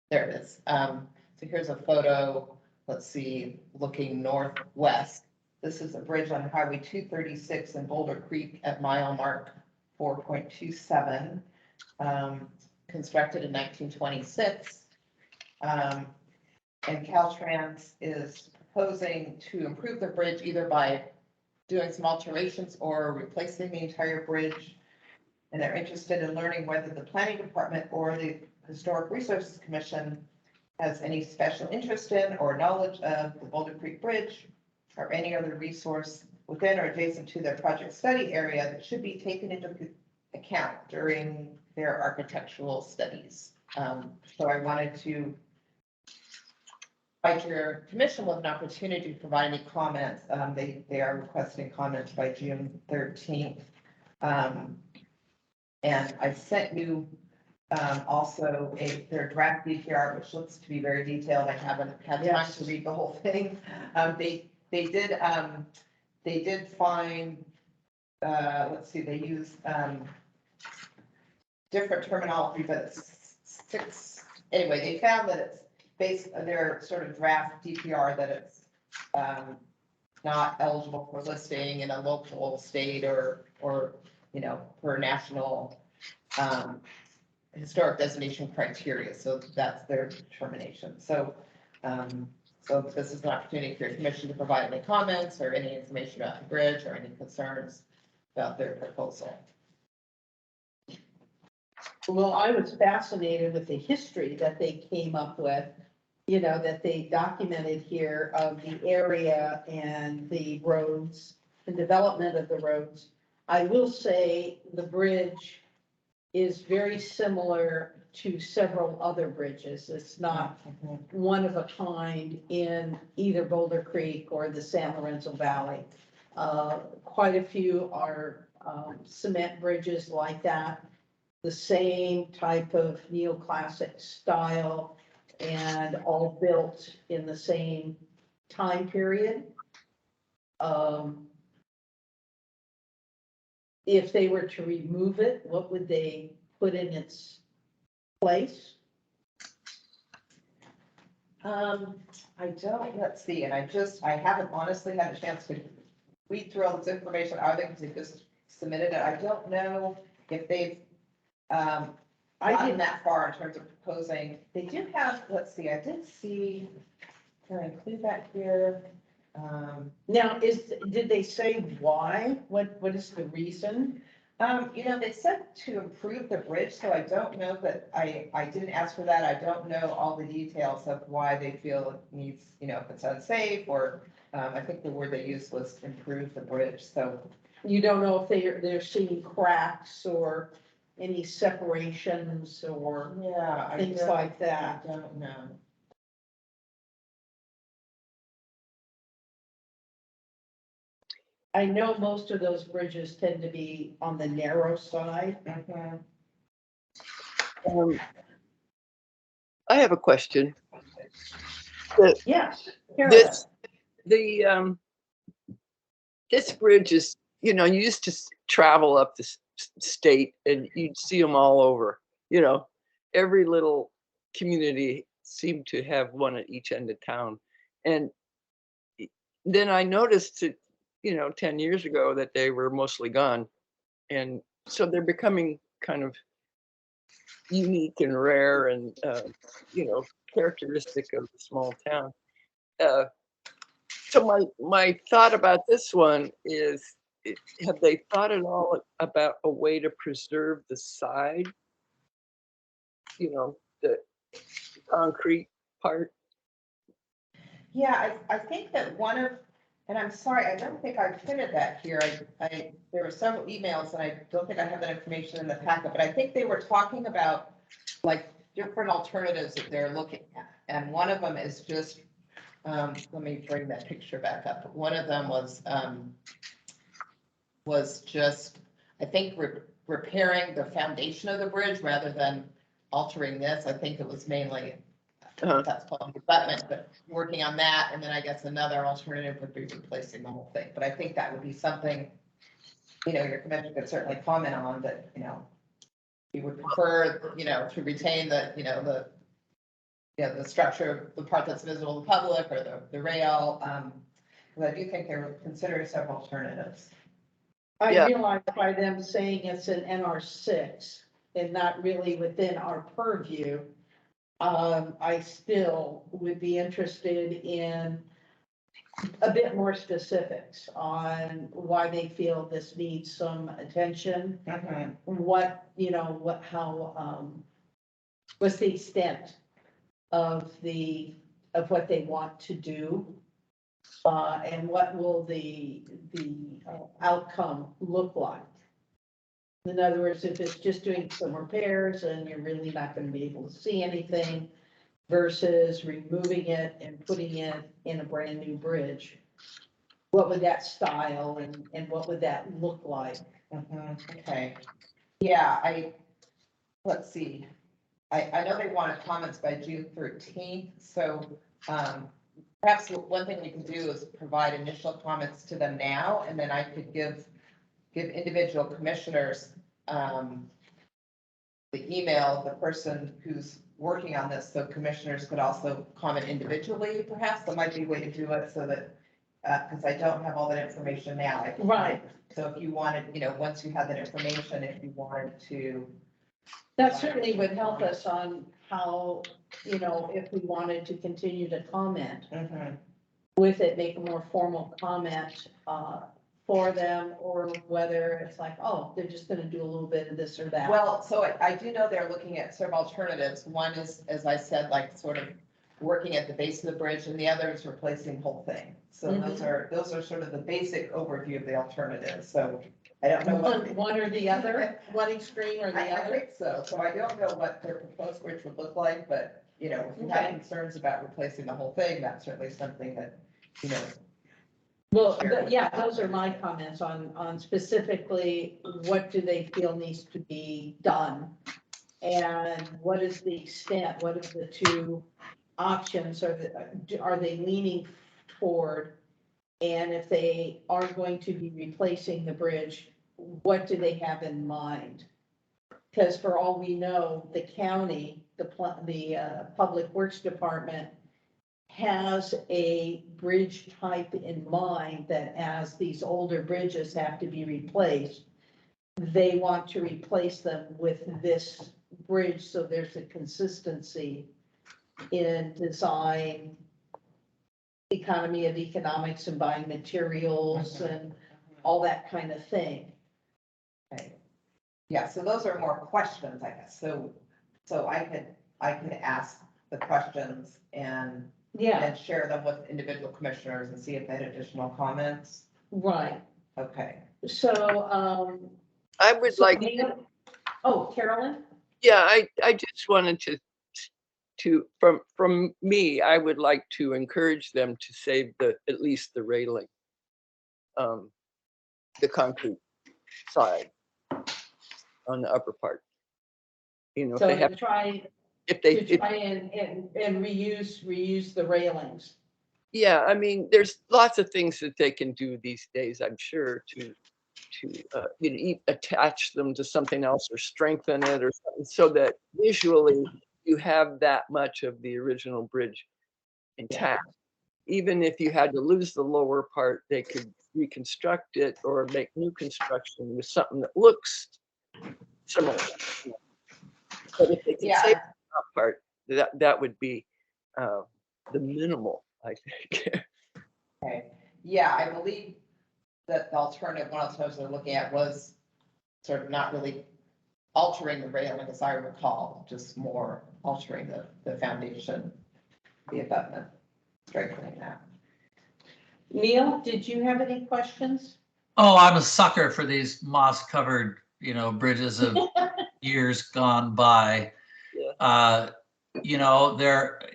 There it is. So here's a photo, let's see, looking northwest. This is a bridge on Highway 236 in Boulder Creek at mile mark 4.27, constructed in 1926. And Caltrans is proposing to improve the bridge either by doing some alterations or replacing the entire bridge. And they're interested in learning whether the planning department or the Historic Resources Commission has any special interest in or knowledge of the Boulder Creek Bridge or any other resource within or adjacent to their project study area that should be taken into account during their architectural studies. So I wanted to provide your commission with an opportunity to provide any comments. They are requesting comments by June 13th. And I sent you also their draft DPR, which looks to be very detailed. I haven't had time to read the whole thing. They did find, let's see, they use different terminology, but it's anyway, they found that it's based on their sort of draft DPR that it's not eligible for listing in a local, state, or for national historic designation criteria, so that's their determination. So, so this is an opportunity for your commission to provide any comments or any information about the bridge or any concerns about their proposal. Well, I was fascinated with the history that they came up with, you know, that they documented here of the area and the roads, the development of the roads. I will say the bridge is very similar to several other bridges. It's not one of a kind in either Boulder Creek or the San Lorenzo Valley. Quite a few are cement bridges like that, the same type of neoclassic style and all built in the same time period. If they were to remove it, what would they put in its place? I don't, let's see, and I haven't honestly had a chance to read through all this information, either because they just submitted it. I don't know if they've gotten that far in terms of proposing. They do have, let's see, I did see, can I include that here? Now, did they say why? What is the reason? You know, they said to improve the bridge, so I don't know that, I didn't ask for that. I don't know all the details of why they feel it needs, you know, if it's unsafe or, I think the word they used was improve the bridge, so. You don't know if they're seeing cracks or any separations or Yeah. things like that. I don't know. I know most of those bridges tend to be on the narrow side. I have a question. Yes. This bridge is, you know, you used to travel up the state and you'd see them all over, you know, every little community seemed to have one at each end of town. And then I noticed that, you know, 10 years ago that they were mostly gone. And so they're becoming kind of unique and rare and, you know, characteristic of the small town. So my thought about this one is, have they thought at all about a way to preserve the side? You know, the concrete part? Yeah, I think that one of, and I'm sorry, I don't think I printed that here. There were several emails and I don't think I have that information in the packet, but I think they were talking about like different alternatives that they're looking at. And one of them is just, let me bring that picture back up. One of them was just, I think, repairing the foundation of the bridge rather than altering this. I think it was mainly, that's called abutment, but working on that. And then I guess another alternative would be replacing the whole thing. But I think that would be something, you know, your commission could certainly comment on that, you know, you would prefer, you know, to retain the, you know, the structure, the part that's visible to the public or the rail. But I do think they were considering several alternatives. I realize by them saying it's an NR6 and not really within our purview, I still would be interested in a bit more specifics on why they feel this needs some attention. What, you know, what's the extent of what they want to do? And what will the outcome look like? In other words, if it's just doing some repairs and you're really not going to be able to see anything versus removing it and putting it in a brand new bridge, what would that style and what would that look like? Okay. Yeah, let's see. I know they wanted comments by June 13th, so perhaps one thing we can do is provide initial comments to them now, and then I could give individual commissioners the email, the person who's working on this, so commissioners could also comment individually, perhaps. That might be a way to do it so that, because I don't have all that information now. Right. So if you wanted, you know, once you have that information, if you wanted to That certainly would help us on how, if we wanted to continue to comment Mhm. with it, make a more formal comment for them, or whether it's like, oh, they're just gonna do a little bit of this or that. Well, so I do know they're looking at several alternatives. One is, as I said, like sort of working at the base of the bridge, and the other is replacing the whole thing. So those are sort of the basic overview of the alternatives. So I don't know what. One or the other, one extreme or the I other. think so. So I don't know what their proposed bridge would look like, but, if you have Okay. concerns about replacing the whole thing, that's certainly something that, Well, yeah, those are my comments on specifically what do they feel needs to be done? And what is the extent, what is the two options, are they leaning toward? And if they are going to be replacing the bridge, what do they have in mind? Because for all we know, the county, the Public Works Department has a bridge type in mind that as these older bridges have to be replaced, they want to replace them with this bridge, so there's a consistency in design, economy of economics and buying materials and all that kind of thing. okay. Yeah, so those are more questions, I guess. So I could ask the questions and Yeah, share them with individual commissioners and see if they had additional comments. right. Okay. So, I would so like, oh, Carolyn? yeah, I just wanted to, from me, I would like to encourage them to save at least the railing. The concrete side on the upper part. If So they have, to try if they, and reuse the railings. yeah, I mean, there's lots of things that they can do these days, I'm sure, to attach them to something else or strengthen it or something, so that visually you have that much of the original bridge intact. Even if you had to lose the lower part, they could reconstruct it or make new construction with something that looks similar. But if they could Yeah. save the top part, that would be the minimal, I think. Okay. Yeah, I believe that the alternative, one of the things they're looking at was sort of not really altering the railing, as I recall, just more altering the foundation, the abutment, strengthening that. Neil, did you have any questions? Oh, I'm a sucker for these moss-covered, bridges of years gone by. Yeah.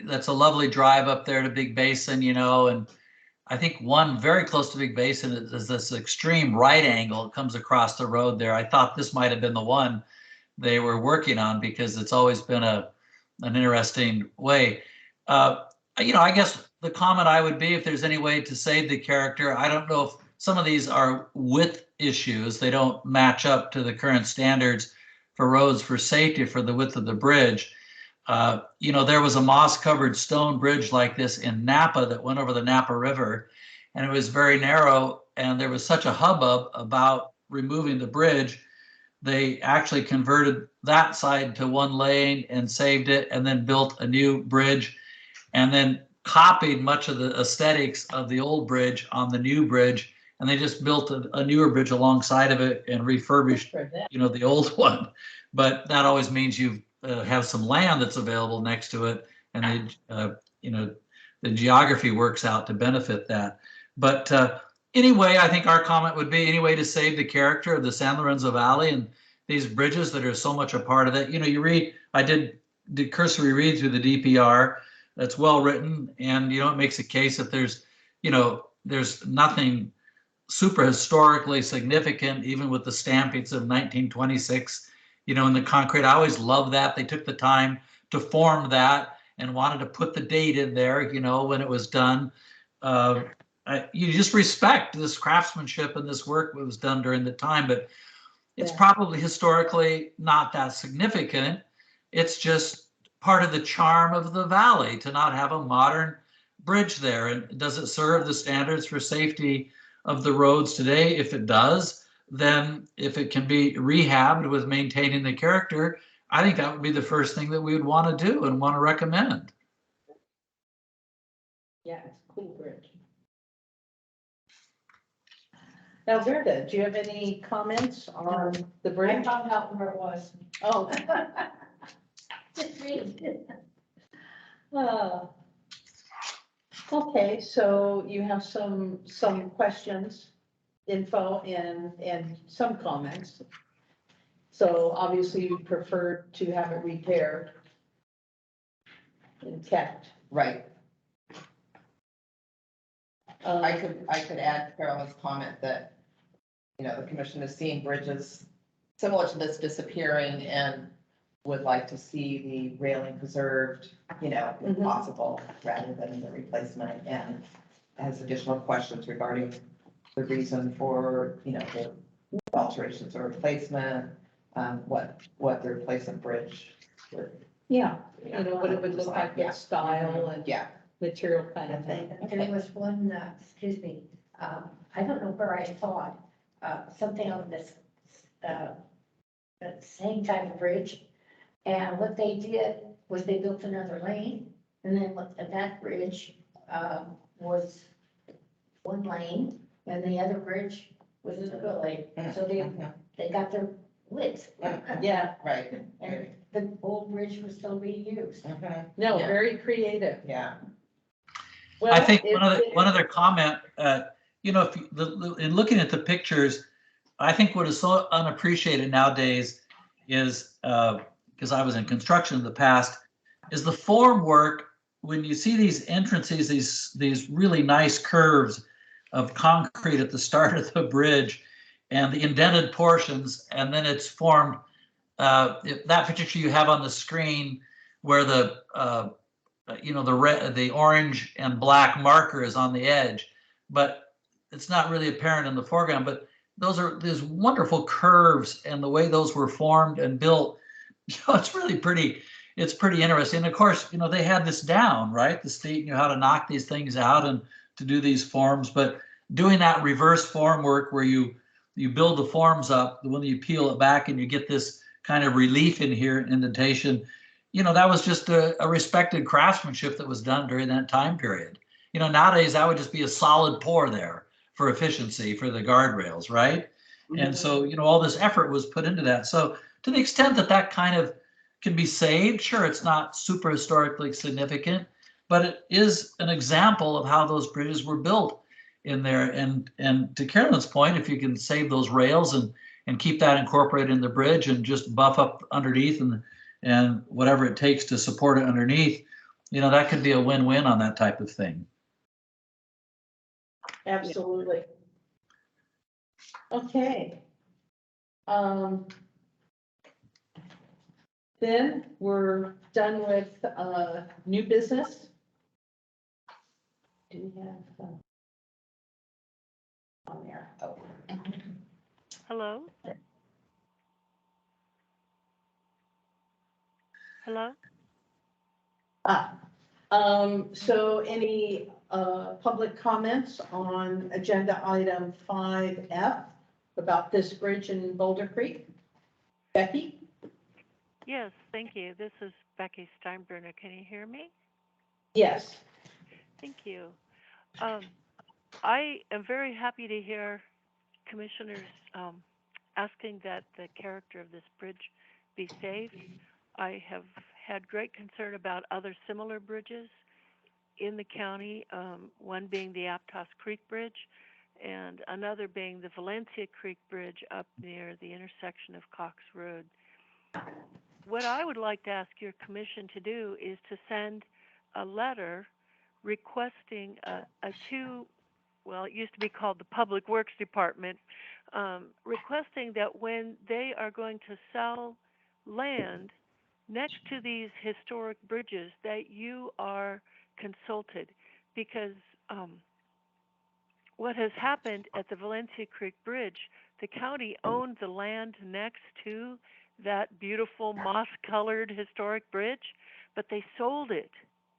That's a lovely drive up there to Big Basin, and I think one very close to Big Basin is this extreme right angle. It comes across the road there. I thought this might have been the one they were working on because it's always been an interesting way. I guess the comment I would be, if there's any way to save the character, I don't know if some of these are width issues. They don't match up to the current standards for roads for safety for the width of the bridge. There was a moss-covered stone bridge like this in Napa that went over the Napa River, and it was very narrow, and there was such a hubbub about removing the bridge. They actually converted that side to one lane and saved it, and then built a new bridge, and then copied much of the aesthetics of the old bridge on the new bridge, and they just built a newer bridge alongside of it and refurbished, the old one. But that always means you have some land that's available next to it, and the geography works out to benefit that. But anyway, I think our comment would be any way to save the character of the San Lorenzo Valley and these bridges that are so much a part of it. You read, I did cursory read through the DPR. That's well written, and it makes a case if there's nothing super historically significant, even with the stampings of 1926, in the concrete. I always love that they took the time to form that and wanted to put the date in there, when it was done. You just respect this craftsmanship and this work that was done during the time, but it's probably historically not that significant. It's just part of the charm of the valley to not have a modern bridge there. And does it serve the standards for safety of the roads today? If it does, then if it can be rehabbed with maintaining the character, I think that would be the first thing that we would want to do and want to recommend. Yeah, it's a cool bridge. Now, Verda, do you have any comments on the I bridge? found out where it was. Oh, Just read. okay, so you have some questions, info, and some comments. So obviously you prefer to have it repaired and kept. Right. Um, I could add Carolyn's comment that, you know, the commission has seen bridges similar to this disappearing and would like to see the railing preserved, you know, if Mhm. possible, rather than the replacement, and has additional questions regarding the reason for, you know, the alterations or replacement, what the replacement bridge would, Yeah, you know, what it would look like, Yeah. what style and yeah. material kind of thing. There was one, excuse me, I don't know where I saw it, something on this, the same type of bridge. And what they did was they built another lane, and then that bridge, was one lane, and the other bridge was another lane. So they got their width. Yeah, Right. And the old bridge was still being used. no, Yeah. very creative. Yeah. Well, I think it- one other comment, you know, if in looking at the pictures, I think what is so unappreciated nowadays is, because I was in construction in the past, is the form work. When you see these entrances, these really nice curves of concrete at the start of the bridge, and the indented portions, and then it's formed. That picture you have on the screen, where the you know, the orange and black marker is on the edge, but it's not really apparent in the foreground. But those are these wonderful curves, and the way those were formed and built, you know, it's really pretty. It's pretty interesting. And of course, you know, they had this down, right? The state knew how to knock these things out and to do these forms. But doing that reverse form work, where you build the forms up, when you peel it back and you get this kind of relief in here, indentation, you know, that was just a respected craftsmanship that was done during that time period. You know, nowadays that would just be a solid pour there for efficiency for the guardrails, right? And so, you know, all this effort was put into that. So to the extent that that kind of can be saved, sure, it's not super historically significant, but it is an example of how those bridges were built in there. And to Carolyn's point, if you can save those rails and keep that incorporated in the bridge and just buff up underneath and whatever it takes to support it underneath, you know, that could be a win-win on that type of thing. Absolutely. Okay. Then we're done with new business. Do we have on there? Oh. Hello? Hello? So any public comments on agenda item 5F about this bridge in Boulder Creek? Becky? Yes, thank you. This is Becky Steinbruner. Can you hear me? Yes. Thank you. I am very happy to hear commissioners asking that the character of this bridge be saved. I have had great concern about other similar bridges in the county, one being the Aptos Creek Bridge and another being the Valencia Creek Bridge up near the intersection of Cox Road. What I would like to ask your commission to do is to send a letter requesting well, it used to be called the Public Works Department, requesting that when they are going to sell land next to these historic bridges, that you are consulted, because what has happened at the Valencia Creek Bridge, the county owned the land next to that beautiful moss-colored historic bridge, but they sold it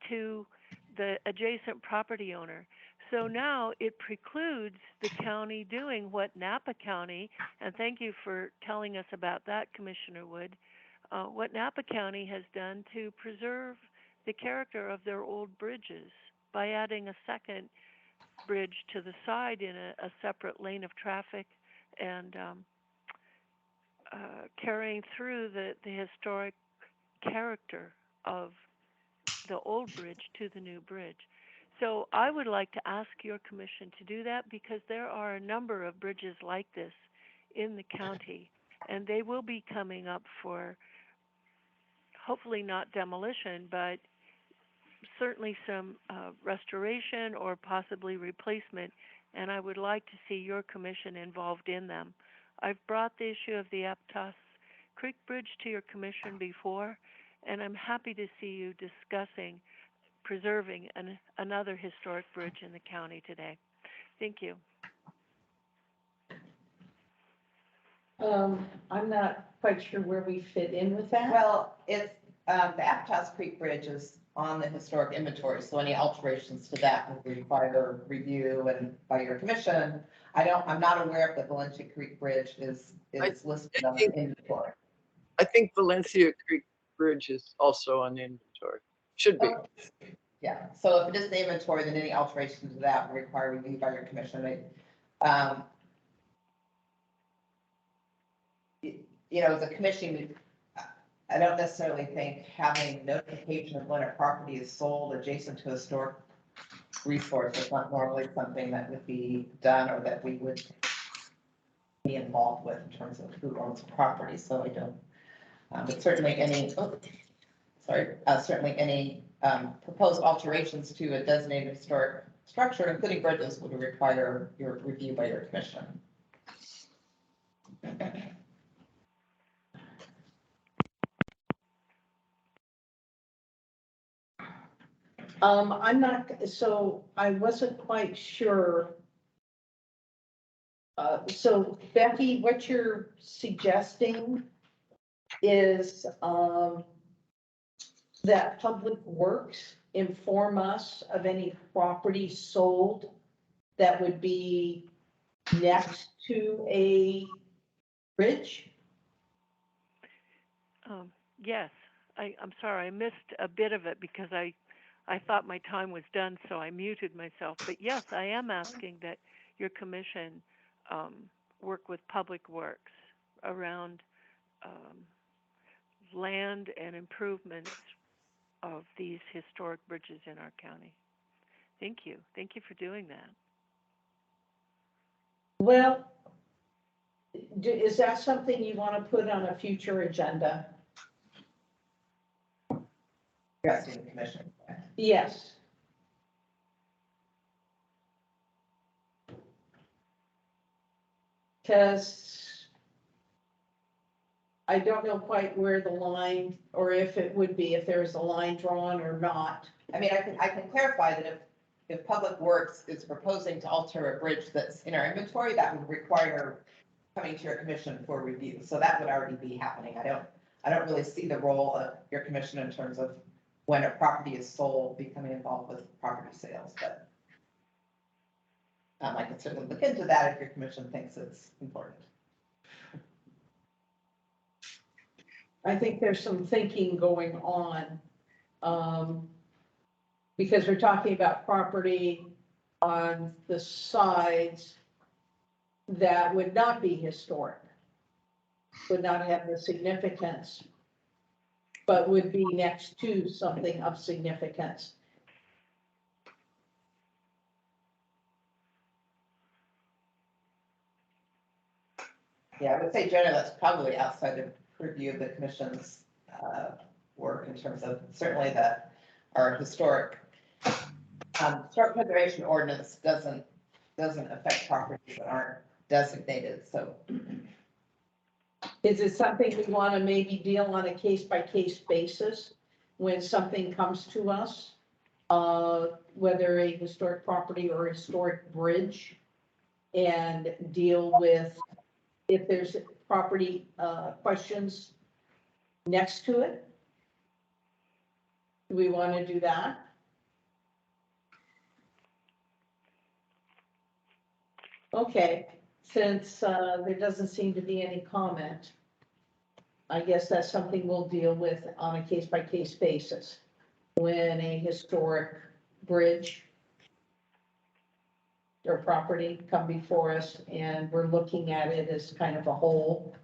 to the adjacent property owner. So now it precludes the county doing what Napa County, and thank you for telling us about that, Commissioner Wood, what Napa County has done to preserve the character of their old bridges by adding a second bridge to the side in a separate lane of traffic and carrying through the historic character of the old bridge to the new bridge. So I would like to ask your commission to do that because there are a number of bridges like this in the county, and they will be coming up for hopefully not demolition, but certainly some restoration or possibly replacement, and I would like to see your commission involved in them. I've brought the issue of the Aptos Creek Bridge to your commission before, and I'm happy to see you discussing preserving another historic bridge in the county today. Thank you. I'm not quite sure where we fit in with that. Well, it's, the Aptos Creek Bridge is on the historic inventory, so any alterations to that would require review and by your commission. I'm not aware if the Valencia Creek Bridge is listed on the inventory. I think Valencia Creek Bridge is also on the inventory. Should be. Yeah, so if it is the inventory, then any alterations to that will require review by your commission. You know, as a commission, I don't necessarily think having notification of when a property is sold adjacent to a historic resource is not normally something that would be done or that we would be involved with in terms of who owns property, so I don't. But certainly any, certainly any proposed alterations to a designated historic structure, including bridges, would require your review by your commission. I'm not, so I wasn't quite sure. So Becky, what you're suggesting is, that Public Works inform us of any property sold that would be next to a bridge? Yes, I'm sorry, I missed a bit of it because I thought my time was done, so I muted myself. But yes, I am asking that your commission work with Public Works around land and improvements of these historic bridges in our county. Thank you. Thank you for doing that. Well, is that something you want to put on a future agenda? You're asking the commission. Yes. Because I don't know quite where the line, or if it would be, if there's a line drawn or not. I mean, I can clarify that if Public Works is proposing to alter a bridge that's in our inventory, that would require coming to your commission for review. So that would already be happening. I don't really see the role of your commission in terms of when a property is sold, becoming involved with property sales, but I can certainly look into that if your commission thinks it's important. I think there's some thinking going on. Because we're talking about property on the sides that would not be historic, would not have the significance, but would be next to something of significance. Yeah, I would say generally that's probably outside the purview of the commission's work in terms of certainly our historic preservation ordinance doesn't affect properties that aren't designated. So Is it something we want to maybe deal on a case-by-case basis when something comes to us? Whether a historic property or a historic bridge, and deal with if there's property questions next to it? Do we want to do that? Okay, since there doesn't seem to be any comment, I guess that's something we'll deal with on a case-by-case basis. When a historic bridge or property come before us and we're looking at it as kind of a whole.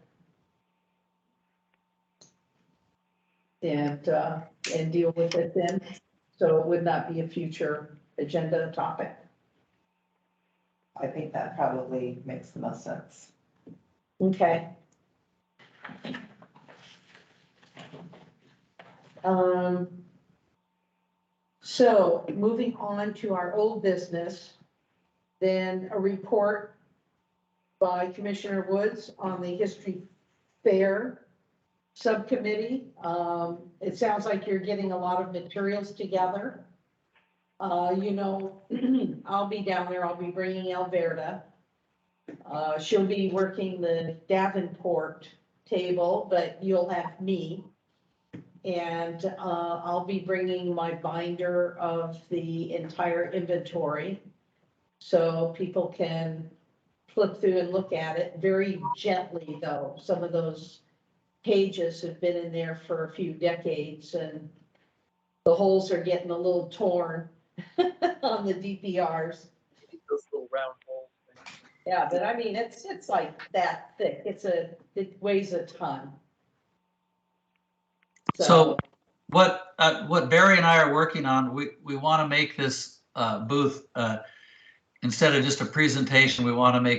And deal with it then, so it would not be a future agenda topic. I think that probably makes the most sense. Okay. So moving on to our old business, then a report by Commissioner Woods on the History Fair Subcommittee. It sounds like you're getting a lot of materials together. You know, I'll be down there, I'll be bringing Alberta. She'll be working the Davenport table, but you'll have me. And I'll be bringing my binder of the entire inventory. So people can flip through and look at it very gently, though. Some of those pages have been in there for a few decades and the holes are getting a little torn on the DPRs. Those little round holes. Yeah, but I mean, it's like that thick. It weighs a ton. So what Barry and I are working on, we want to make this booth, instead of just a presentation, we want to make